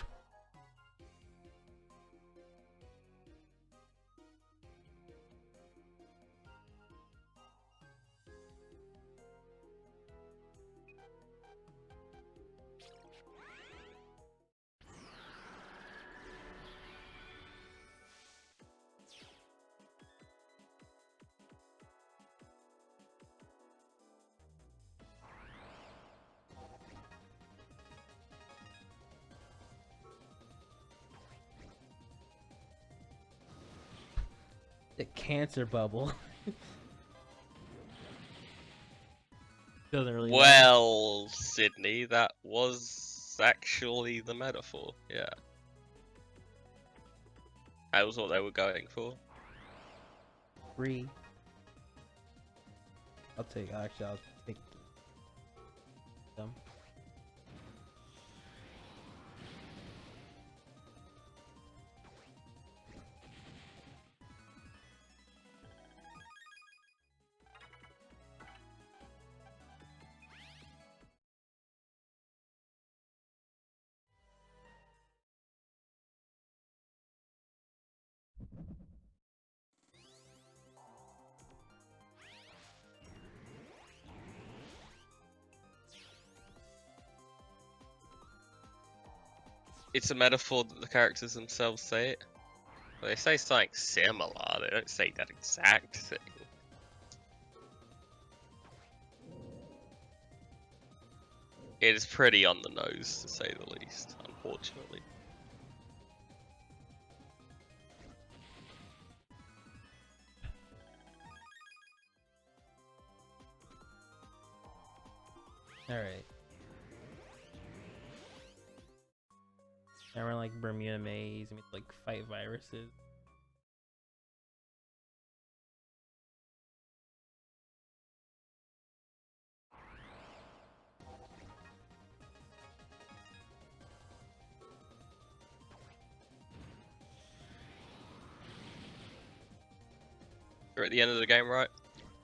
The cancer bubble. Doesn't really matter. Well, Sydney, that was actually the metaphor. Yeah. That was what they were going for. Free. I'll take them. It's a metaphor that the characters themselves say it. Well, they say something similar, they don't say that exact thing. It is pretty on the nose, to say the least, unfortunately. Alright. Now we're in like Bermuda Maze and we have to like fight viruses. We're at the end of the game, right?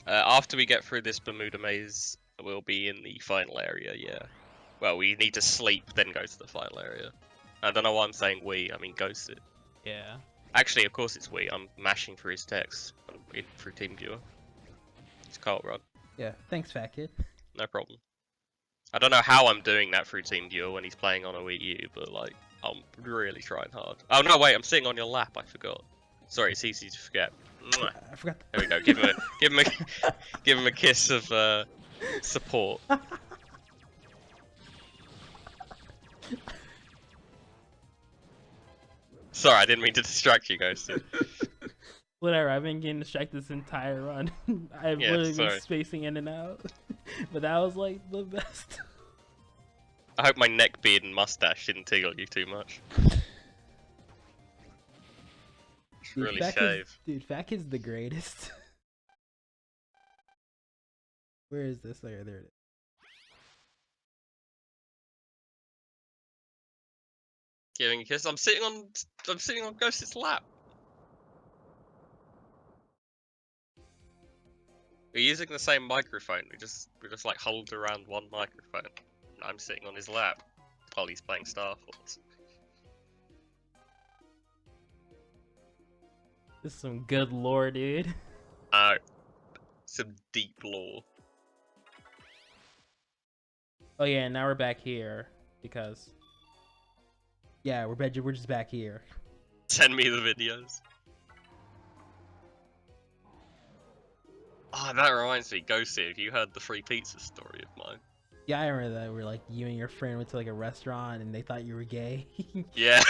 After we get through this Bermuda Maze, we'll be in the final area, yeah. Well, we need to sleep, then go to the final area. I don't know why I'm saying we, I mean GhostScit. Yeah. Actually, of course it's we. I'm mashing through his text through TeamViewer. It's Carl Run. Yeah. Thanks, fat kid. No problem. I don't know how I'm doing that through TeamViewer when he's playing on a Wii U, but like, I'm really trying hard. Oh no, wait, I'm sitting on your lap. I forgot. Sorry, it's easy to forget. Mwah. I forgot. There we go. Give him a kiss of support. Sorry, I didn't mean to distract you guys. Whatever, I've been getting distracted this entire run. I've literally been spacing in and out. But that was like the best. I hope my neck beard and mustache didn't tickle you too much. Dude, really shave. Dude, Fat Kid's the greatest. Where is this? Oh, yeah, there it is. Giving a kiss. I'm sitting on GhostScit's lap. We're using the same microphone. We just like hold around one microphone. And I'm sitting on his lap while he's playing Star Force. This is some good lore, dude. Some deep lore. Oh yeah, and now we're back here because yeah, we're just back here. Send me the videos. Ah, that reminds me, GhostScit, have you heard the free pizza story of mine? Yeah, I remember that. Where like you and your friend went to like a restaurant and they thought you were gay. Yeah.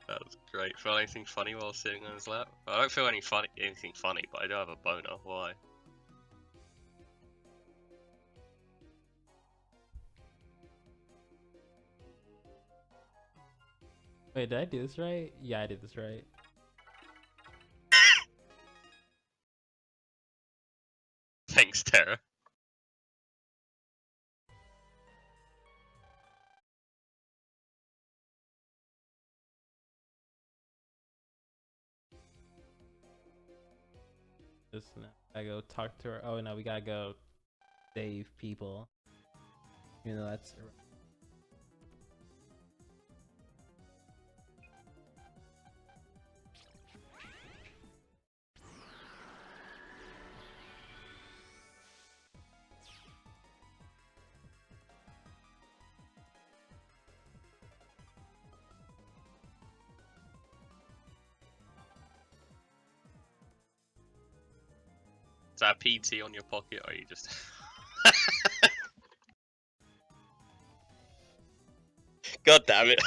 That was great. Feel anything funny while sitting on his lap? I don't feel anything funny, but I do have a boner. Why? Wait, did I do this right? Yeah, I did this right. Thanks, Tara. Just I go talk to her. Oh no, we gotta go save people. Even though that's Is that a PT on your pocket, or are you just... God damn it.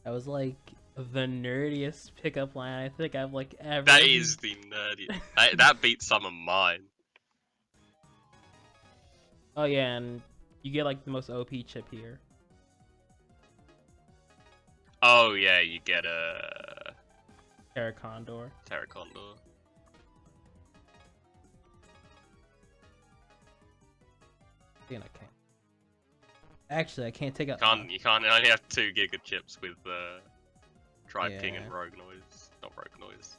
that was like the nerdiest pickup line I think I've like ever. That is the nerdiest. That beats some of mine. Oh yeah, and you get like the most OP chip here. Oh yeah, you get a... Terra Condor. Terra Condor. I think I can't. Actually, I can't take out. You can't. You only have 2 Giga chips with Tribe King and Rogue Noise. Not Rogue Noise.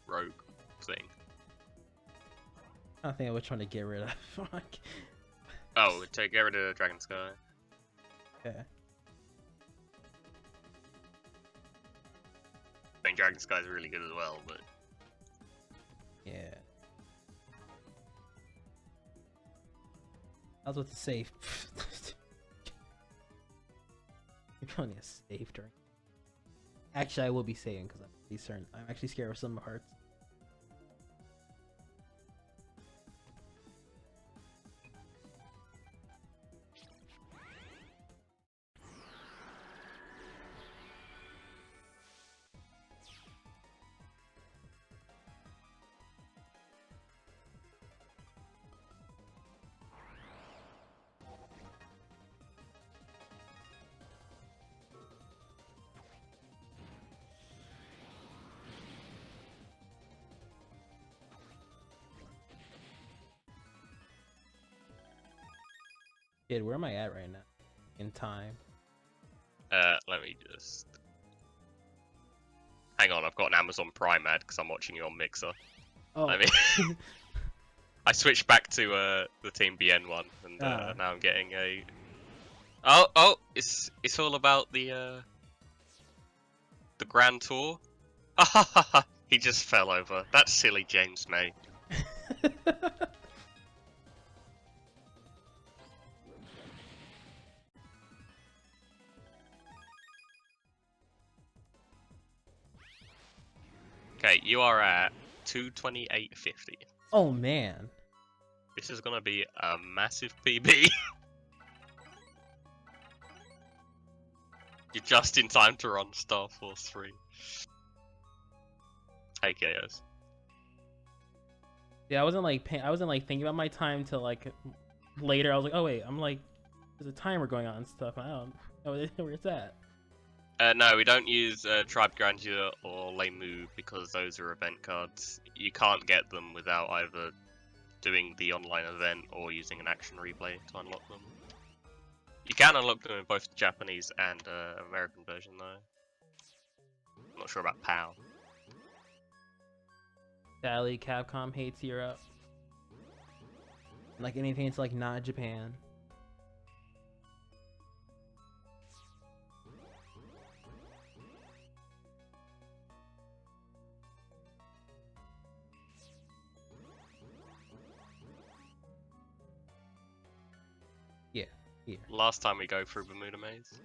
Rogue thing. I don't think of which one to get rid of. Oh, get rid of Dragon Sky. Okay. I mean, Dragon Sky is really good as well, but... Yeah. I was about to save. You're probably a save during. Actually, I will be saving because I'm actually scared of some hearts. Kid, where am I at right now? In time. Let me just... Hang on, I've got an Amazon Prime ad because I'm watching you on Mixer. Oh. I mean... I switched back to the TeamBN one, and now I'm getting a... Oh! It's all about the Grand Tour. He just fell over. That's silly, James May. Okay, you are at 228.50. Oh man. This is gonna be a massive PB. You're just in time to run Star Force 3. Hey, KOs. Yeah, I wasn't like thinking about my time till like later. I was like, oh wait, I'm like, there's a timer going on and stuff. I don't know where it's at. No, we don't use Tribe Grandeur or Lemu because those are event cards. You can't get them without either doing the online event or using an action replay to unlock them. You can unlock them in both the Japanese and American version though. I'm not sure about PAL. Sadly, Capcom hates Europe. Like anything, it's like not Japan. Yeah, here. Last time we go through Bermuda Maze.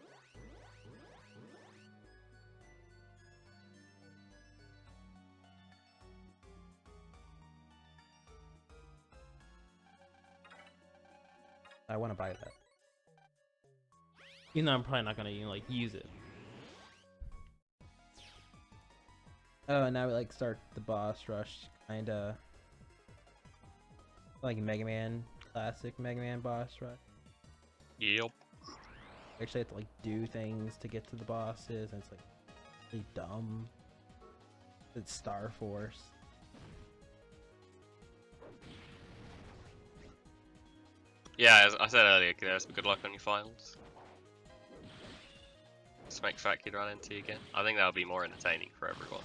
I want to buy that. Even though I'm probably not gonna even like use it. Oh, and now we like start the boss rush, kinda like Mega Man, classic Mega Man boss rush. Yep. Actually, have to like do things to get to the bosses, and it's like really dumb. It's Star Force. Yeah, as I said earlier, there's good luck on your finals. Just make Fat Kid run into you again. I think that'll be more entertaining for everyone.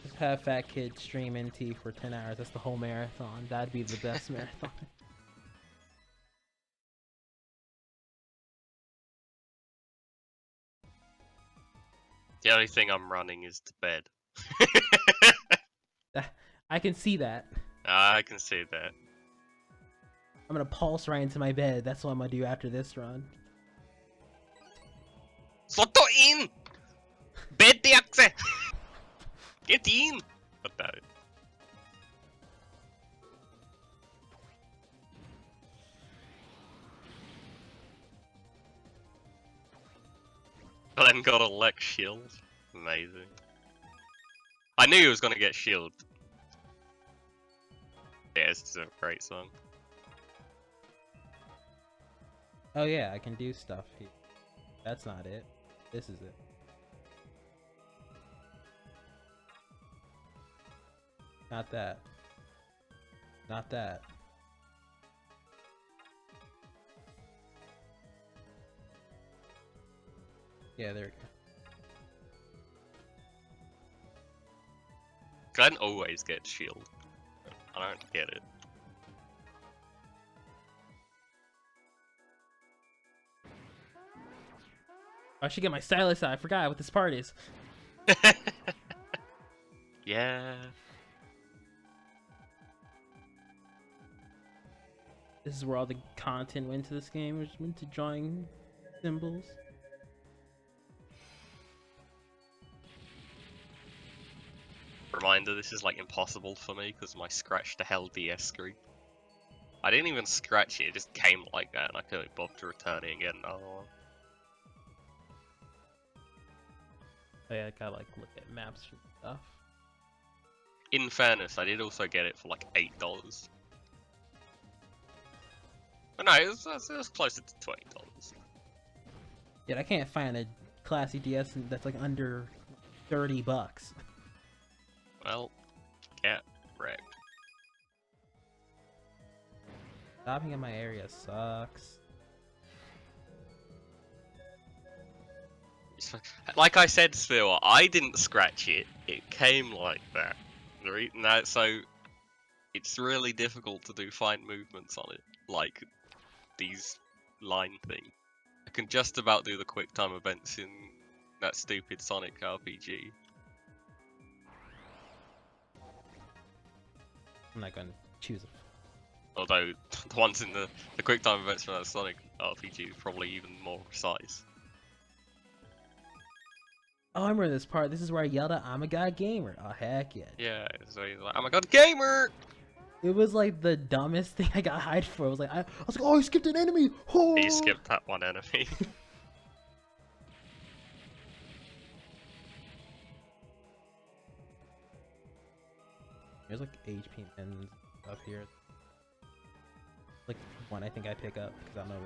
Just have Fat Kid stream NT for 10 hours. That's the whole marathon. That'd be the best marathon. The only thing I'm running is to bed. I can see that. I can see that. I'm gonna pulse right into my bed. That's what I'm gonna do after this run. Soto in! Bed akse! Get in! What that is. Glenn got a Lex shield. Amazing. I knew he was gonna get shield. Yeah, this is a great song. Oh yeah, I can do stuff here. That's not it. This is it. Not that. Not that. Yeah, there we go. Glenn always gets shield. I don't get it. I should get my stylus out. I forgot what this part is. Yeah. This is where all the content went to this game, which went to drawing symbols. Reminder, this is like impossible for me because my scratch to hell DS screen. I didn't even scratch it, it just came like that and I couldn't bother to return it and get another one. Oh yeah, I gotta like look at maps and stuff. In fairness, I did also get it for like $8. But no, it was closer to $20. Yeah, I can't find a classy DS that's like under $30. Well, get wrecked. Stopping in my area sucks. Like I said, Phil, I didn't scratch it. It came like that. So it's really difficult to do fine movements on it, like these line things. I can just about do the quick time events in that stupid Sonic RPG. I'm not gonna choose it. Although the ones in the quick time events from that Sonic RPG are probably even more precise. Oh, I remember this part. This is where I yelled out, "I'm a god gamer." Oh, heck yeah. Yeah, so he's like, oh my god, gamer! It was like the dumbest thing I got hyped for. I was like, I was like, oh, he skipped an enemy. Oh! He skipped that one enemy. There's like HP and stuff here. Like one I think I pick up because I know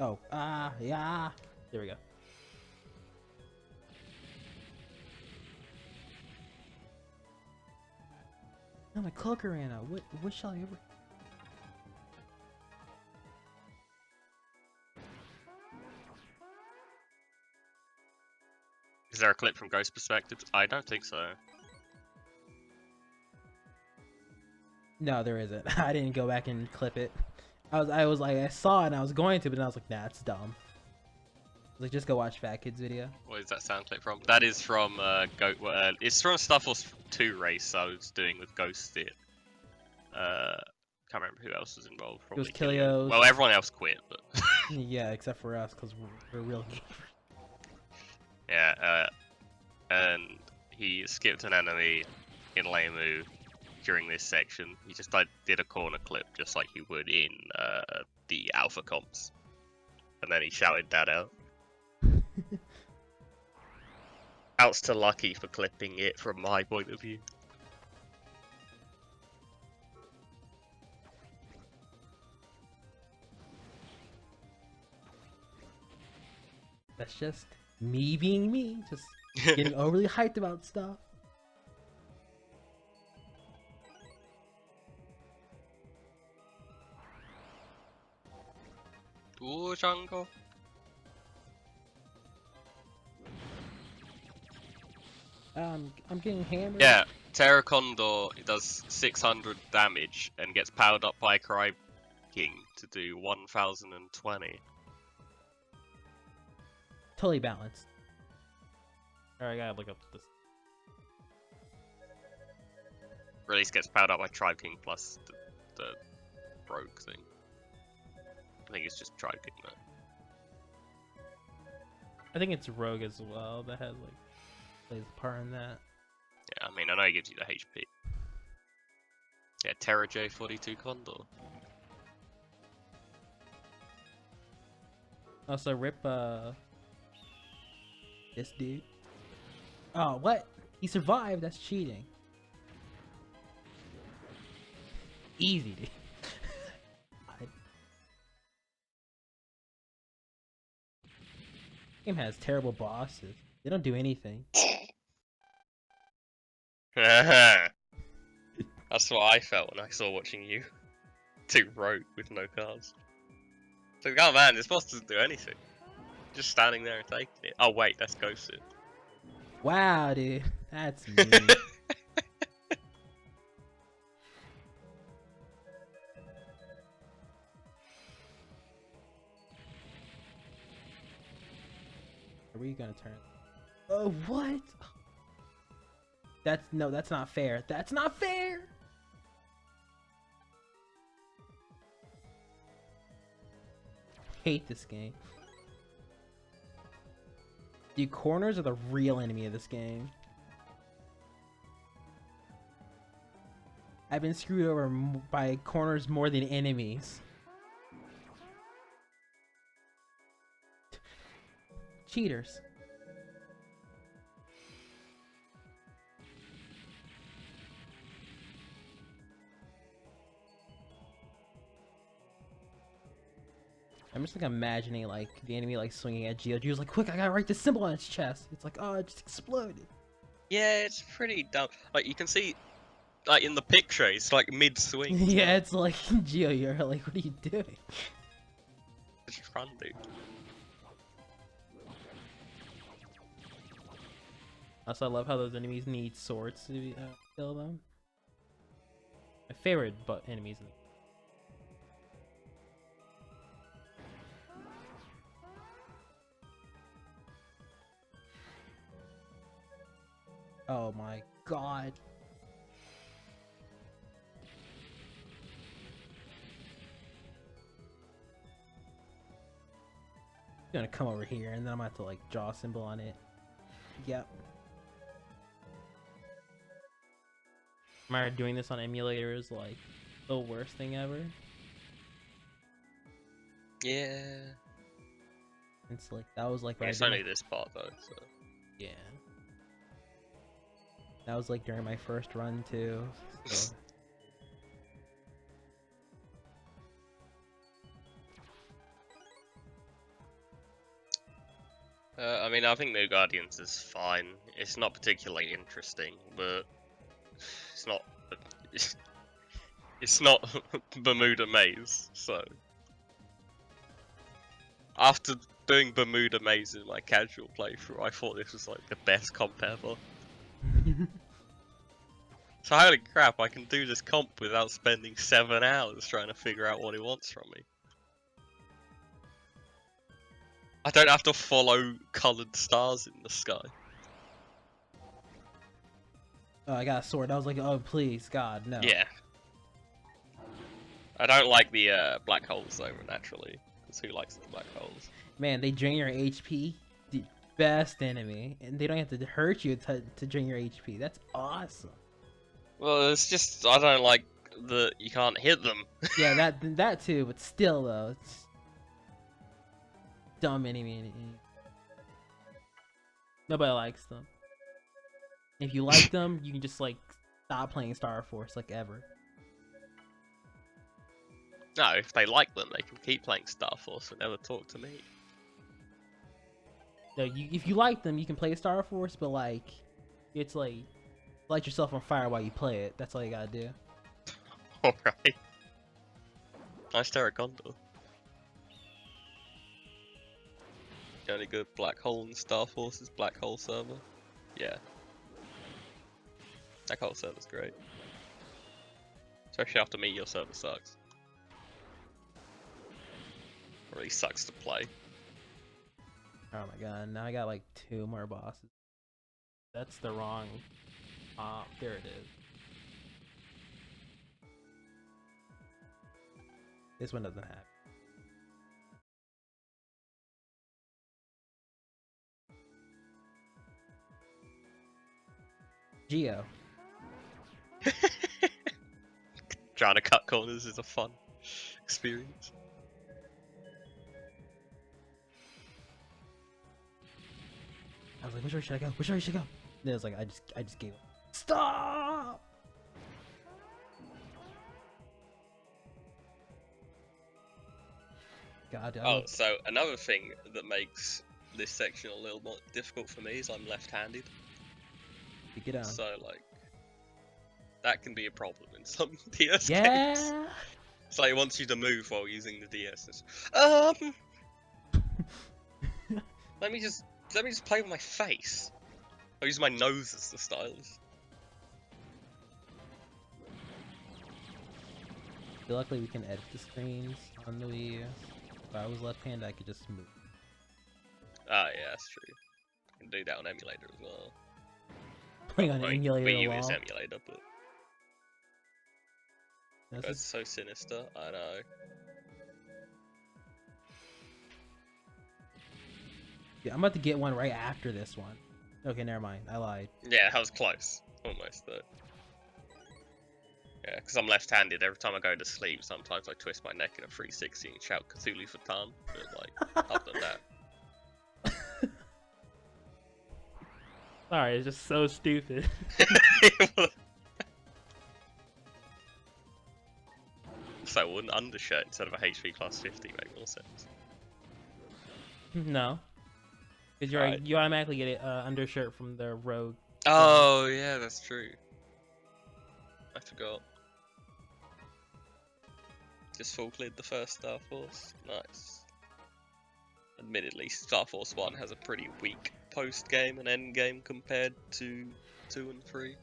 it. Oh, yeah. There we go. Oh, my cloaker ran out. What shall I ever? Is there a clip from Ghost perspective? I don't think so. No, there isn't. I didn't go back and clip it. I was like, I saw it and I was going to, but then I was like, nah, it's dumb. Like, just go watch Fat Kid's video. What is that sound clip from? That is from it's from Star Force 2 race I was doing with GhostScit. Can't remember who else was involved. Probably It was Kilios. Well, everyone else quit, but yeah, except for us, because we're real gamers. yeah. And he skipped an enemy in Lemu during this section. He just did a corner clip just like he would in the Alpha comps, and then he shouted that out. Outs to Lucky for clipping it from my point of view. That's just me being me, just getting overly hyped about stuff. Ooh, jungle. I'm getting hammered. Yeah, Terra Condor does 600 damage and gets powered up by Cry King to do 1020. Totally balanced. Alright, I gotta look up this. Release gets powered up by Tribe King plus the Rogue thing. I think it's just Tribe King though. I think it's Rogue as well that has like plays a part in that. Yeah, I mean I know it gives you the HP. Yeah, Terra J42 Condor. Also rip this dude. Oh, what? He survived. That's cheating. Easy, dude. Game has terrible bosses. They don't do anything. That's what I felt when I saw watching you do Rogue with no cards. So, oh man, this boss doesn't do anything. Just standing there and taking it. Oh wait, that's GhostScit. Wow, dude. That's mean. Are we gonna turn? Oh, what? That's not fair. That's not fair. Hate this game. Dude, corners are the real enemy of this game. I've been screwed over by corners more than enemies. Cheaters. I'm just like imagining like the enemy like swinging at Geo. Geo's like, quick, I gotta write this symbol on its chest. It's like, oh, it just exploded. Yeah, it's pretty dumb. Like you can see, like in the picture, it's like mid-swing. Yeah, it's like, Geo, you're like, what are you doing? Just run, dude. Also, I love how those enemies need swords to kill them. My favorite enemies in the Oh my god. Gonna come over here and then I'm gonna have to like draw a symbol on it. Yep. Remember doing this on emulator is like the worst thing ever. Yeah. It's like that was like It's only this part though, so. Yeah. That was like during my first run too. So. I mean, I think New Guardians is fine. It's not particularly interesting, but it's not. It's not Bermuda Maze, so. After doing Bermuda Maze in my casual playthrough, I thought this was like the best comp ever. So holy crap, I can do this comp without spending 7 hours trying to figure out what he wants from me. I don't have to follow coloured stars in the sky. Oh, I got a sword. I was like, oh please, God, no. Yeah. I don't like the black holes though, naturally. Because who likes the black holes? Man, they drain your HP. The best enemy. And they don't have to hurt you to drain your HP. That's awesome. Well, it's just, I don't like that you can't hit them. Yeah, that too, but still though, it's dumb enemy. Nobody likes them. If you like them, you can just like stop playing Star Force like ever. No, if they like them, they can keep playing Star Force and never talk to me. No, if you like them, you can play Star Force, but like, it's like light yourself on fire while you play it. That's all you gotta do. Alright. Nice Terracondo. The only good black hole in Star Force is Black Hole Server. Yeah. Black Hole Server's great. Especially after me, your server sucks. It really sucks to play. Oh my god, now I got like 2 more bosses. That's the wrong... there it is. This one doesn't have. Geo. Trying to cut corners is a fun experience. I was like, which way should I go? Which way should I go? And it was like, I just gave up. Stop! God, Oh, so another thing that makes this section a little more difficult for me is I'm left-handed. Get down. So, like, that can be a problem in some DS Yeah. games. It's like it wants you to move while using the DS. Let me just play with my face. I'll use my nose as the stylus. Luckily, we can edit the screens on the Wii. If I was left-handed, I could just move. Ah, yeah, that's true. You can do that on emulator as well. Playing on emulator Wii U wall. is emulator, but that's so sinister. I know. Yeah, I'm about to get one right after this one. Okay, never mind. I lied. Yeah, that was close. Almost though. Yeah, because I'm left-handed. Every time I go to sleep, sometimes I twist my neck in a 360 and shout Cthulhu for Tan. But like, other than that. Sorry, it's just so stupid. So would an undershirt instead of a HP class 50 make more sense? No. Because you automatically get an undershirt from the rogue. Oh, yeah, that's true. I forgot. Just full cleared the first Star Force. Nice. Admittedly, Star Force 1 has a pretty weak post-game and end-game compared to 2 and 3.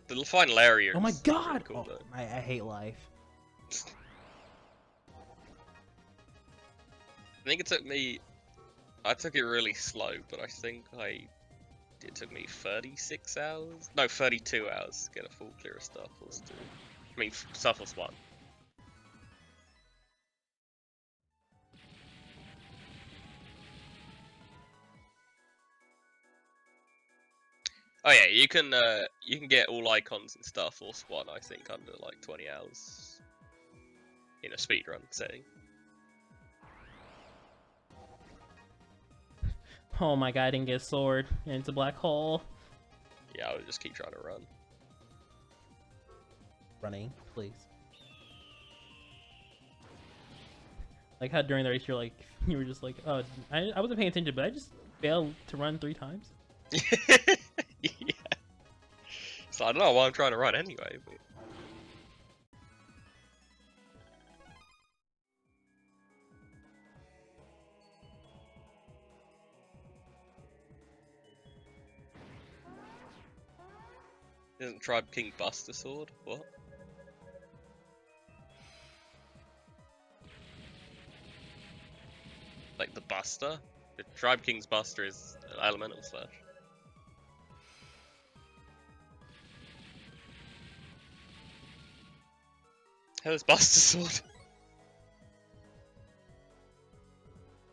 The final area Oh my is god! cool, Oh, I hate life. I think it took me... I took it really slow, but I think I it took me 36 hours. No, 32 hours to get a full clear of Star Force 2. I mean, Star Force 1. Oh yeah, you can get all icons in Star Force 1, I think, under like 20 hours in a speedrun setting. Oh my god, I didn't get a sword, and it's a black hole. Yeah, I would just keep trying to run. Running, please. Like how during the race you're like, you were just like, oh, I wasn't paying attention, but I just failed to run 3 times. Yeah. So I don't know why I'm trying to run anyway. But... Isn't Tribe King Buster Sword? What? Like the Buster? The Tribe King's Buster is Elemental Slash. Hell is Buster Sword?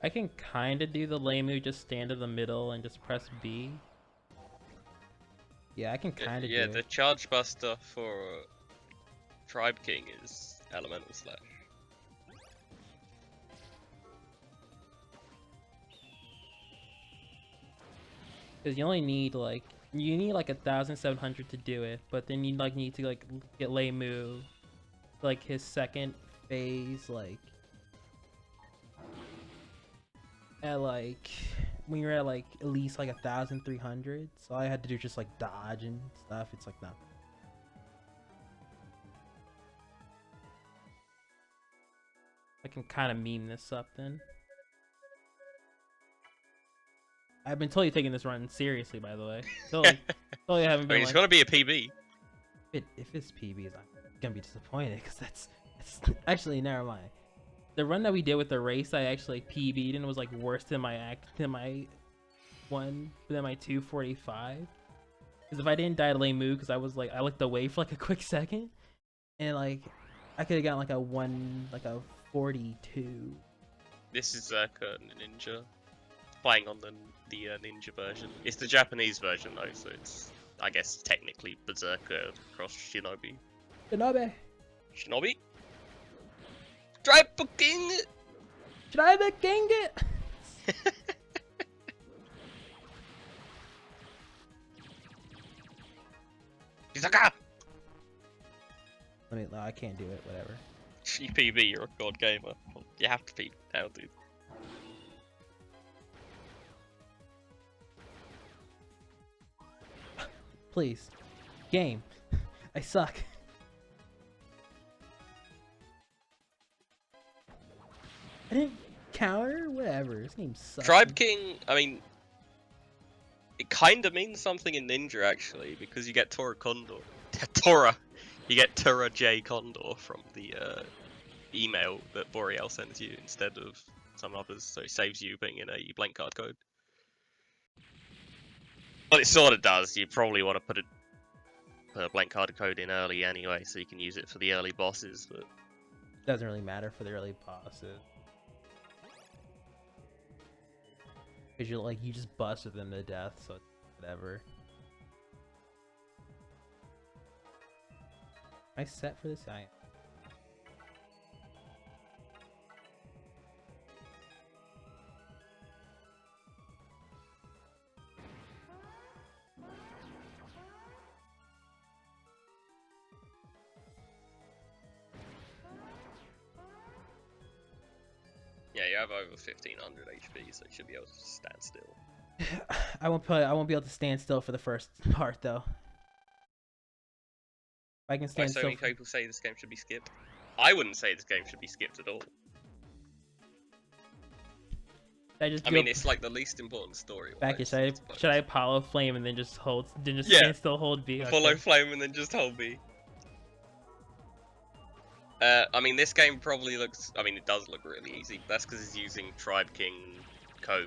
I can kind of do the lame move, just stand in the middle and just press B. Yeah, I can kind of do it. Yeah, the Charge Buster for Tribe King is Elemental Slash. Because you only need like 1,700 to do it, but then you like need to like get lame move, like his second phase, like at like when you're at like at least like 1,300. So all I had to do just like dodge and stuff. It's like no. I can kind of meme this up then. I've been totally taking this run seriously, by the way. Totally haven't been. I mean, it's gonna be a PB. If it's PBs, I'm gonna be disappointed because that's actually never mind. The run that we did with the race, I actually PB'd and it was like worse than my 245. Because if I didn't die to lane move, because I looked away for like a quick second, and like I could have gotten like a 42. This is Zerka Ninja. Playing on the ninja version. It's the Japanese version though, so it's I guess technically Berserker cross Shinobi. Shinobi? Tribe King! Tribe King it! Izaka! I can't do it, whatever. PB, you're a god gamer. You have to be now, dude. Please. Game. I suck. I didn't counter? Whatever. This game sucks. Tribe King, I mean, it kind of means something in Ninja actually, because you get Tora Condor. You get Tora J Condor from the email that Boreal sends you instead of some others, so it saves you putting in a blank card code. Well, it sort of does. You probably want to put a blank card code in early anyway, so you can use it for the early bosses. But doesn't really matter for the early bosses, because you just busted them to death, so whatever. Am I set for this? I am. yeah, you have over 1500 HP, so you should be able to stand still. I won't be able to stand still for the first part though. If I can stand so still. many people say this game should be skipped. I wouldn't say this game should be skipped at all. I mean, it's like the least important story. Should I Apollo Flame and then just stand still, hold B? Follow Flame and then just hold B. I mean, this game probably looks. I mean, it does look really easy. That's because it's using Tribe King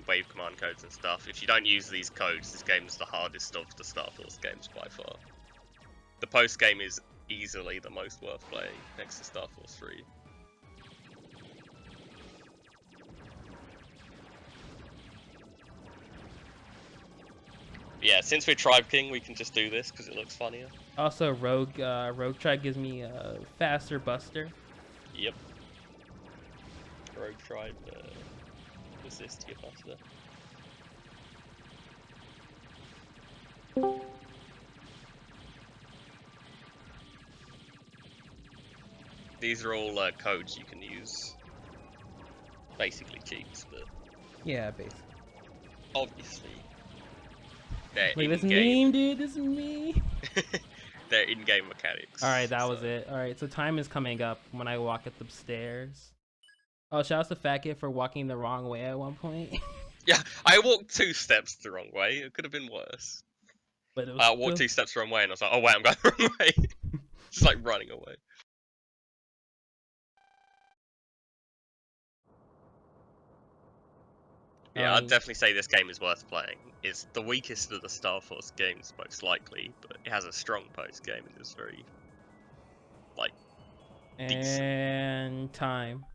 wave command codes and stuff. If you don't use these codes, this game is the hardest of the Star Force games by far. The post game is easily the most worth playing next to Star Force 3. Yeah, since we're Tribe King, we can just do this because it looks funnier. Also, Rogue Tribe gives me a faster Buster. Yep. Rogue Tribe resist your Buster. These are all codes you can use. Basically cheats, but Yeah, basically. obviously they're Wait, this in-game. meme, dude. This is me. They're in-game mechanics. All right, that was it. All right, so time is coming up when I walk up the stairs. Oh, shout out to Fat Kid for walking the wrong way at one point. Yeah, I walked 2 steps the wrong way. It could have been worse. But it was I walked 2 steps the wrong way, and I was like, "Oh wait, I'm going the wrong way." Just like running away. Yeah, I'd definitely say this game is worth playing. It's the weakest of the Star Force games, most likely, but it has a strong post game and it's very, like, decent. And time.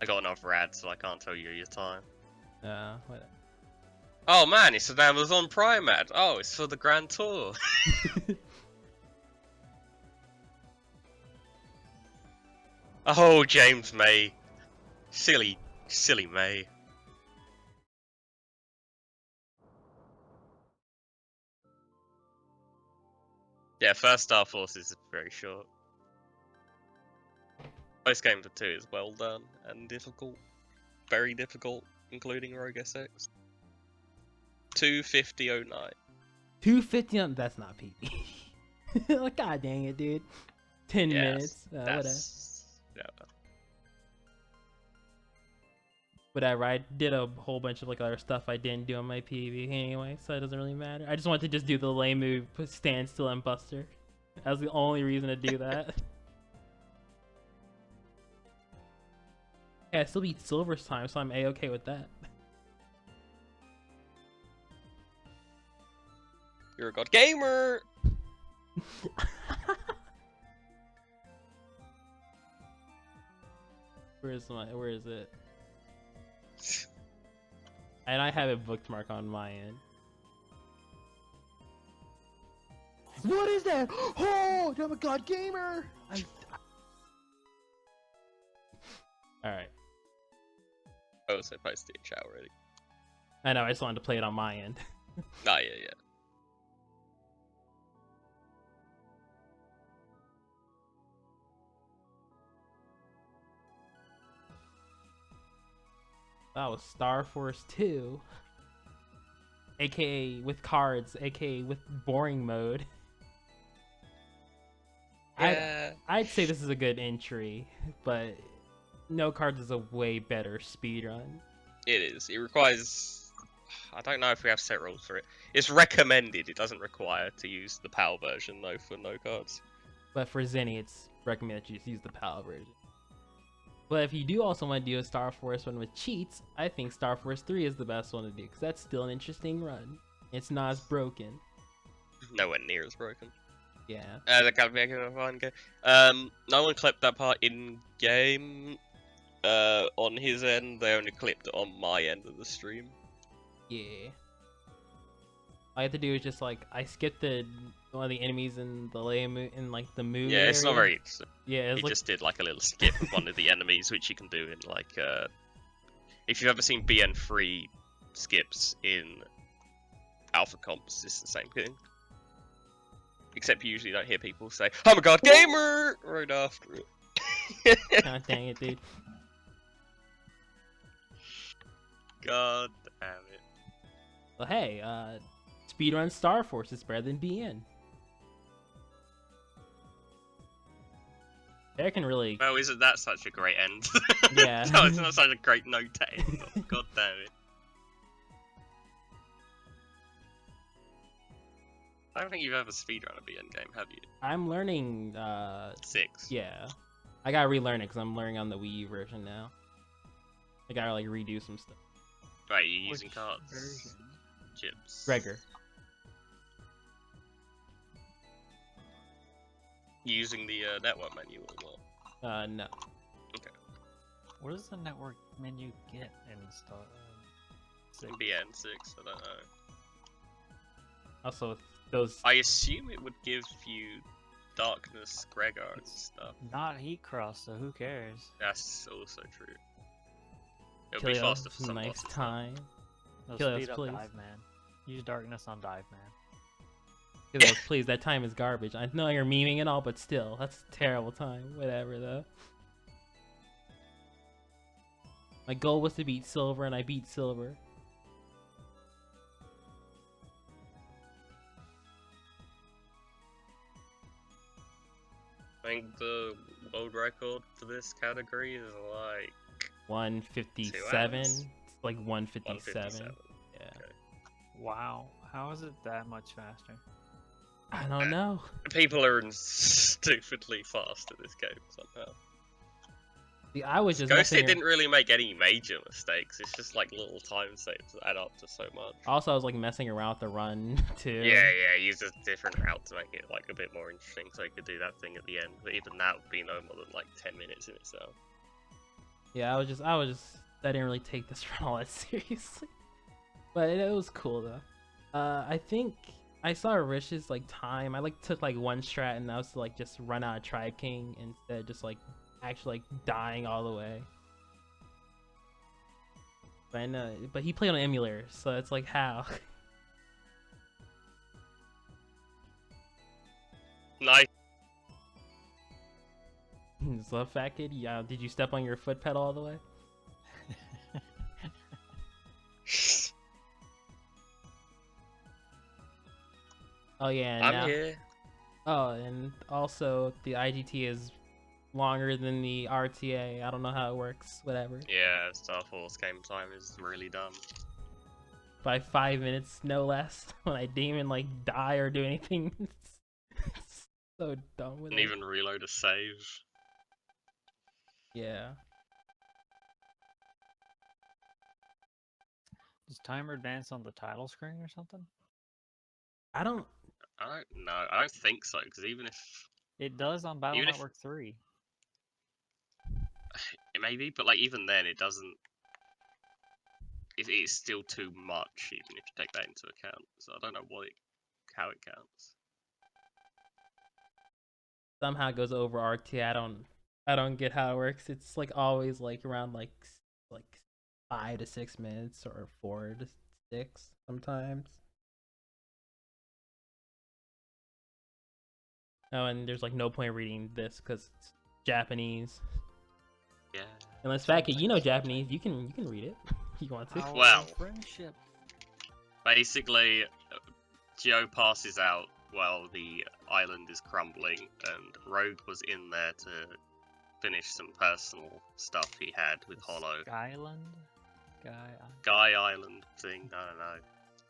I got enough rad, so I can't tell you your time. Whatever. Oh man, it's an Amazon Prime ad. Oh, it's for the Grand Tour. Oh, James May. Silly May. Yeah, first Star Force is very short. Post game for 2 is well done and difficult. Very difficult, including Rogue SX. 250.09. 250. That's not PB. Like, god dang it, dude. 10 minutes. Whatever. Yeah. Whatever. I did a whole bunch of like other stuff I didn't do on my PB anyway, so it doesn't really matter. I just wanted to just do the lame move, stand still and Buster. That was the only reason to do that. Yeah, I still beat Silver's time, so I'm a-okay with that. You're a god gamer! Where is it? And I have a bookmark on my end. What is that? Oh, I'm a god gamer! Alright. Oh, so posted in chat already. I know, I just wanted to play it on my end. Oh, yeah. That was Star Force 2. AKA with cards, AKA with boring mode. Yeah. I'd say this is a good entry, but no cards is a way better speedrun. It is. It requires... I don't know if we have set rules for it. It's recommended. It doesn't require to use the PAL version, though, for no cards. But for Zenny, it's recommended you just use the PAL version. But if you do also want to do a Star Force one with cheats, I think Star Force 3 is the best one to do, because that's still an interesting run. It's not as broken. Nowhere near as broken. Yeah. That gotta make it a fun game. No one clipped that part in game. On his end, they only clipped it on my end of the stream. Yeah. All I have to do is just like I skipped one of the enemies in the like the moon. Yeah, it's not very interesting. Yeah, He just did like a little skip of one of the enemies, which you can do in like if you've ever seen BN3 skips in Alpha Comps, it's the same thing. Except you usually don't hear people say, "I'm a god gamer!" right after it. God dang it, dude. God damn it. Well, hey, speedrun Star Force is better than BN. They can really. Well, isn't that such a great end? Yeah. No, it's not such a great note to end on. God damn it. I don't think you've ever speedrun a BN game, have you? I'm learning. 6. Yeah, I gotta relearn it because I'm learning on the Wii U version now. I gotta like redo some stuff. Right, you're using Which cards. version? Chips. Gregor. Using the network menu or what? No. What does the network menu get in Star? BN 6, I don't know. Also, those. I assume it would give you Darkness, Gregor, and stuff. Not heat cross, so who cares? That's also true. It'll be Kilio, faster for some nice bosses, though. time. No, Kill us, speed up please. dive man. Use darkness on dive man. Kilio, please, that time is garbage. I know you're memeing and all, but still, that's a terrible time. Whatever, though. My goal was to beat Silver, and I beat Silver. I think the world record for this category is like 157. It's like 157. 157. Yeah. Okay. Wow, how is it that much faster? I don't know. People are stupidly fast at this game somehow. See, I was just GhostScit didn't really make any major mistakes. It's just like little time saves that add up to so much. Also, I was like messing around with the run too. Yeah, use a different route to make it like a bit more interesting, so you could do that thing at the end. But even that would be no more than like 10 minutes in itself. Yeah, I didn't really take this run all that seriously. But it was cool though. I think I saw Rish's like time. I like took like one strat and I was to like just run out of Tribe King instead of just like actually like dying all the way. But I know, but he played on emulator, so it's like how. Nice. So fat kid, yeah. Did you step on your foot pedal all the way? Oh yeah, and I'm here. Oh, and also the IGT is longer than the RTA. I don't know how it works. Whatever. Yeah, Star Force game time is really dumb. By 5 minutes, no less. When I didn't even like die or do anything. It's so dumb with And it. even reload a save. Yeah. Does timer advance on the title screen or something? I don't. I don't know. I don't think so, because even if It does on Battle Even if- Network 3. it may be, but like even then, it doesn't. It's still too much, even if you take that into account. So I don't know how it counts. Somehow it goes over RTA. I don't get how it works. It's like always like around like 5 to 6 minutes or 4 to 6 sometimes. Oh, and there's like no point reading this because it's Japanese. Yeah. Unless Fat you know Japanese, you can read it. You want to? Our Well. friendship. Basically, Geo passes out while the island is crumbling, and Rogue was in there to finish some personal stuff he had with Hollow. Skyland? Guy Island thing, I don't know.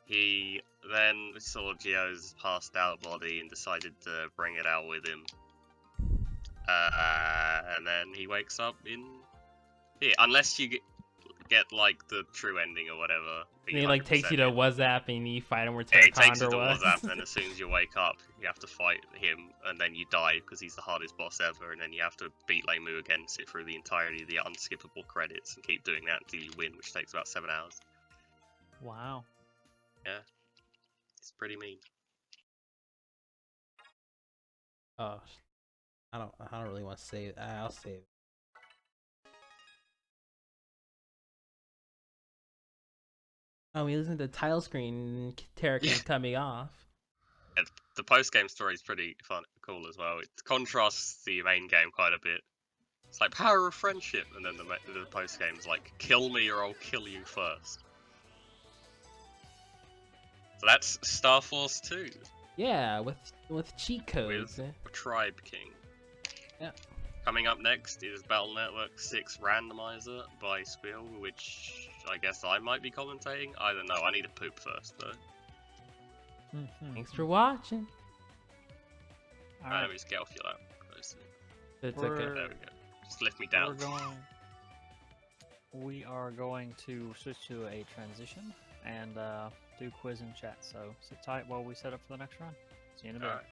He then saw Geo's passed out body and decided to bring it out with him. And then he wakes up in here, unless you get like the true ending or whatever. And he like takes you to it. WhatsApp and you fight him where Yeah, it takes Condor you to was. WhatsApp, and then as soon as you wake up, you have to fight him, and then you die because he's the hardest boss ever, and then you have to beat Lemu again, sit through the entirety of the unskippable credits, and keep doing that until you win, which takes about 7 hours. Wow. It's pretty mean. Oh, I don't really want to save. I'll save. Oh, we listen to the title screen. Terrakin coming off. And the post-game story is pretty fun, cool as well. It contrasts the main game quite a bit. It's like power of friendship, and then the post-game is like kill me or I'll kill you first. So that's Star Force 2. Yeah, with cheat codes. With Tribe King. Yeah. Coming up next is Battle Network 6 Randomizer by Spiel, which I guess I might be commentating. I don't know. I need to poop first, though. Thanks for watching. Let me just get off you that. It's We're- okay. There we go. Just lift me down. We are going to switch to a transition and do quiz and chat. So sit tight while we set up for the next round. See you in a bit. Alright.